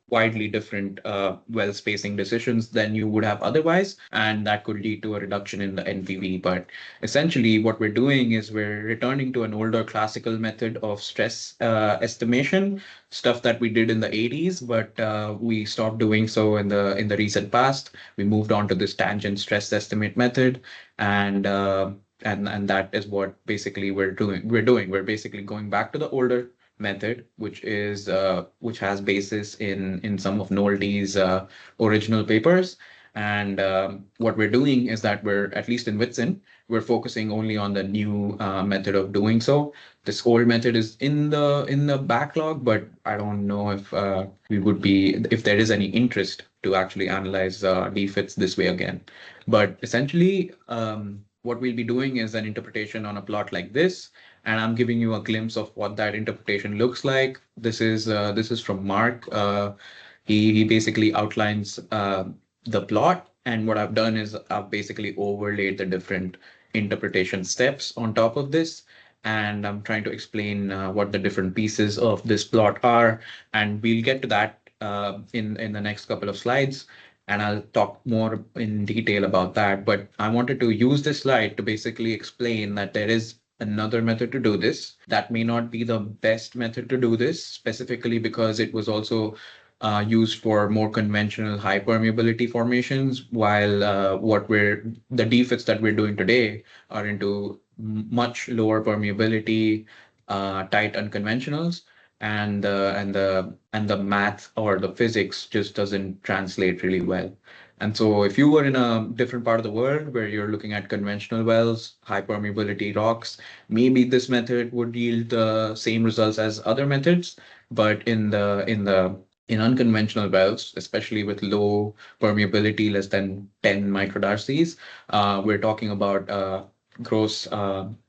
widely different well spacing decisions than you would have otherwise, and that could lead to a reduction in the NPV. But essentially, what we're doing is we're returning to an older classical method of stress estimation, stuff that we did in the 80s, but we stopped doing so in the recent past. We moved on to this tangent stress estimate method, and and that is what basically We're basically going back to the older method, which has basis in some of Nolte's original papers. And what we're doing is that we're, at least in Whitson, we're focusing only on the new method of doing so. this old method is in the backlog, but I don't know if we would be if there is any interest to actually analyze DFITs this way again. But essentially, what we'll be doing is an interpretation on a plot like this, and I'm giving you a glimpse of what that interpretation looks like. This is from Mark. He basically outlines the plot, and what I've done is I've basically overlaid the different interpretation steps on top of this, and I'm trying to explain what the different pieces of this plot are, and we'll get to that in the next couple of slides, and I'll talk more in detail about that. But I wanted to use this slide to basically explain that there is another method to do this. That may not be the best method to do this, specifically because it was also used for more conventional high permeability formations, while the DFITs that we're doing today are into much lower permeability, tight unconventionals, and the math or the physics just doesn't translate really well. And so if you were in a different part of the world where you're looking at conventional wells, high permeability rocks, maybe this method would yield the same results as other methods. But in unconventional wells, especially with low permeability, less than 10 microdarcies, we're talking about gross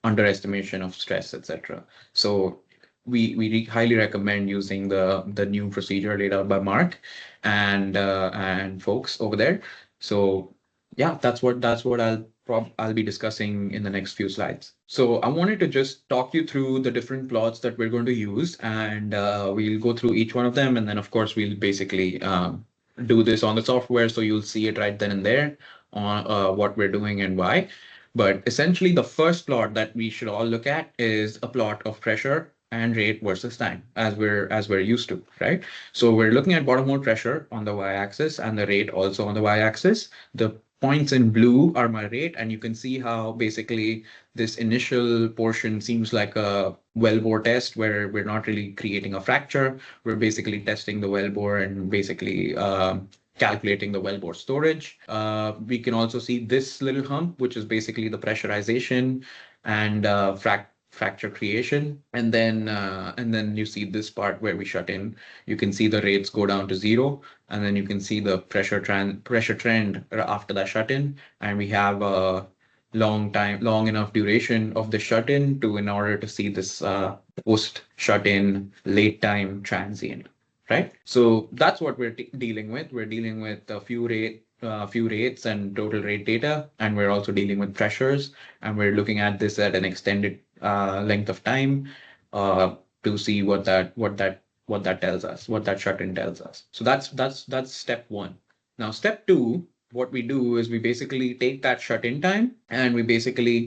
underestimation of stress, etc. So we highly recommend using the new procedure laid out by Mark and folks over there. So yeah, that's what I'll be discussing in the next few slides. So I wanted to just talk you through the different plots that we're going to use, and we'll go through each one of them, and then of course we'll basically do this on the software, so you'll see it right then and there on what we're doing and why. But essentially, the first plot that we should all look at is a plot of pressure and rate versus time, as we're used to, right? So we're looking at bottom hole pressure on the y-axis and the rate also on the y-axis. The points in blue are my rate, and you can see how basically this initial portion seems like a wellbore test where we're not really creating a fracture. We're basically testing the wellbore and basically calculating the wellbore storage. We can also see this little hump, which is basically the pressurization and fracture creation. And then you see this part where we shut in. You can see the rates go down to zero, and then you can see the pressure trend after that shut in, and we have a long enough duration of the shut in to in order to see this post shut in late time transient, right? So that's what we're dealing with. We're dealing with few rates and total rate data, and we're also dealing with pressures, and we're looking at this at an extended length of time to see what that tells us, what that shut-in tells us. So that's step one. Now, step two, what we do is we basically take that shut-in time and we basically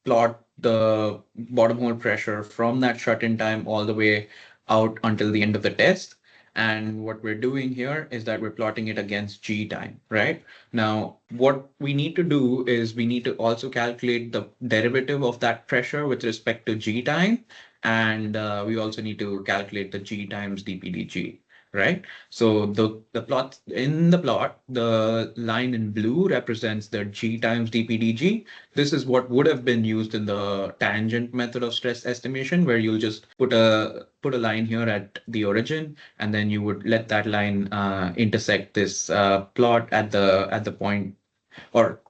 plot the bottom hole pressure from that shut-in time all the way out until the end of the test. And what we're doing here is that we're plotting it against G time, right? Now, what we need to do is we need to also calculate the derivative of that pressure with respect to G time. And we also need to calculate the G times dPdG, right? So the plot, the line in blue represents the G times dPdG. This is what would have been used in the tangent method of stress estimation, where you'll just put a line here at the origin, and then you would let that line intersect this plot at the point, or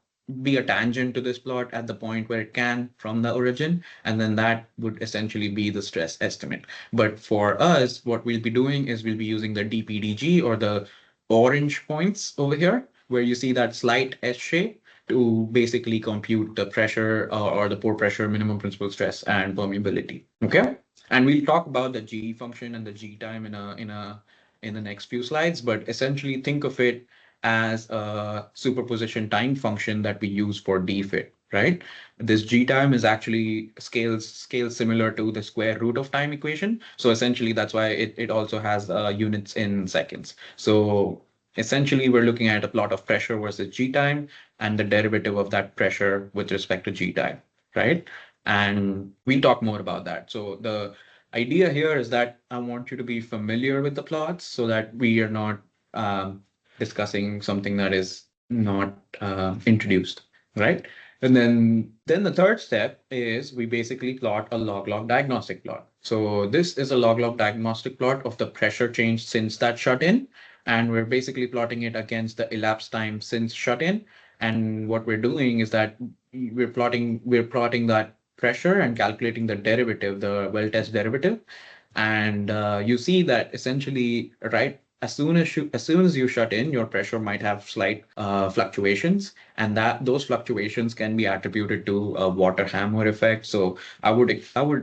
be a tangent to this plot at the point where it can from the origin, and then that would essentially be the stress estimate. But for us, what we'll be doing is we'll be using the dPdG, or the orange points over here, where you see that slight S shape, to basically compute the pressure or the pore pressure, minimum principal stress, and permeability. Okay, and we'll talk about the G function and the G time in the next few slides. But essentially, think of it as a superposition time function that we use for DFIT, right? This G time is actually scales similar to the square root of time equation. So essentially, that's why it also has units in seconds. So essentially, we're looking at a plot of pressure versus G time and the derivative of that pressure with respect to G time, right? And we'll talk more about that. So the idea here is that I want you to be familiar with the plots so that we are not discussing something that is not introduced, right? And then the third step is we basically plot a log-log diagnostic plot. So this is a log-log diagnostic plot of the pressure change since that shut-in, and we're basically plotting it against the elapsed time since shut-in. And what we're doing is that we're plotting that pressure and calculating the derivative, the well test derivative. And you see that essentially, right, as soon as you shut in, your pressure might have slight fluctuations, and that those fluctuations can be attributed to a water hammer effect. So I would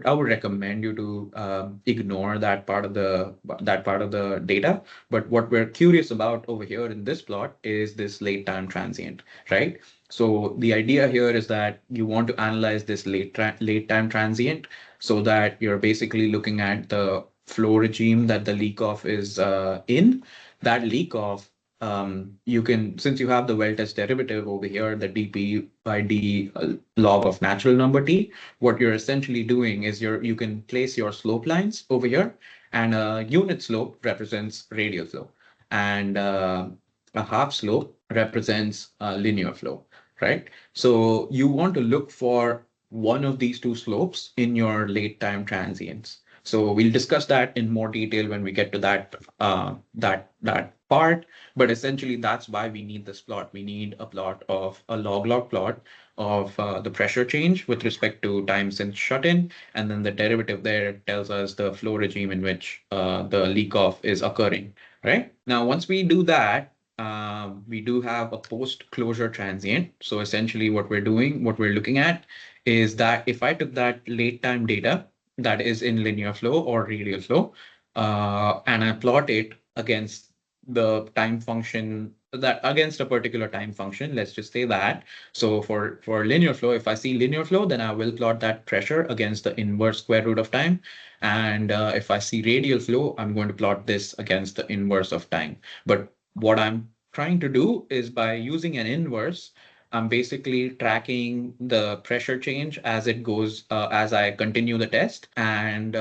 recommend you to ignore that part of the data. But what we're curious about over here in this plot is this late time transient, right? So the idea here is that you want to analyze this late time transient so that you're basically looking at the flow regime that the leak off is in. That leak off, you can, since you have the well test derivative over here, the dp by d log of natural number t, what you're essentially doing is you can place your slope lines over here, and a unit slope represents radial flow, and a half slope represents linear flow, right? So you want to look for one of these two slopes in your late time transients. So we'll discuss that in more detail when we get to that part. But essentially, that's why we need this plot. We need a plot of a log-log plot of the pressure change with respect to time since shut-in, and then the derivative there tells us the flow regime in which the leak off is occurring. Right now, once we do that, we do have a post-closure transient. So essentially, what we're looking at is that if I took that late time data that is in linear flow or radial flow, and I plot it against the time function that against a particular time function, let's just say that. So for linear flow, if I see linear flow, then I will plot that pressure against the inverse square root of time. And if I see radial flow, I'm going to plot this against the inverse of time. But what I'm trying to do is by using an inverse, I'm basically tracking the pressure change as it goes, as I continue the test. And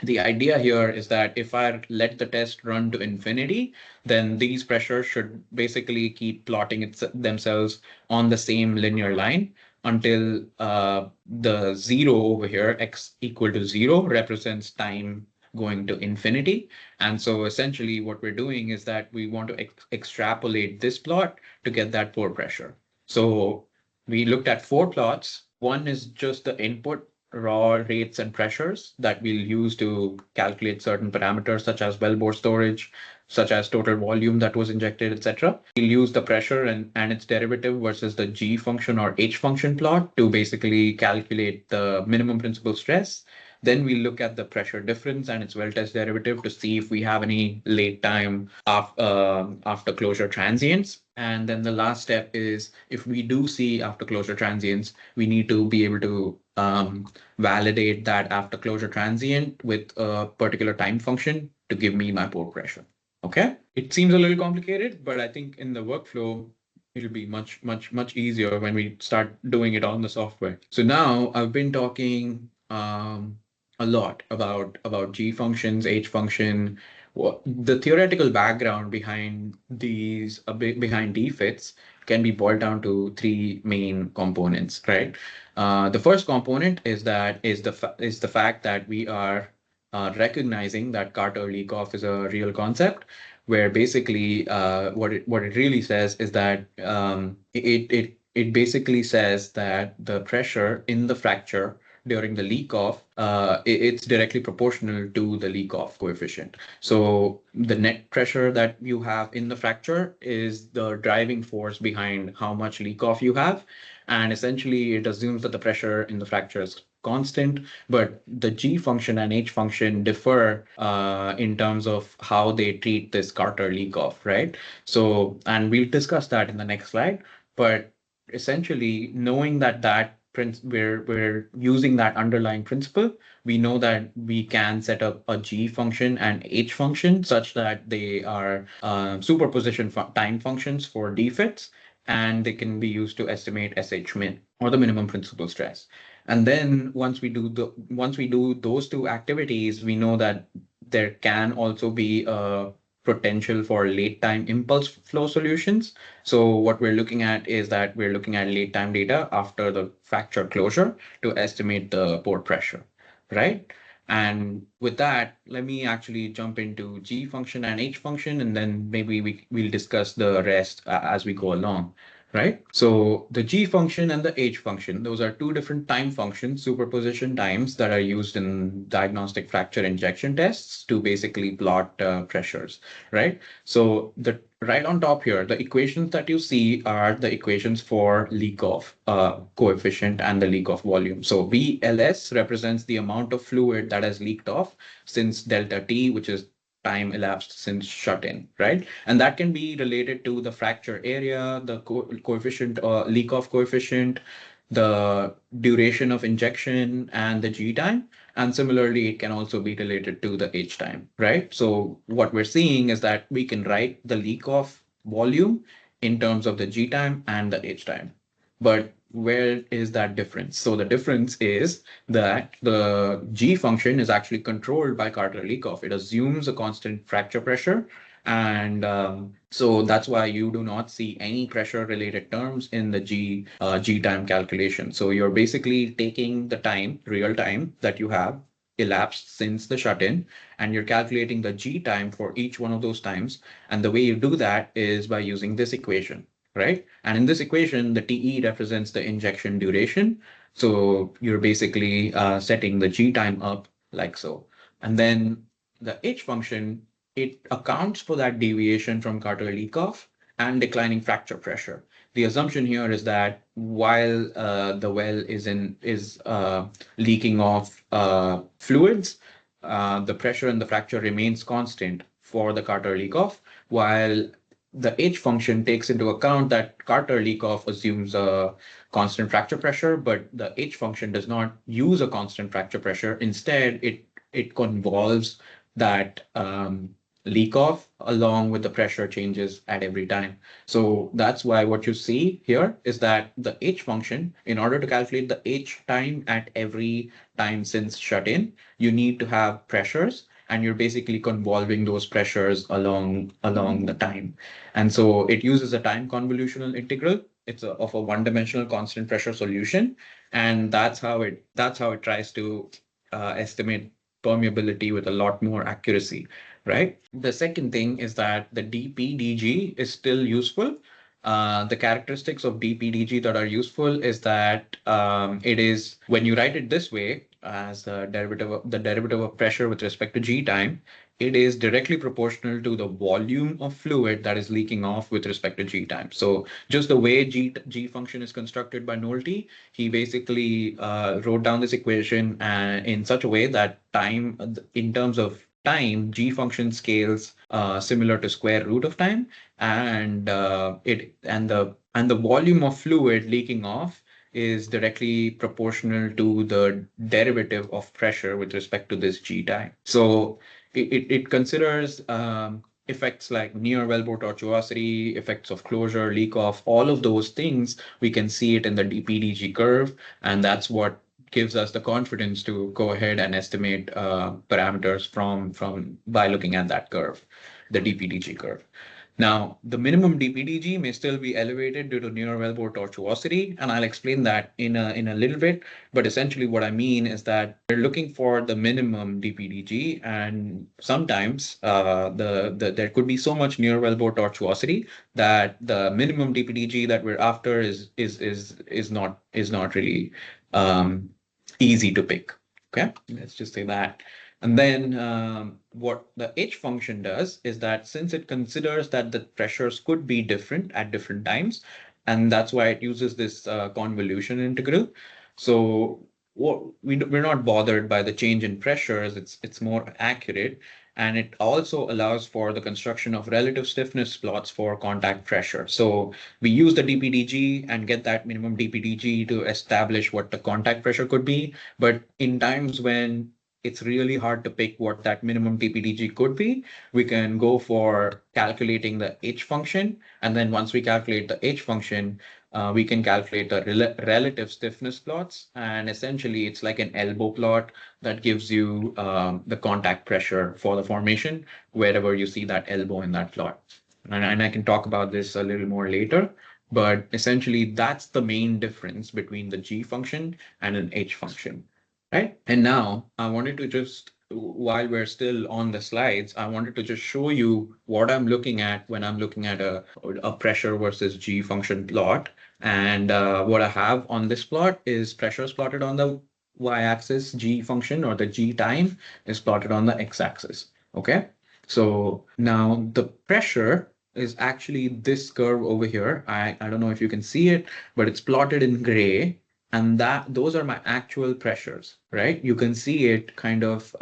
the idea here is that if I let the test run to infinity, then these pressures should basically keep plotting themselves on the same linear line until the zero over here, x equal to zero, represents time going to infinity. And so essentially what we're doing is that we want to extrapolate this plot to get that pore pressure. So we looked at four plots. One is just the input raw rates and pressures that we'll use to calculate certain parameters such as wellbore storage, such as total volume that was injected, etc. We'll use the pressure and its derivative versus the G function or H function plot to basically calculate the minimum principal stress. Then we look at the pressure difference and its well test derivative to see if we have any late time after closure transients. And then the last step is if we do see after closure transients, we need to be able to validate that after closure transient with a particular time function to give me my pore pressure. Okay, it seems a little complicated, but I think in the workflow, it'll be much, much, much easier when we start doing it on the software. So now I've been talking a lot about G functions, H function, what the theoretical background behind these behind DFITs can be boiled down to three main components, right? The first component is the fact that we are recognizing that Carter leak off is a real concept, where basically what it really says is that it basically says that the pressure in the fracture during the leak off, it's directly proportional to the leak off coefficient. So the net pressure that you have in the fracture is the driving force behind how much leak off you have. And essentially, it assumes that the pressure in the fracture is constant, but the G function and H function differ in terms of how they treat this Carter leak off, right? So, and we'll discuss that in the next slide. But essentially, knowing that we're using that underlying principle, we know that we can set up a G function and H function such that they are superposition time functions for DFITs, and they can be used to estimate SH min or the minimum principal stress. And then once we do those two activities, we know that there can also be a potential for late time impulse flow solutions. So what we're looking at is that we're looking at late time data after the fracture closure to estimate the pore pressure, right? And with that, let me actually jump into G function and H function, and then maybe we'll discuss the rest as we go along, right? So the G function and the H function, those are two different time functions, superposition times that are used in diagnostic fracture injection tests to basically plot pressures, right? So the right on top here, the equations that you see are the equations for leak off coefficient and the leak off volume. So VLS represents the amount of fluid that has leaked off since delta T, which is time elapsed since shut in, right? And that can be related to the fracture area, the coefficient, leak off coefficient, the duration of injection, and the G time. And similarly, it can also be related to the H time, right? So what we're seeing is that we can write the leak off volume in terms of the G time and the H time. But where is that difference? So the difference is that the G function is actually controlled by Carter Leakoff. It assumes a constant fracture pressure. And so that's why you do not see any pressure related terms in the G time calculation. So you're basically taking the time, real time that you have elapsed since the shut-in, and you're calculating the G time for each one of those times. And the way you do that is by using this equation, right? And in this equation, the TE represents the injection duration. So you're basically setting the G time up like so. And then the H function, it accounts for that deviation from Carter-Leakoff and declining fracture pressure. The assumption here is that while the well is leaking off fluids, the pressure in the fracture remains constant for the Carter-Leakoff, while the H function takes into account that Carter Leakoff assumes a constant fracture pressure, but the H function does not use a constant fracture pressure. Instead, it convolves that leak off along with the pressure changes at every time. So that's why what you see here is that the H function, in order to calculate the H time at every time since shut in, you need to have pressures, and you're basically convolving those pressures along the time. And so it uses a time convolutional integral. It's of a one-dimensional constant pressure solution, and that's how it tries to estimate permeability with a lot more accuracy, right? The second thing is that the dPdG is still useful. The characteristics of dPdG that are useful is that it is, when you write it this way, as the derivative of pressure with respect to G time, it is directly proportional to the volume of fluid that is leaking off with respect to G time. So just the way G function is constructed by Nolte, he basically wrote down this equation in such a way that time, in terms of time, G function scales similar to square root of time, and the volume of fluid leaking off is directly proportional to the derivative of pressure with respect to this G time. So it considers effects like near wellbore tortuosity, effects of closure, leak off, all of those things. We can see it in the dPdG curve, and that's what gives us the confidence to go ahead and estimate parameters from by looking at that curve, the dPdG curve. Now, the minimum dPdG may still be elevated due to near wellbore tortuosity, and I'll explain that in a little bit. But essentially, what I mean is that we're looking for the minimum dPdG, and sometimes there could be so much near wellbore tortuosity that the minimum dPdG that we're after is not really easy to pick. Okay, let's just say that. And then what the H function does is that since it considers that the pressures could be different at different times, and that's why it uses this convolution integral. So we're not bothered by the change in pressures. It's more accurate. And it also allows for the construction of relative stiffness plots for contact pressure. So we use the dPdG and get that minimum dPdG to establish what the contact pressure could be. But in times when it's really hard to pick what that minimum DPDG could be, we can go for calculating the H function. And then once we calculate the H function, we can calculate the relative stiffness plots. And essentially, it's like an elbow plot that gives you the contact pressure for the formation wherever you see that elbow in that plot. And I can talk about this a little more later. But essentially, that's the main difference between the G function and an H function, right? And now I wanted to just, while we're still on the slides, I wanted to just show you what I'm looking at when I'm looking at a pressure versus G function plot. And what I have on this plot is pressures plotted on the y-axis, G function, or the G time is plotted on the x-axis. Okay. So now the pressure is actually this curve over here. I don't know if you can see it, but it's plotted in gray. And those are my actual pressures, right? You can see it kind of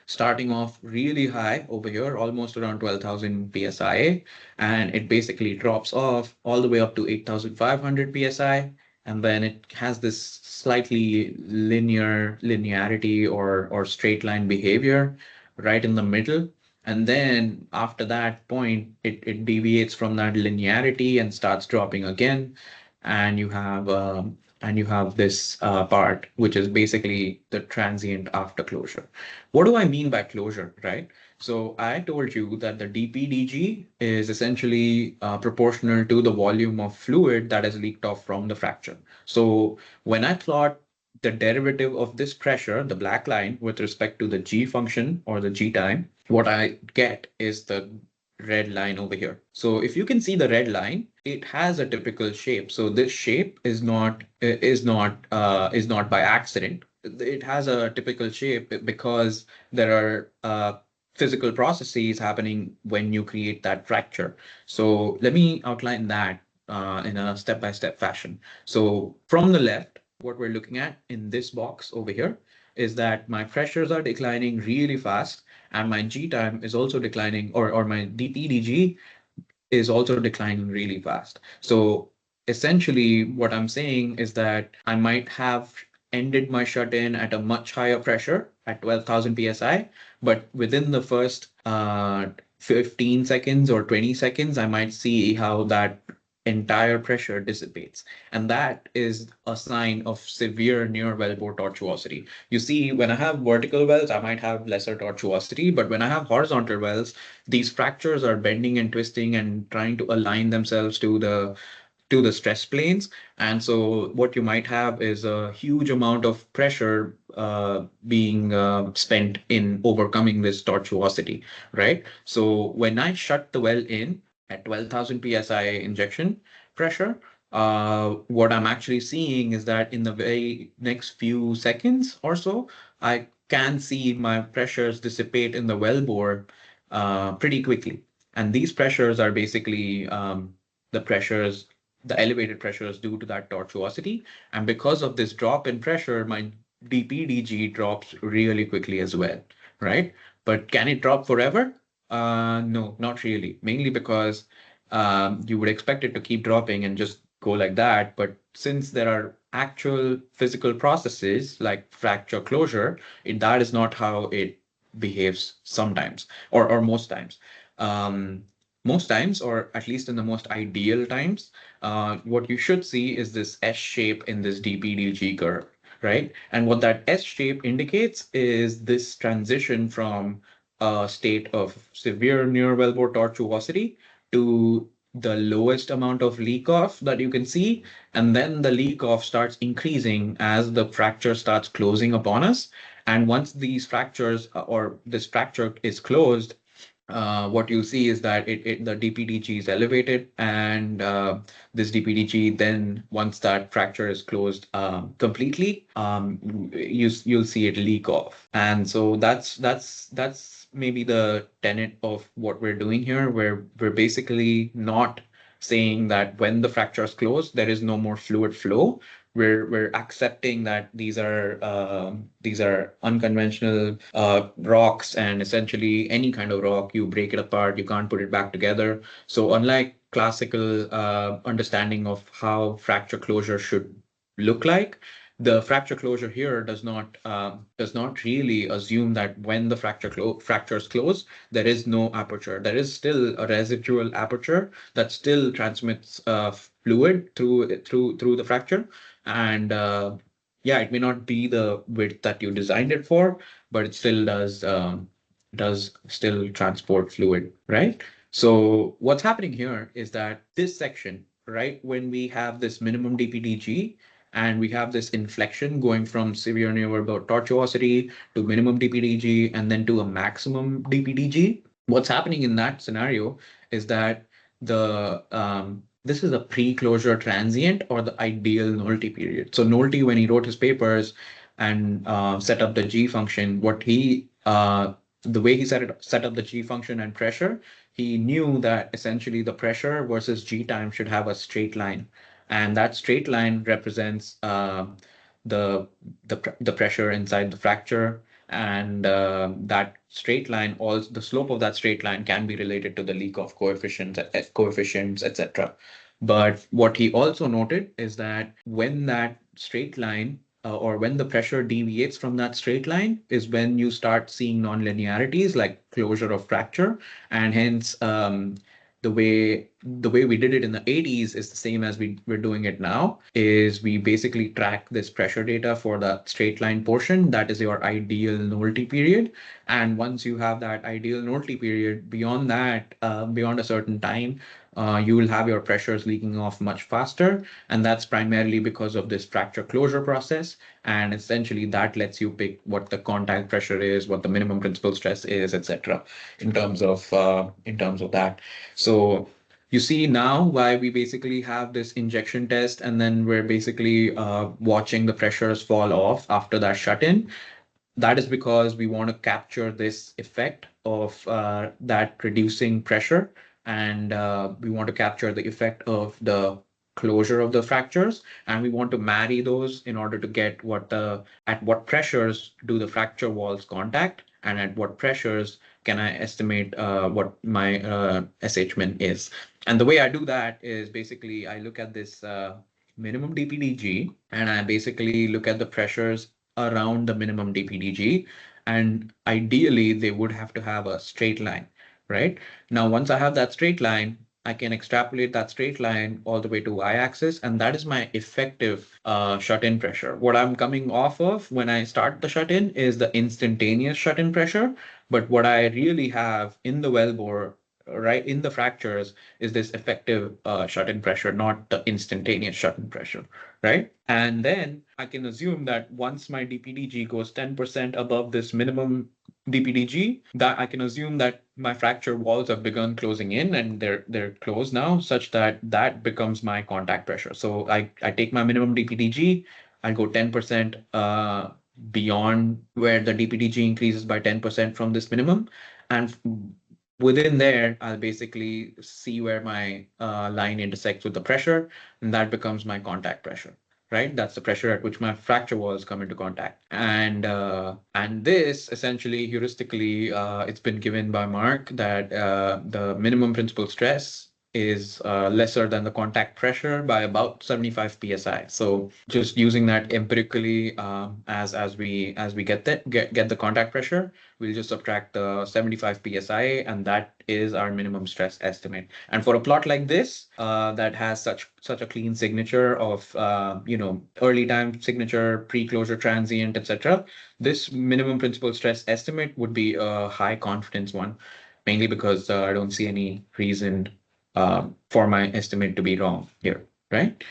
starting off really high over here, almost around 12,000 psi, and it basically drops off all the way up to 8,500 psi, and then it has this slightly linearity or straight line behavior right in the middle. And then after that point, it deviates from that linearity and starts dropping again. And you have this part, which is basically the transient after closure. What do I mean by closure, right? So I told you that the dPdG is essentially proportional to the volume of fluid that is leaked off from the fracture. So when I plot the derivative of this pressure, the black line, with respect to the G function or the G time, what I get is the red line over here. So if you can see the red line, it has a typical shape. So this shape is not by accident. It has a typical shape because there are physical processes happening when you create that fracture. So let me outline that in a step-by-step fashion. So from the left, what we're looking at in this box over here is that my pressures are declining really fast and my G time is also declining, or my dPdG is also declining really fast. So essentially, what I'm saying is that I might have ended my shut-in at a much higher pressure at 12,000 psi, but within the first 15 seconds or 20 seconds, I might see how that entire pressure dissipates. And that is a sign of severe near wellbore tortuosity. You see, when I have vertical wells, I might have lesser tortuosity, but when I have horizontal wells, these fractures are bending and twisting and trying to align themselves to the stress planes. And so what you might have is a huge amount of pressure being spent in overcoming this tortuosity, right? So when I shut the well in at 12,000 psi injection pressure, what I'm actually seeing is that in the very next few seconds or so, I can see my pressures dissipate in the wellbore pretty quickly. And these pressures are basically the pressures, the elevated pressures due to that tortuosity. And because of this drop in pressure, my dPdG drops really quickly as well, right? But can it drop forever? No, not really. Mainly because you would expect it to keep dropping and just go like that. But since there are actual physical processes like fracture closure, that is not how it behaves sometimes or most times. Um, Most times, or at least in the most ideal times, what you should see is this S shape in this dPdG curve, right? And what that S shape indicates is this transition from a state of severe near wellbore tortuosity to the lowest amount of leak off that you can see. And then the leak off starts increasing as the fracture starts closing upon us. And once these fractures or this fracture is closed, what you see is that the dPdG is elevated, and this dPdG then, once that fracture is closed completely, you'll see it leak off. And so that's maybe the tenet of what we're doing here, where we're basically not saying that when the fracture is closed, there is no more fluid flow. We're accepting that these are unconventional rocks, and essentially any kind of rock, you break it apart, you can't put it back together. So unlike classical understanding of how fracture closure should look like, the fracture closure here does not really assume that when the fractures close, there is no aperture. There is still a residual aperture that still transmits fluid through the fracture, and yeah, it may not be the width that you designed it for, but it still does still transport fluid, right? So what's happening here is that this section, right, when we have this minimum DPDG and we have this inflection going from severe neovertebral tortuosity to minimum DPDG and then to a maximum DPDG, what's happening in that scenario is that this is a pre-closure transient or the ideal nullity period. So Nolte, when he wrote his papers and set up the G function, the way he set up the G function and pressure, he knew that essentially the pressure versus G time should have a straight line, and that straight line represents the the pressure inside the fracture, and that straight line, also the slope of that straight line can be related to the leak of coefficients, etc. But what he also noted is that when that straight line or when the pressure deviates from that straight line is when you start seeing nonlinearities like closure of fracture, and hence the way we did it in the 80s is the same as we're doing it now, is we basically track this pressure data for the straight line portion. That is your ideal nullity period. And once you have that ideal nullity period, beyond that, beyond a certain time, you will have your pressures leaking off much faster. And that's primarily because of this fracture closure process. And essentially that lets you pick what the contact pressure is, what the minimum principal stress is, etc. In terms of that. So you see now why we basically have this injection test, and then we're basically watching the pressures fall off after that shut-in. That is because we want to capture this effect of that reducing pressure, and we want to capture the effect of the closure of the fractures, and we want to marry those in order to get at what pressures do the fracture walls contact, and at what pressures can I estimate what my SH min is. And the way I do that is basically I look at this minimum DPDG, and I basically look at the pressures around the minimum DPDG, and ideally they would have to have a straight line, right? Now, once I have that straight line, I can extrapolate that straight line all the way to y-axis, and that is my effective shut-in pressure. What I'm coming off of when I start the shut-in is the instantaneous shut-in pressure, but what I really have in the wellbore, right, in the fractures, is this effective shut-in pressure, not the instantaneous shut-in pressure, right? And then I can assume that once my DPDG goes 10% above this minimum DPDG, that I can assume that my fracture walls have begun closing in, and they're closed now, such that that becomes my contact pressure. So I take my minimum DPDG, I go 10% beyond where the DPDG increases by 10% from this minimum, and within there, I'll basically see where my line intersects with the pressure, and that becomes my contact pressure, right? That's the pressure at which my fracture walls come into contact. And this essentially heuristically, it's been given by Mark that the minimum principal stress is lesser than the contact pressure by about 75 psi. So just using that empirically, as we get the contact pressure, we'll just subtract the 75 psi, and that is our minimum stress estimate. And for a plot like this, that has such a clean signature of early time signature, pre-closure transient, etc., this minimum principal stress estimate would be a high confidence one, mainly because I don't see any reason for my estimate to be wrong here, right?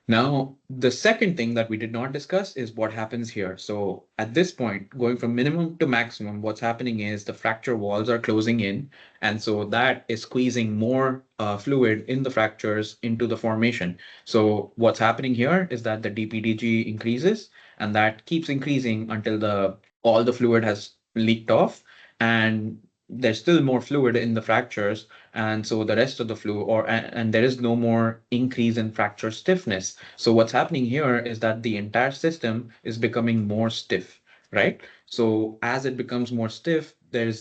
Now, the second thing that we did not discuss is what happens here. So at this point, going from minimum to maximum, what's happening is the fracture walls are closing in. And so that is squeezing more fluid in the fractures into the formation. So what's happening here is that the DPDG increases, and that keeps increasing until all the fluid has leaked off, and there's still more fluid in the fractures, and so the rest of the fluid, and there is no more increase in fracture stiffness. So what's happening here is that the entire system is becoming more stiff, right? So as it becomes more stiff, there's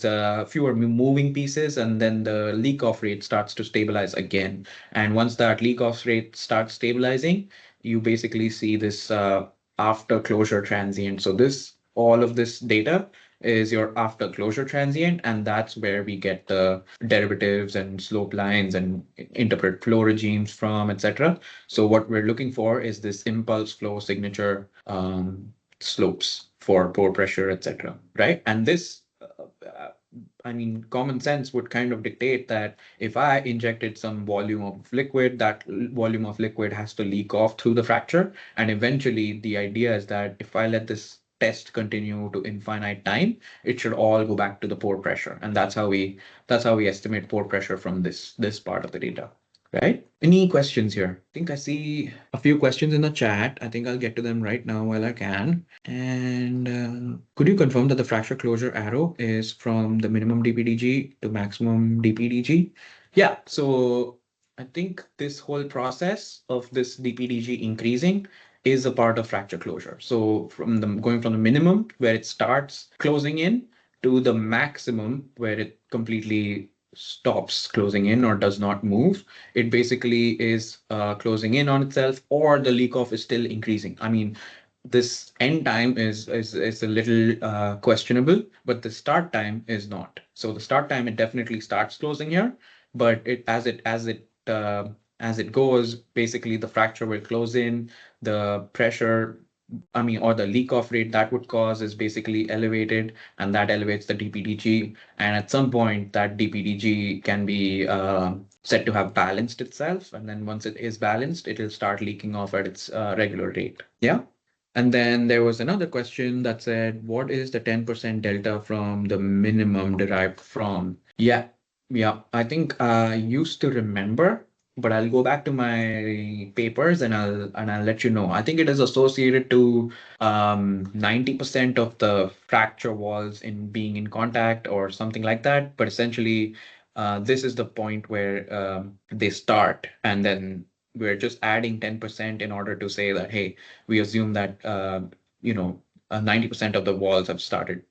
fewer moving pieces, and then the leak off rate starts to stabilize again. And once that leak off rate starts stabilizing, you basically see this after closure transient. So all of this data is your after closure transient, and that's where we get the derivatives and slope lines and interpret flow regimes from, etc. So what we're looking for is this impulse flow signature slopes for pore pressure, etc. Right? And this, I mean, common sense would kind of dictate that if I injected some volume of liquid, that volume of liquid has to leak off through the fracture. And eventually, the idea is that if I let this test continue to infinite time, it should all go back to the pore pressure. And that's how we estimate pore pressure from this part of the data. Right? Any questions here? I think I see a few questions in the chat. I think I'll get to them right now while I can. And could you confirm that the fracture closure arrow is from the minimum DPDG to maximum DPDG? Yeah, so I think this whole process of this DPDG increasing is a part of fracture closure. So going from the minimum where it starts closing in to the maximum where it completely stops closing in or does not move, it basically is closing in on itself, or the leak off is still increasing. I mean, this end time is a little questionable, but the start time is not. So the start time, it definitely starts closing here, but as it goes, basically the fracture will close in, the pressure, I mean, or the leak off rate that would cause is basically elevated, and that elevates the DPDG. And at some point, that DPDG can be said to have balanced itself. And then once it is balanced, it will start leaking off at its regular rate. Yeah. And then there was another question that said, what is the 10% delta from the minimum derived from? Yeah, yeah. I think I used to remember, but I'll go back to my papers and I'll let you know. I think it is associated to 90% of the fracture walls in being in contact or something like that. But essentially, this is the point where they start, and then we're just adding 10% in order to say that, hey, we assume that you know 90% of the walls have started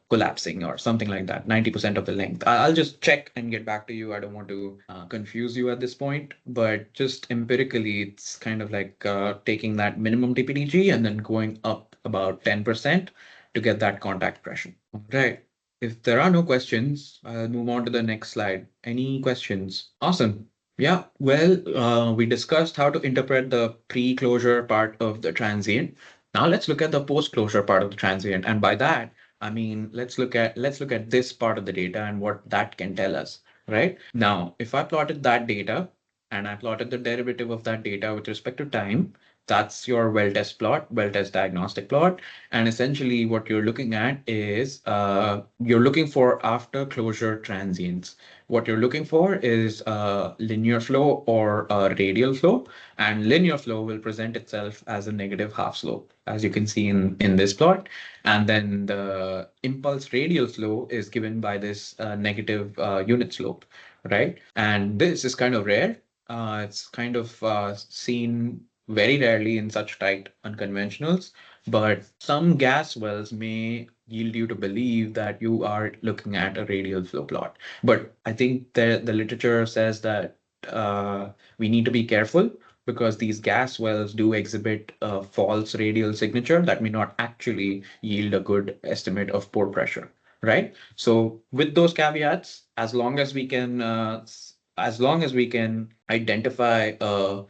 collapsing or something like that. 90% of the length. I'll just check and get back to you. I don't want to confuse you at this point, but just empirically, it's kind of like taking that minimum DPDG and then going up about 10% to get that contact pressure. Right. If there are no questions, I'll move on to the next slide. Any questions? Awesome. Yeah, well, we discussed how to interpret the pre-closure part of the transient. Now let's look at the post-closure part of the transient. And by that, I mean, let's look at this part of the data and what that can tell us, right? Now, if I plotted that data and I plotted the derivative of that data with respect to time, that's your well-test plot, well-test diagnostic plot. And essentially what you're looking at is you're looking for after closure transients. What you're looking for is a linear flow or a radial flow, and linear flow will present itself as a negative half slope, as you can see in this plot. And then the impulse radial flow is given by this negative unit slope, right? And this is kind of rare. It's kind of seen very rarely in such tight unconventionals, but some gas wells may yield you to believe that you are looking at a radial flow plot. But I think the literature says that we need to be careful because these gas wells do exhibit a false radial signature that may not actually yield a good estimate of pore pressure, right? So with those caveats, as long as we can identify a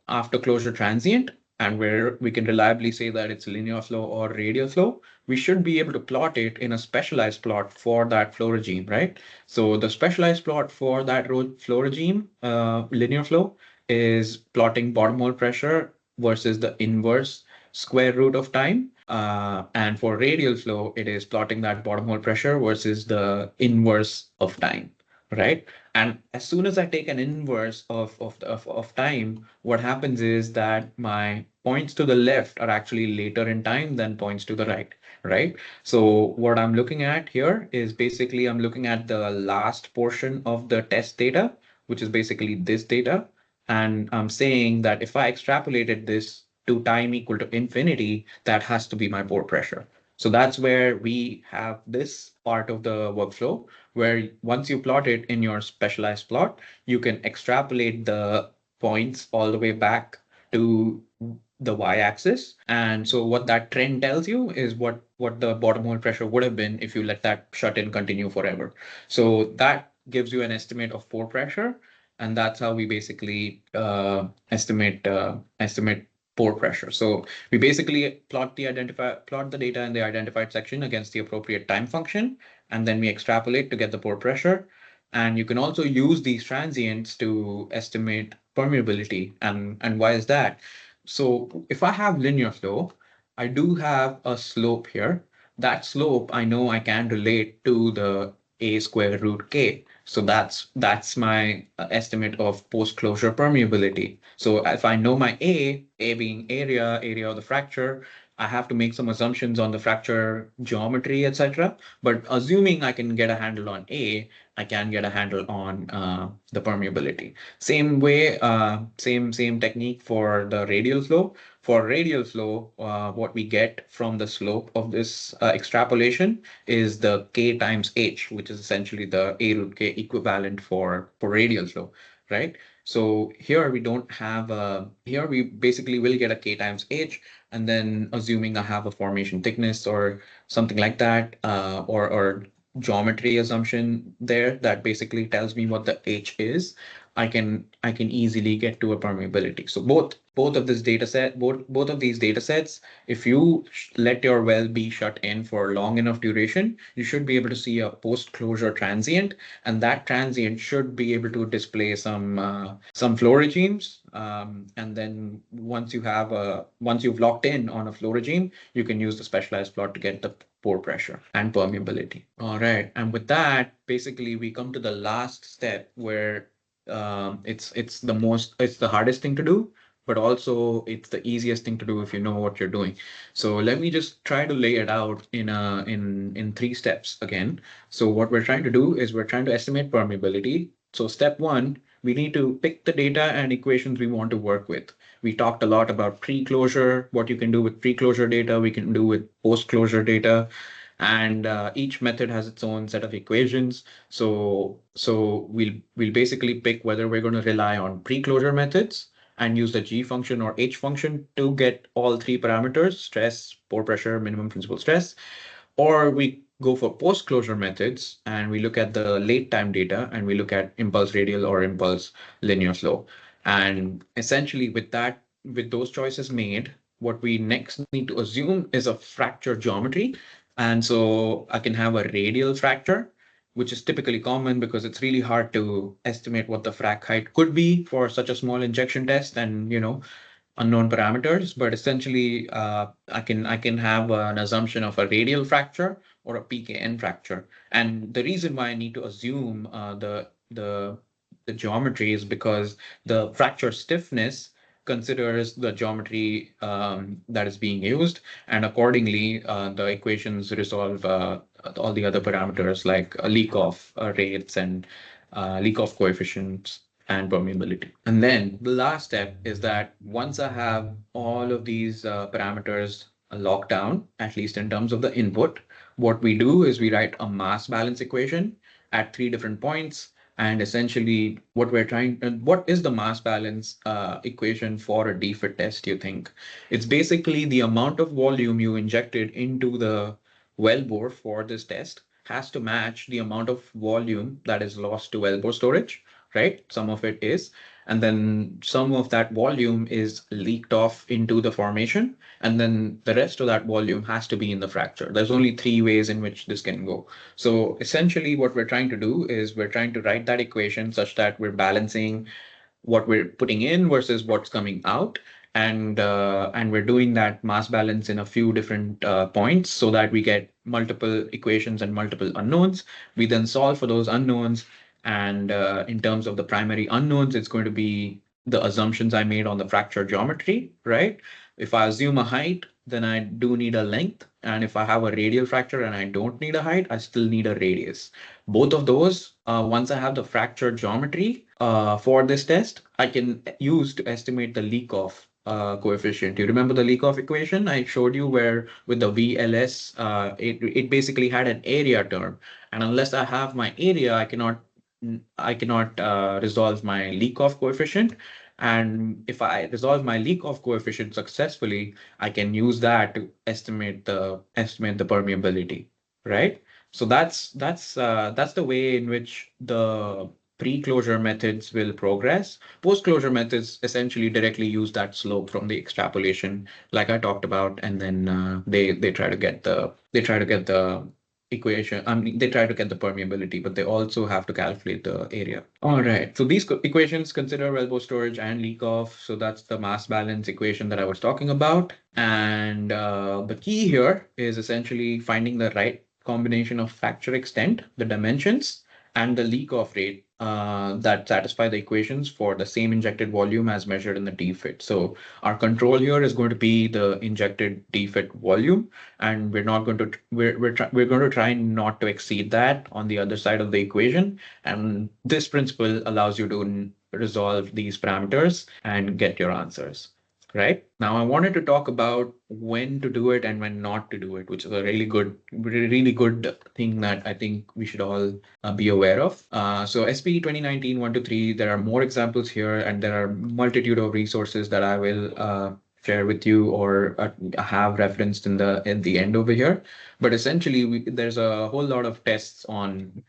after closure transient, and where we can reliably say that it's linear flow or radial flow, we should be able to plot it in a specialized plot for that flow regime, right? So the specialized plot for that flow regime, linear flow, is plotting bottom hole pressure versus the inverse square root of time. And for radial flow, it is plotting that bottom hole pressure versus the inverse of time, right? And as soon as I take an inverse of time, what happens is that my points to the left are actually later in time than points to the right, right? So what I'm looking at here is basically I'm looking at the last portion of the test data, which is basically this data. And I'm saying that if I extrapolated this to time equal to infinity, that has to be my pore pressure. So that's where we have this part of the workflow where once you plot it in your specialized plot, you can extrapolate the points all the way back to the y-axis. And so what that trend tells you is what the bottom hole pressure would have been if you let that shut-in continue forever. So that gives you an estimate of pore pressure, and that's how we basically estimate pore pressure. So we basically plot the data in the identified section against the appropriate time function, and then we extrapolate to get the pore pressure. And you can also use these transients to estimate permeability. And why is that? So if I have linear flow, I do have a slope here. That slope I know I can relate to the a square root k. So that's my estimate of post-closure permeability. So if I know my A being area of the fracture, I have to make some assumptions on the fracture geometry, etc. But assuming I can get a handle on A, I can get a handle on the permeability. Same way, same technique for the radial flow. For radial flow, what we get from the slope of this extrapolation is the k times h, which is essentially the a root k equivalent for radial flow, right? So here we don't have here we basically will get a k times h, and then assuming I have a formation thickness or something like that, or geometry assumption there that basically tells me what the h is, I can easily get to a permeability. So both of this data set, both of these data sets, if you let your well be shut in for long enough duration, you should be able to see a post-closure transient, and that transient should be able to display some flow regimes. And then once you've locked in on a flow regime, you can use the specialized plot to get the pore pressure and permeability. All right, and with that, basically we come to the last step where it's the hardest thing to do, but also it's the easiest thing to do if you know what you're doing. So let me just try to lay it out in three steps again. So what we're trying to do is we're trying to estimate permeability. So step one, we need to pick the data and equations we want to work with. We talked a lot about pre-closure, what you can do with pre-closure data, we can do with post-closure data, and each method has its own set of equations. So we'll basically pick whether we're going to rely on pre-closure methods and use the g function or h function to get all three parameters: stress, pore pressure, minimum principal stress, or we go for post-closure methods and we look at the late time data and we look at impulse radial or impulse linear flow. And essentially with those choices made, what we next need to assume is a fracture geometry. And so I can have a radial fracture, which is typically common because it's really hard to estimate what the frac height could be for such a small injection test and, unknown parameters. But essentially, I can have an assumption of a radial fracture or a PKN fracture. And the reason why I need to assume the geometry is because the fracture stiffness considers the geometry that is being used, and accordingly, the equations resolve all the other parameters like leak-off rates and leak-off coefficients and permeability. And then the last step is that once I have all of these parameters locked down, at least in terms of the input, what we do is we write a mass balance equation at three different points. And essentially, what is the mass balance equation for a DFIT test, you think? It's basically the amount of volume you injected into the wellbore for this test has to match the amount of volume that is lost to wellbore storage, right? Some of it is. And then some of that volume is leaked off into the formation. And then the rest of that volume has to be in the fracture. There's only three ways in which this can go. So essentially, what we're trying to do is we're trying to write that equation such that we're balancing what we're putting in versus what's coming out. And we're doing that mass balance in a few different points so that we get multiple equations and multiple unknowns. We then solve for those unknowns. And in terms of the primary unknowns, it's going to be the assumptions I made on the fracture geometry, right? If I assume a height, then I do need a length. And if I have a radial fracture and I don't need a height, I still need a radius. Both of those, once I have the fracture geometry for this test, I can use to estimate the leak-off coefficient. Do you remember the leak-off equation I showed you where with the VLS, it basically had an area term. And unless I have my area, I cannot resolve my leak-off coefficient. And if I resolve my leak-off coefficient successfully, I can use that to estimate the permeability, right? So that's the way in which the pre-closure methods will progress. Post-closure methods essentially directly use that slope from the extrapolation, like I talked about, and then they try to get the equation. I mean, they try to get the permeability, but they also have to calculate the area. All right. So these equations consider wellbore storage and leak off. So that's the mass balance equation that I was talking about. And the key here is essentially finding the right combination of fracture extent, the dimensions, and the leak off rate that satisfy the equations for the same injected volume as measured in the DFIT. So our control here is going to be the injected DFIT volume, and we're going to try not to exceed that on the other side of the equation. And this principle allows you to resolve these parameters and get your answers. Right now, I wanted to talk about when to do it and when not to do it, which is a really good thing that I think we should all be aware of. So SP 2019-123, there are more examples here, and there are multitude of resources that I will share with you or have referenced in the end over here. But essentially, there's a whole lot of tests on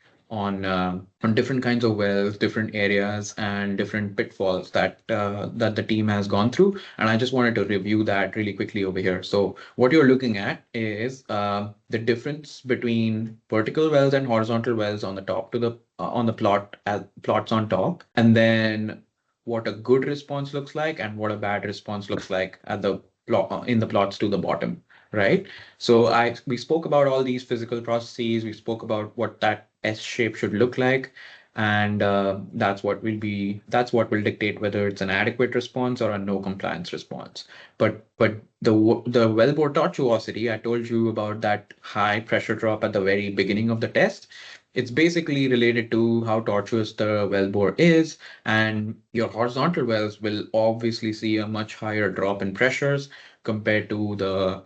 different kinds of wells, different areas, and different pitfalls that the team has gone through. And I just wanted to review that really quickly over here. So what you're looking at is the difference between vertical wells and horizontal wells on the top to the on the plots on top, and then what a good response looks like and what a bad response looks like at the plot in the plots to the bottom, right? So we spoke about all these physical processes. We spoke about what that S shape should look like, and that's what will dictate whether it's an adequate response or a no compliance response. But the wellbore tortuosity, I told you about that high pressure drop at the very beginning of the test. It's basically related to how tortuous the wellbore is, and your horizontal wells will obviously see a much higher drop in pressures compared to the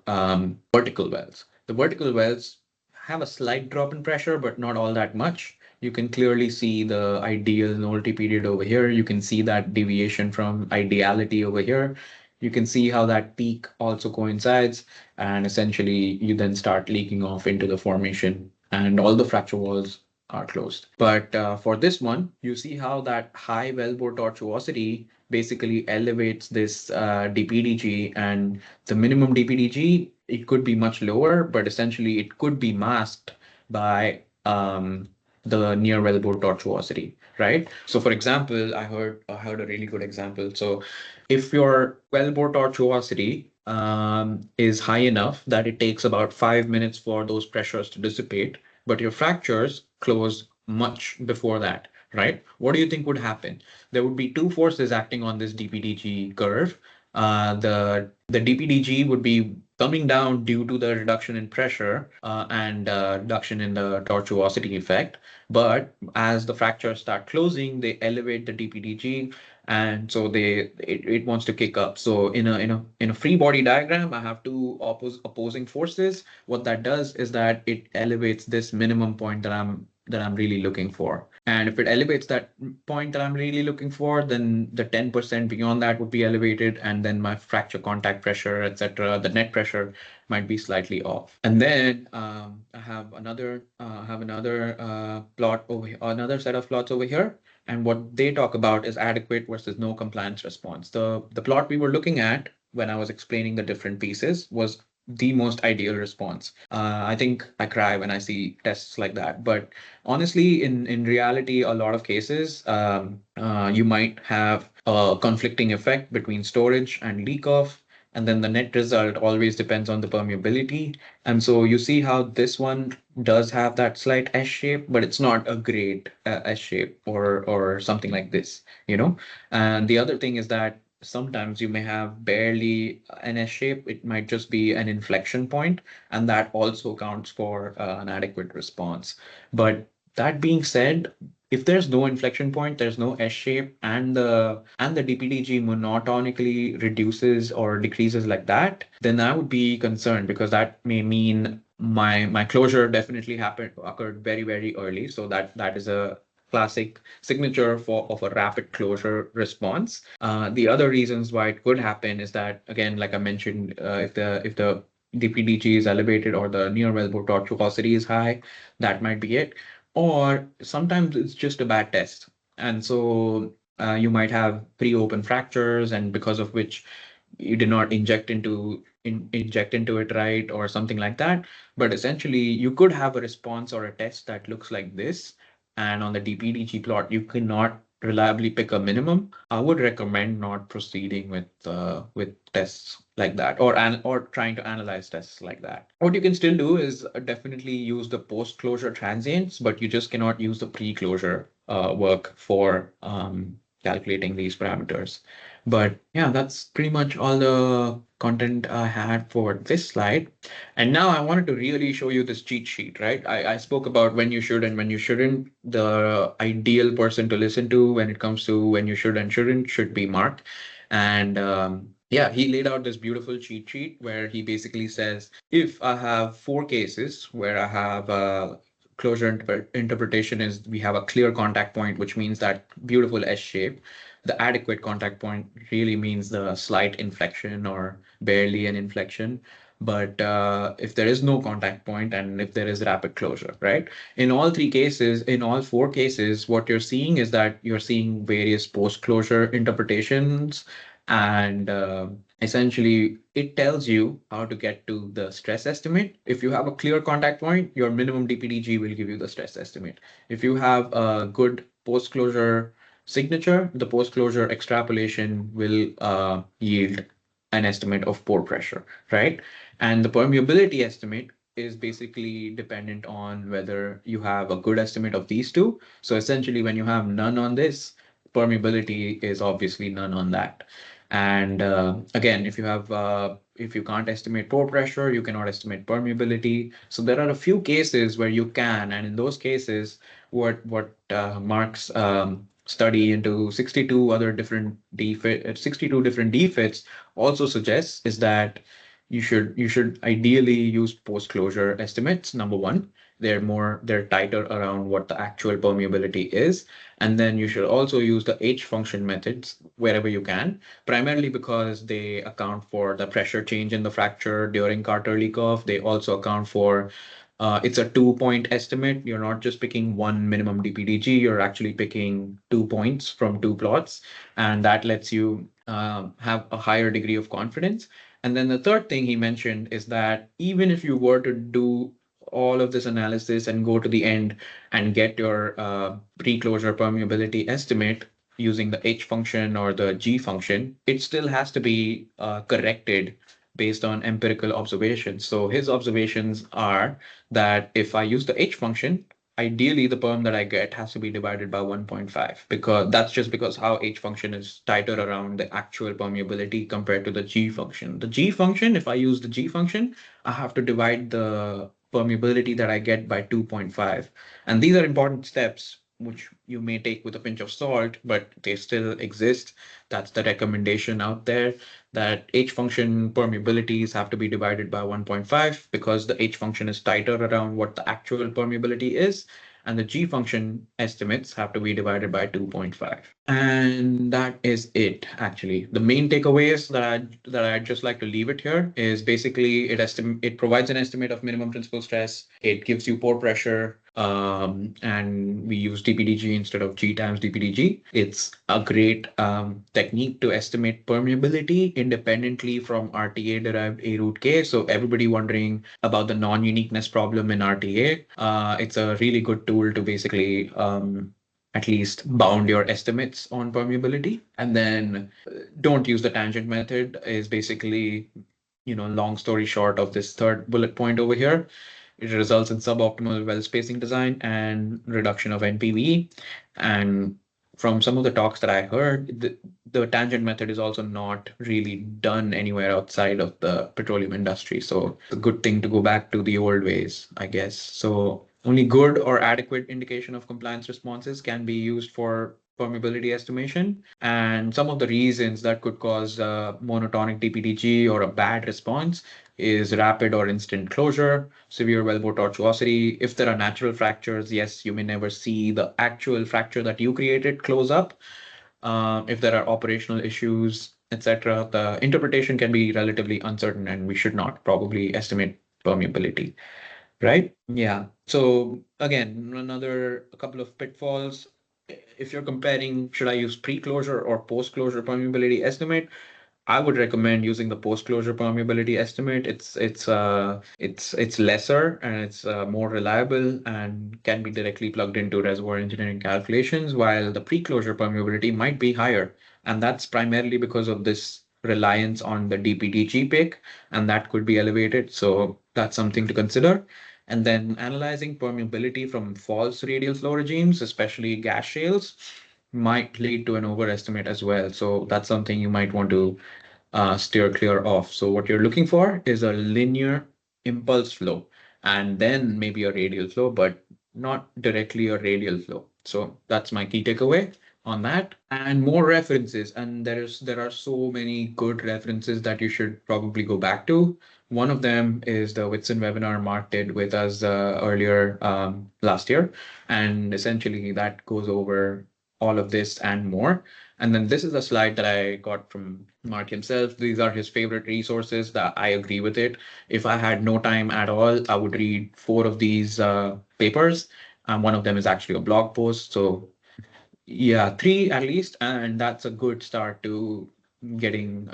vertical wells. The vertical wells have a slight drop in pressure, but not all that much. You can clearly see the ideal nullity period over here. You can see that deviation from ideality over here. You can see how that peak also coincides, and essentially you then start leaking off into the formation, and all the fracture walls are closed. But for this one, you see how that high wellbore tortuosity basically elevates this DPDG, and the minimum DPDG, it could be much lower, but essentially it could be masked by the near wellbore tortuosity, right? So for example, I heard a really good example. So if your wellbore tortuosity is high enough that it takes about 5 minutes for those pressures to dissipate, but your fractures close much before that, right? What do you think would happen? There would be two forces acting on this DPDG curve. The DPDG would be coming down due to the reduction in pressure and reduction in the tortuosity effect. But as the fractures start closing, they elevate the DPDG, and so it wants to kick up. So in a free body diagram, I have two opposing forces. What that does is that it elevates this minimum point that I'm really looking for. And if it elevates that point that I'm really looking for, then the 10% beyond that would be elevated, and then my fracture contact pressure, etc., the net pressure might be slightly off. And then I have another plot over here, another set of plots over here. And what they talk about is adequate versus no compliance response. The plot we were looking at when I was explaining the different pieces was the most ideal response. I think I cry when I see tests like that. But honestly, in reality, a lot of cases, you might have a conflicting effect between storage and leak off. And then the net result always depends on the permeability. And so you see how this one does have that slight S shape, but it's not a great S shape or something like this, you know? And the other thing is that sometimes you may have barely an S shape. It might just be an inflection point, and that also counts for an adequate response. But that being said, if there's no inflection point, there's no S shape, and the DPDG monotonically reduces or decreases like that, then I would be concerned, because that may mean my closure definitely occurred very early. So that is a classic signature of a rapid closure response. The other reasons why it could happen is that, again, like I mentioned, if the DPDG is elevated or the near wellbore tortuosity is high, that might be it. Or sometimes it's just a bad test. And so you might have pre-open fractures, and because of which you did not inject into it right or something like that. But essentially, you could have a response or a test that looks like this, and on the DPDG plot, you cannot reliably pick a minimum. I would recommend not proceeding with tests like that, or trying to analyze tests like that. What you can still do is definitely use the post-closure transients, but you just cannot use the pre-closure work for calculating these parameters. But yeah, that's pretty much all the content I had for this slide. And now I wanted to really show you this cheat sheet, right? I spoke about when you should and when you shouldn't. The ideal person to listen to when it comes to when you should and shouldn't should be Mark. And yeah, he laid out this beautiful cheat sheet where he basically says, if I have four cases where I have closure interpretation is we have a clear contact point, which means that beautiful S shape. The adequate contact point really means the slight inflection or barely an inflection. But if there is no contact point and if there is rapid closure, right? In all three cases, in all four cases, what you're seeing is that you're seeing various post-closure interpretations, and essentially it tells you how to get to the stress estimate. If you have a clear contact point, your minimum DPDG will give you the stress estimate. If you have a good post-closure signature, the post-closure extrapolation will yield an estimate of pore pressure, right? And the permeability estimate is basically dependent on whether you have a good estimate of these two. So essentially, when you have none on this, permeability is obviously none on that. And again, if you can't estimate pore pressure, you cannot estimate permeability. So there are a few cases where you can, and in those cases, what Mark's study into 62 other different DFIT, 62 different DFITs also suggests is that you should ideally use post-closure estimates. Number one, they're tighter around what the actual permeability is. And then you should also use the H function methods wherever you can, primarily because they account for the pressure change in the fracture during Carter-Lee curve. They also account for it's a 2-point estimate. You're not just picking one minimum DPDG, you're actually picking 2 points from two plots, and that lets you have a higher degree of confidence. And then the third thing he mentioned is that even if you were to do all of this analysis and go to the end and get your pre-closure permeability estimate using the H function or the G function, it still has to be corrected based on empirical observations. So his observations are that if I use the H function, ideally the perm that I get has to be divided by 1.5, because that's just because how H function is tighter around the actual permeability compared to the G function. The G function, if I use the G function, I have to divide the permeability that I get by 2.5. And these are important steps which you may take with a pinch of salt, but they still exist. That's the recommendation out there, that H function permeabilities have to be divided by 1.5 because the H function is tighter around what the actual permeability is, and the G function estimates have to be divided by 2.5. And that is it, actually. The main takeaways that I'd just like to leave it here is basically it provides an estimate of minimum principal stress. It gives you pore pressure, and we use DPDG instead of G times DPDG. It's a great technique to estimate permeability independently from RTA-derived A root K. So everybody wondering about the non-uniqueness problem in RTA, it's a really good tool to basically at least bound your estimates on permeability. And then don't use the tangent method is basically, long story short of this third bullet point over here. It results in suboptimal well spacing design and reduction of NPV. And from some of the talks that I heard, the tangent method is also not really done anywhere outside of the petroleum industry. So it's a good thing to go back to the old ways, I guess. So only good or adequate indication of compliance responses can be used for permeability estimation. And some of the reasons that could cause monotonic DPDG or a bad response is rapid or instant closure, severe wellbore tortuosity. If there are natural fractures, yes, you may never see the actual fracture that you created close up. If there are operational issues, etc., the interpretation can be relatively uncertain, and we should not probably estimate permeability, right? Yeah. So again, another a couple of pitfalls. If you're comparing, should I use pre-closure or post-closure permeability estimate? I would recommend using the post-closure permeability estimate. It's lesser and it's more reliable and can be directly plugged into reservoir engineering calculations, while the pre-closure permeability might be higher. And that's primarily because of this reliance on the DPDG peak, and that could be elevated. So that's something to consider. And then analyzing permeability from false radial flow regimes, especially gas shales, might lead to an overestimate as well. So that's something you might want to steer clear of. So what you're looking for is a linear impulse flow and then maybe a radial flow, but not directly a radial flow. So that's my key takeaway on that. And more references. And there are so many good references that you should probably go back to. One of them is the Whitson webinar Mark did with us earlier last year. And essentially that goes over all of this and more. And then this is a slide that I got from Mark himself. These are his favorite resources that I agree with it. If I had no time at all, I would read 4 of these papers. One of them is actually a blog post. So yeah, 3 at least, and that's a good start to getting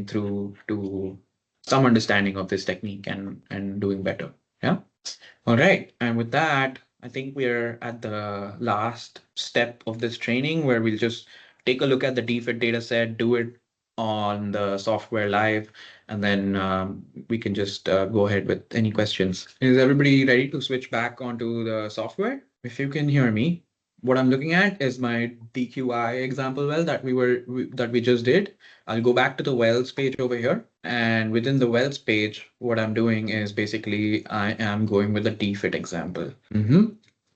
through to some understanding of this technique and doing better. Yeah. All right. And with that, I think we're at the last step of this training where we'll just take a look at the DFIT data set, do it on the software live, and then we can just go ahead with any questions. Is everybody ready to switch back onto the software? If you can hear me, what I'm looking at is my DQI example well that we just did. I'll go back to the wells page over here. And within the wells page, what I'm doing is basically I am going with the DFIT example.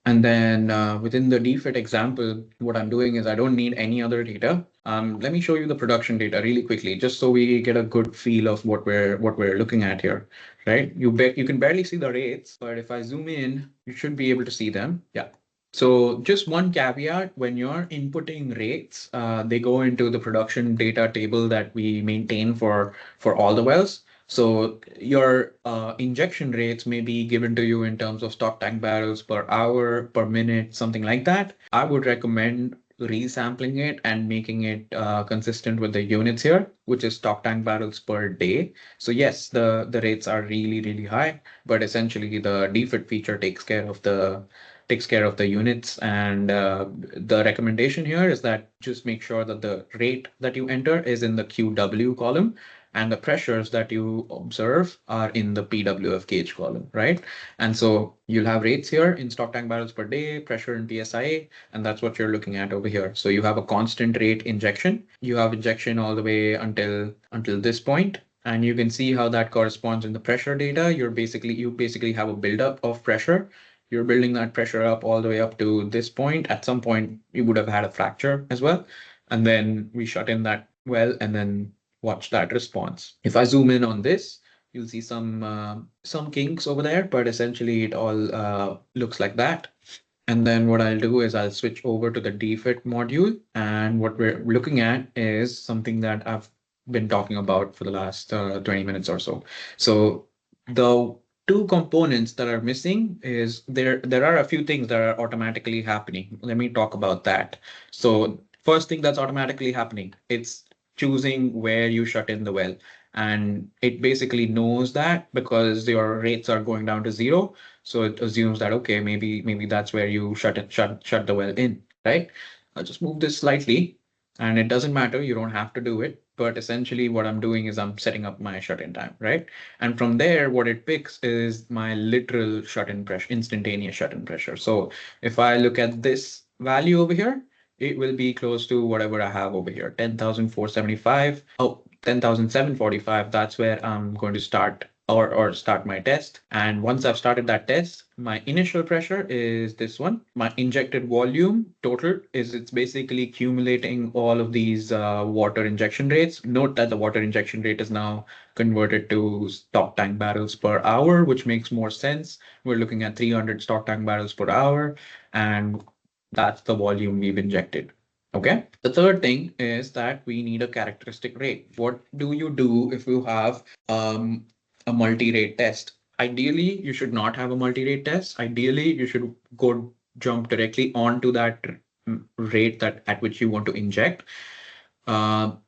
And then within the DFIT example, what I'm doing is I don't need any other data. Let me show you the production data really quickly, just so we get a good feel of what we're looking at here, right? You can barely see the rates, but if I zoom in, you should be able to see them. Yeah. So just one caveat, when you're inputting rates, they go into the production data table that we maintain for all the wells. So your injection rates may be given to you in terms of stock tank barrels per hour, per minute, something like that. I would recommend resampling it and making it consistent with the units here, which is stock tank barrels per day. So yes, the rates are really, really high, but essentially the DFIT feature takes care of the units. And the recommendation here is that just make sure that the rate that you enter is in the QW column and the pressures that you observe are in the PWF gauge column, right? And so you'll have rates here in stock tank barrels per day, pressure in PSI, and that's what you're looking at over here. So you have a constant rate injection. You have injection all the way until this point, and you can see how that corresponds in the pressure data. You basically have a buildup of pressure. You're building that pressure up all the way up to this point. At some point, you would have had a fracture as well. And then we shut in that well and then watch that response. If I zoom in on this, you'll see some kinks over there, but essentially it all looks like that. And then what I'll do is I'll switch over to the DFIT module. And what we're looking at is something that I've been talking about for the last 20 minutes or so. So the 2 components that are missing is there are a few things that are automatically happening. Let me talk about that. So first thing that's automatically happening, it's choosing where you shut in the well. And it basically knows that because your rates are going down to 0. So it assumes that, okay, maybe that's where you shut the well in, right? I'll just move this slightly, and it doesn't matter. You don't have to do it. But essentially what I'm doing is I'm setting up my shut-in time, right? And from there, what it picks is my literal shut-in pressure, instantaneous shut-in pressure. So if I look at this value over here, it will be close to whatever I have over here, 10,475. Oh, 10,745. That's where I'm going to start or start my test. And once I've started that test, my initial pressure is this one. My injected volume total is it's basically accumulating all of these water injection rates. Note that the water injection rate is now converted to stock tank barrels per hour, which makes more sense. We're looking at 300 stock tank barrels per hour, and that's the volume we've injected. Okay. The third thing is that we need a characteristic rate. What do you do if you have a multi-rate test? Ideally, you should not have a multi-rate test. Ideally, you should go jump directly onto that rate that at which you want to inject.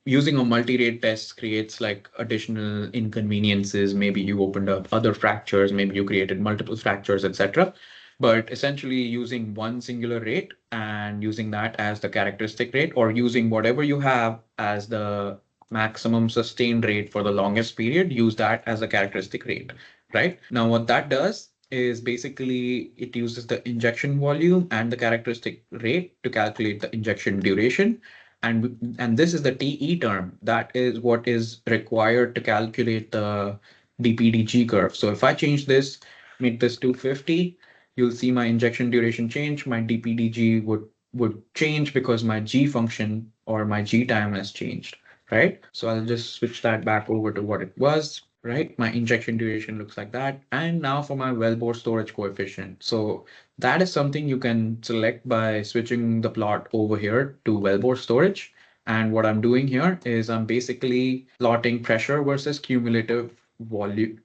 Using a multi-rate test creates like additional inconveniences. Maybe you opened up other fractures, maybe you created multiple fractures, etc. But essentially using one singular rate and using that as the characteristic rate, or using whatever you have as the maximum sustained rate for the longest period, use that as a characteristic rate, right? Now, what that does is basically it uses the injection volume and the characteristic rate to calculate the injection duration. And this is the TE term. That is what is required to calculate the DPDG curve. So if I change this, make this 250, you'll see my injection duration change. My DPDG would change because my G function or my G time has changed, right? So I'll just switch that back over to what it was, right? My injection duration looks like that. And now for my wellbore storage coefficient. So that is something you can select by switching the plot over here to wellbore storage. And what I'm doing here is I'm basically plotting pressure versus cumulative volume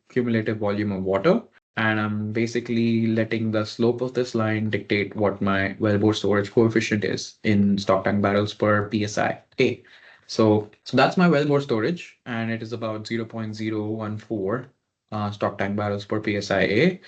of water. And I'm basically letting the slope of this line dictate what my wellbore storage coefficient is in stock tank barrels per PSI. Okay. So that's my wellbore storage, and it is about 0.014 stock tank barrels per PSIA.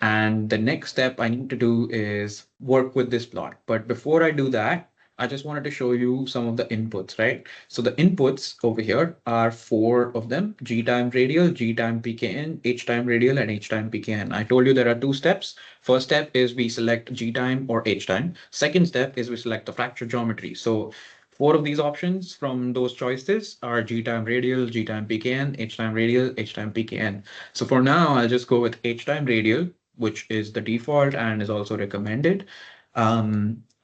And the next step I need to do is work with this plot. But before I do that, I just wanted to show you some of the inputs, right? So the inputs over here are four of them: G time radial, G time PKN, H time radial, and H time PKN. I told you there are two steps. First step is we select G time or H time. Second step is we select the fracture geometry. So four of these options from those choices are G time radial, G time PKN, H time radial, H time PKN. So for now, I'll just go with H time radial, which is the default and is also recommended.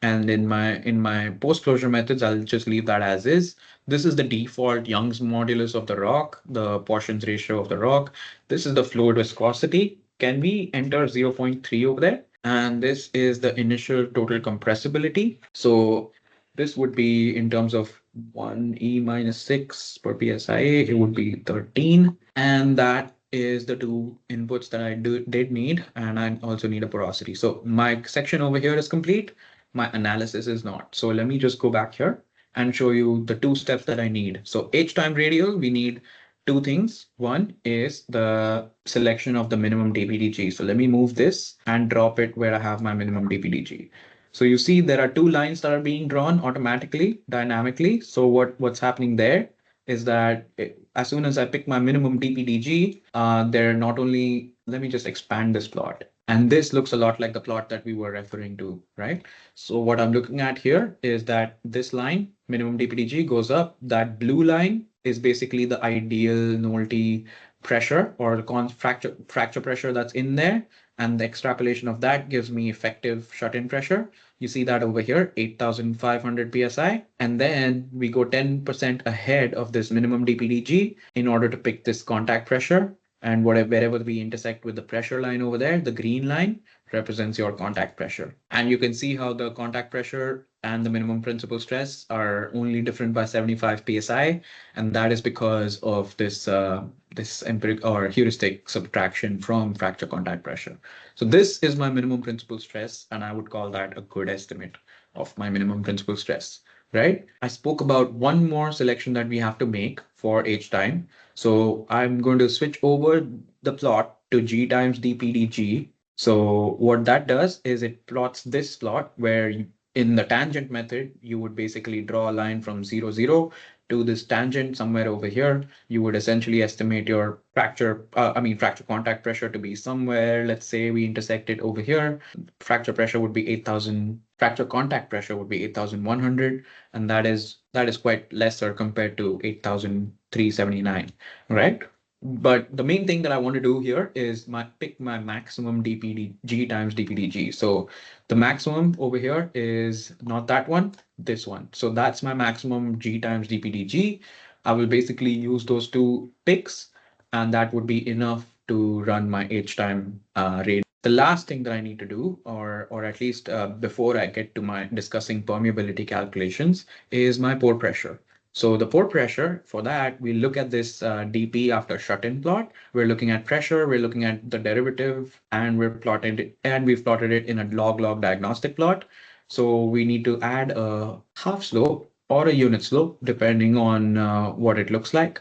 And in my post-closure methods, I'll just leave that as is. This is the default Young's modulus of the rock, the portions ratio of the rock. This is the fluid viscosity. Can we enter 0.3 over there? And this is the initial total compressibility. So this would be in terms of 1e minus 6 per psia, it would be 13. And that is the two inputs that I did need, and I also need a porosity. So my section over here is complete. My analysis is not. So let me just go back here and show you the two steps that I need. So H time radial, we need two things. One is the selection of the minimum DPDG. So let me move this and drop it where I have my minimum DPDG. So you see there are two lines that are being drawn automatically, dynamically. So what's happening there is that as soon as I pick my minimum DPDG, they're not only, let me just expand this plot. And this looks a lot like the plot that we were referring to, right? So what I'm looking at here is that this line, minimum DPDG, goes up. That blue line is basically the ideal Nolte pressure or the fracture pressure that's in there. And the extrapolation of that gives me effective shut-in pressure. You see that over here, 8,500 psi. And then we go 10% ahead of this minimum DPDG in order to pick this contact pressure. And wherever we intersect with the pressure line over there, the green line represents your contact pressure. And you can see how the contact pressure and the minimum principal stress are only different by 75 psi. And that is because of this empirical or heuristic subtraction from fracture contact pressure. So this is my minimum principal stress, and I would call that a good estimate of my minimum principal stress, right? I spoke about one more selection that we have to make for H time. So I'm going to switch over the plot to G times dPdG. So what that does is it plots this plot where in the tangent method, you would basically draw a line from 0, 0 to this tangent somewhere over here. You would essentially estimate your fracture contact pressure to be somewhere. Let's say we intersect it over here. Fracture pressure would be 8,000. Fracture contact pressure would be 8,100, and that is quite lesser compared to 8,379, right? But the main thing that I want to do here is pick my maximum dpdg times dpdg. So the maximum over here is not that one, this one. So that's my maximum g times dpdg. I will basically use those two picks, and that would be enough to run my h time rate. The last thing that I need to do, or at least before I get to my discussing permeability calculations, is my pore pressure. So the pore pressure, for that, we look at this dP after shut-in plot. We're looking at pressure, we're looking at the derivative, and we've plotted it in a log-log diagnostic plot. So we need to add a half slope or a unit slope, depending on what it looks like.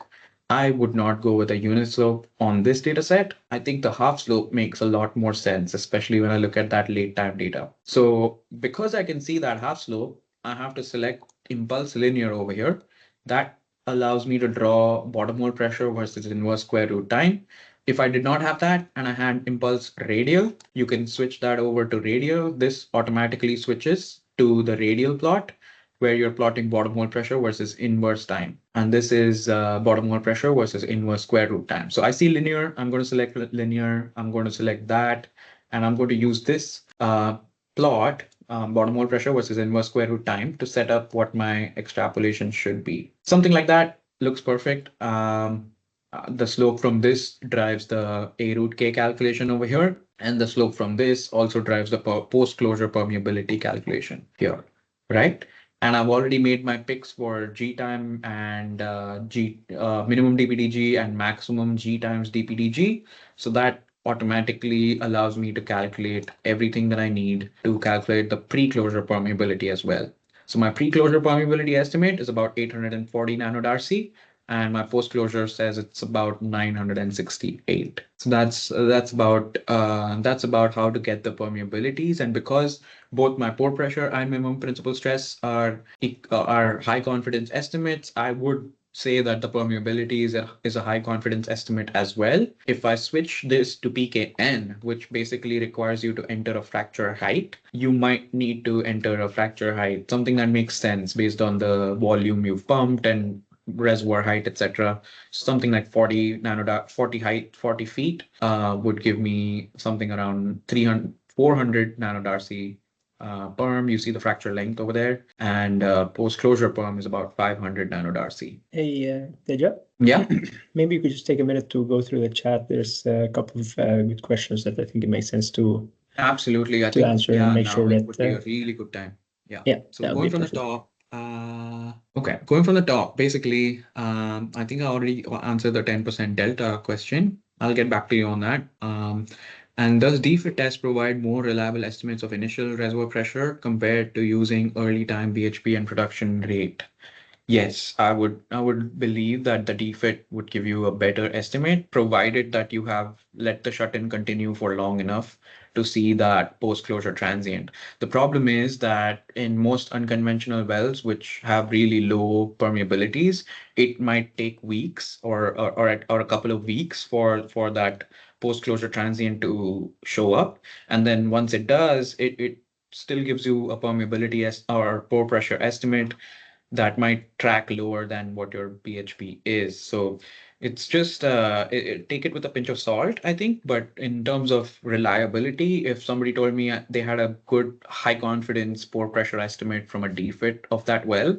I would not go with a unit slope on this data set. I think the half slope makes a lot more sense, especially when I look at that late time data. So because I can see that half slope, I have to select impulse linear over here. That allows me to draw bottom hole pressure versus inverse square root time. If I did not have that and I had impulse radial, you can switch that over to radial. This automatically switches to the radial plot where you're plotting bottom hole pressure versus inverse time. And this is bottom hole pressure versus inverse square root time. So I see linear, I'm going to select linear, I'm going to select that, and I'm going to use this plot, bottom hole pressure versus inverse square root time, to set up what my extrapolation should be. Something like that looks perfect. The slope from this drives the A root K calculation over here, and the slope from this also drives the post-closure permeability calculation here, right? And I've already made my picks for G time and minimum dPdG and maximum G times dPdG. So that automatically allows me to calculate everything that I need to calculate the pre-closure permeability as well. So my pre-closure permeability estimate is about 840 nanodarcy, and my post-closure says it's about 968. So that's about how to get the permeabilities. And because both my pore pressure and minimum principal stress are high confidence estimates, I would say that the permeability is a high confidence estimate as well. If I switch this to pKn, which basically requires you to enter a fracture height, you might need to enter a fracture height, something that makes sense based on the volume you've pumped and reservoir height, etc. Something like 40 feet would give me something around 400 nanodarcy perm. You see the fracture length over there, and post-closure perm is about 500 nanodarcy. Hey, Teja? Yeah. Maybe you could just take a minute to go through the chat. There's a couple of good questions that I think it makes sense to Absolutely. I to think, answer and make now sure it that would be a really good time. Yeah. yeah, So that would going be from the perfect. top, okay, going from the top, basically, I think I already answered the 10% delta question. I'll get back to you on that. And does DFIT test provide more reliable estimates of initial reservoir pressure compared to using early time BHP and production rate? Yes, I would believe that the DFIT would give you a better estimate, provided that you have let the shut-in continue for long enough to see that post-closure transient. The problem is that in most unconventional wells, which have really low permeabilities, it might take weeks or a couple of weeks for that post-closure transient to show up. And then once it does, it still gives you a permeability or pore pressure estimate that might track lower than what your PHP is. So it's just take it with a pinch of salt, I think. But in terms of reliability, if somebody told me they had a good high confidence pore pressure estimate from a DFIT of that well,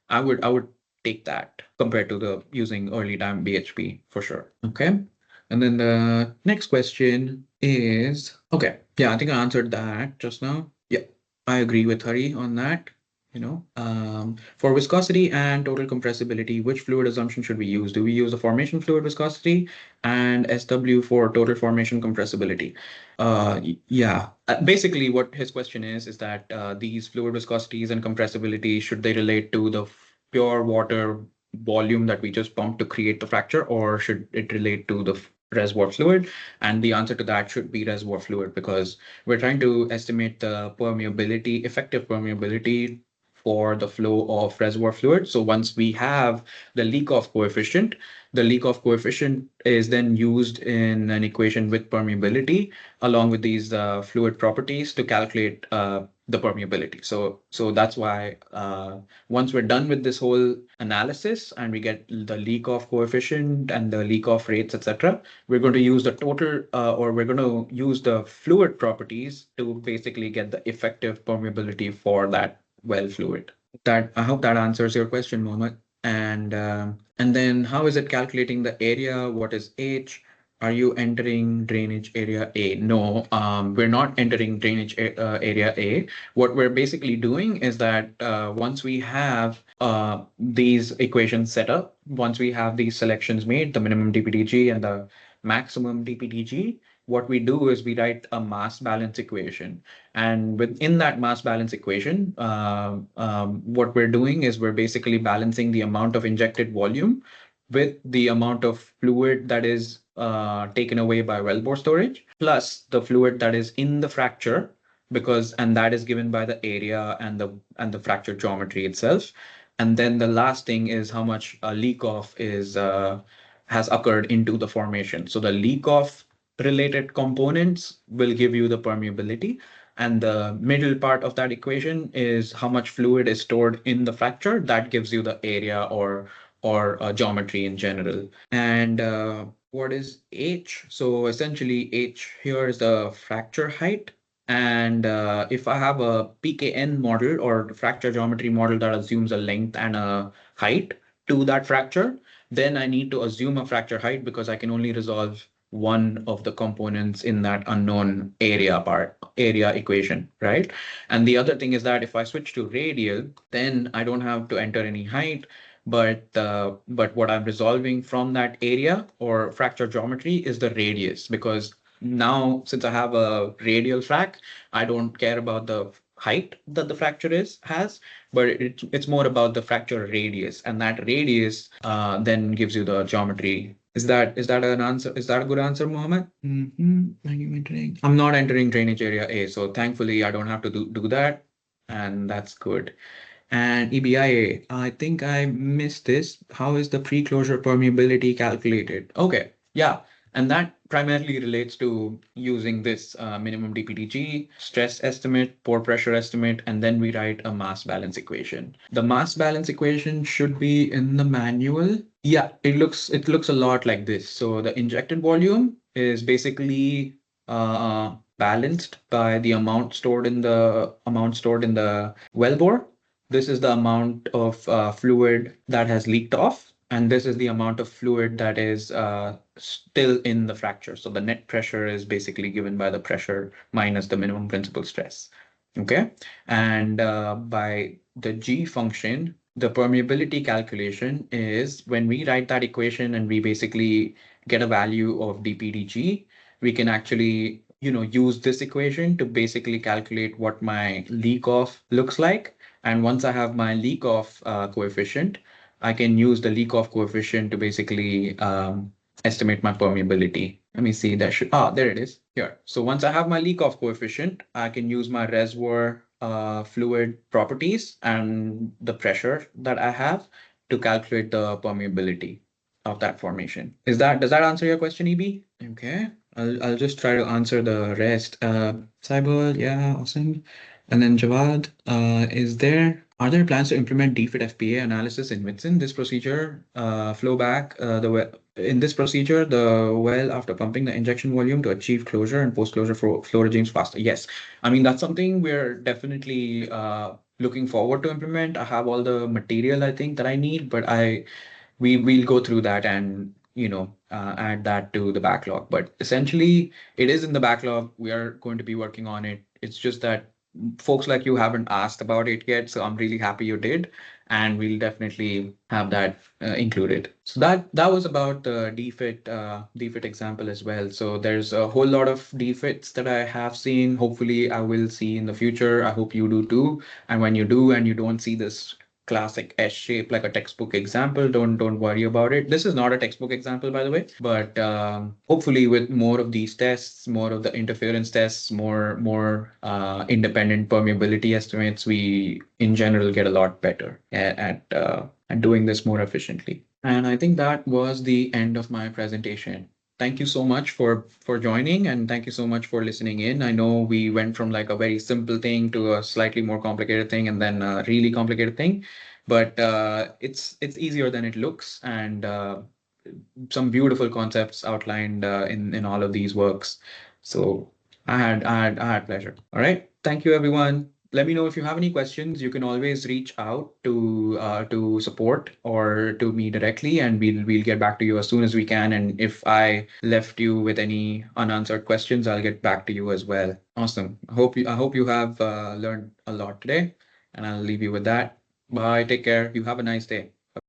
I would take that compared to the using early time BHP for sure. Okay. And then the next question is, okay, yeah, I think I answered that just now. Yeah, I agree with Hari on that. For viscosity and total compressibility, which fluid assumption should we use? Do we use the formation fluid viscosity and SW for total formation compressibility? Yeah. Basically, what his question is that these fluid viscosities and compressibility, should they relate to the pure water volume that we just pumped to create the fracture, or should it relate to the reservoir fluid? And the answer to that should be reservoir fluid, because we're trying to estimate the permeability, effective permeability for the flow of reservoir fluid. So once we have the leak-off coefficient, the leak-off coefficient is then used in an equation with permeability along with these fluid properties to calculate the permeability. So that's why once we're done with this whole analysis and we get the leak off coefficient and the leak off rates, etc., we're going to use the total or we're going to use the fluid properties to basically get the effective permeability for that well fluid. That I hope that answers your question, Mohammed. And then how is it calculating the area? What is H? Are you entering drainage area A? No, we're not entering drainage area A. What we're basically doing is that once we have these equations set up, once we have these selections made, the minimum DPDG and the maximum DPDG, what we do is we write a mass balance equation. And within that mass balance equation, what we're doing is we're basically balancing the amount of injected volume with the amount of fluid that is taken away by wellbore storage, plus the fluid that is in the fracture, and that is given by the area and the fracture geometry itself. And then the last thing is how much a leak off is has occurred into the formation. So the leak off related components will give you the permeability. And the middle part of that equation is how much fluid is stored in the fracture. That gives you the area or geometry in general. And what is H? So essentially H here is the fracture height. And if I have a PKN model or fracture geometry model that assumes a length and a height to that fracture, then I need to assume a fracture height because I can only resolve one of the components in that unknown area equation, right? And the other thing is that if I switch to radial, then I don't have to enter any height, but what I'm resolving from that area or fracture geometry is the radius, because now since I have a radial frac, I don't care about the height that the fracture has, but it's more about the fracture radius, and that radius then gives you the geometry. Is that an answer? Is that a good answer, Mohammed? I'm not entering drainage area A, so thankfully I don't have to do that, and that's good. And EBIA, I think I missed this. How is the pre-closure permeability calculated? Okay, yeah. And that primarily relates to using this minimum DPDG, stress estimate, pore pressure estimate, and then we write a mass balance equation. The mass balance equation should be in the manual. Yeah, it looks a lot like this. So the injected volume is basically balanced by the amount stored in the wellbore. This is the amount of fluid that has leaked off, and this is the amount of fluid that is still in the fracture. So the net pressure is basically given by the pressure minus the minimum principal stress. Okay, and by the G function, the permeability calculation is when we write that equation and we basically get a value of dPdG, we can actually use this equation to basically calculate what my leak off looks like. And once I have my leak off coefficient, I can use the leak off coefficient to basically estimate my permeability. Let me see, there it is here. So once I have my leak off coefficient, I can use my reservoir fluid properties and the pressure that I have to calculate the permeability of that formation. Does that answer your question, EB? Okay, I'll just try to answer the rest. Cyber, yeah, awesome. And then Jawad, are there plans to implement DFIT FPA analysis in Whitson? This procedure, flow back in this procedure, the well after pumping the injection volume to achieve closure and post-closure flow regimes faster. Yes, I mean that's something we're definitely looking forward to implement. I have all the material I think that I need, but we'll go through that and add that to the backlog. But essentially, it is in the backlog. We are going to be working on it. It's just that folks like you haven't asked about it yet, so I'm really happy you did, and we'll definitely have that included. So that was about the DFIT example as well. So there's a whole lot of DFITs that I have seen. Hopefully, I will see in the future. I hope you do too. And when you do, and you don't see this classic S shape like a textbook example, don't worry about it. This is not a textbook example, by the way, but hopefully with more of these tests, more of the interference tests, more independent permeability estimates, we in general get a lot better at doing this more efficiently. And I think that was the end of my presentation. thank you so much for joining, and thank you so much for listening in. I know we went from like a very simple thing to a slightly more complicated thing and then a really complicated thing, but it's easier than it looks, and some beautiful concepts outlined in all of these works. So I had pleasure. All right. Thank you, everyone. Let me know if you have any questions. You can always reach out to support or to me directly, and we'll get back to you as soon as we can. And if I left you with any unanswered questions, I'll get back to you as well. Awesome. I hope you have learned a lot today, and I'll leave you with that. Bye. Take care. You have a nice day.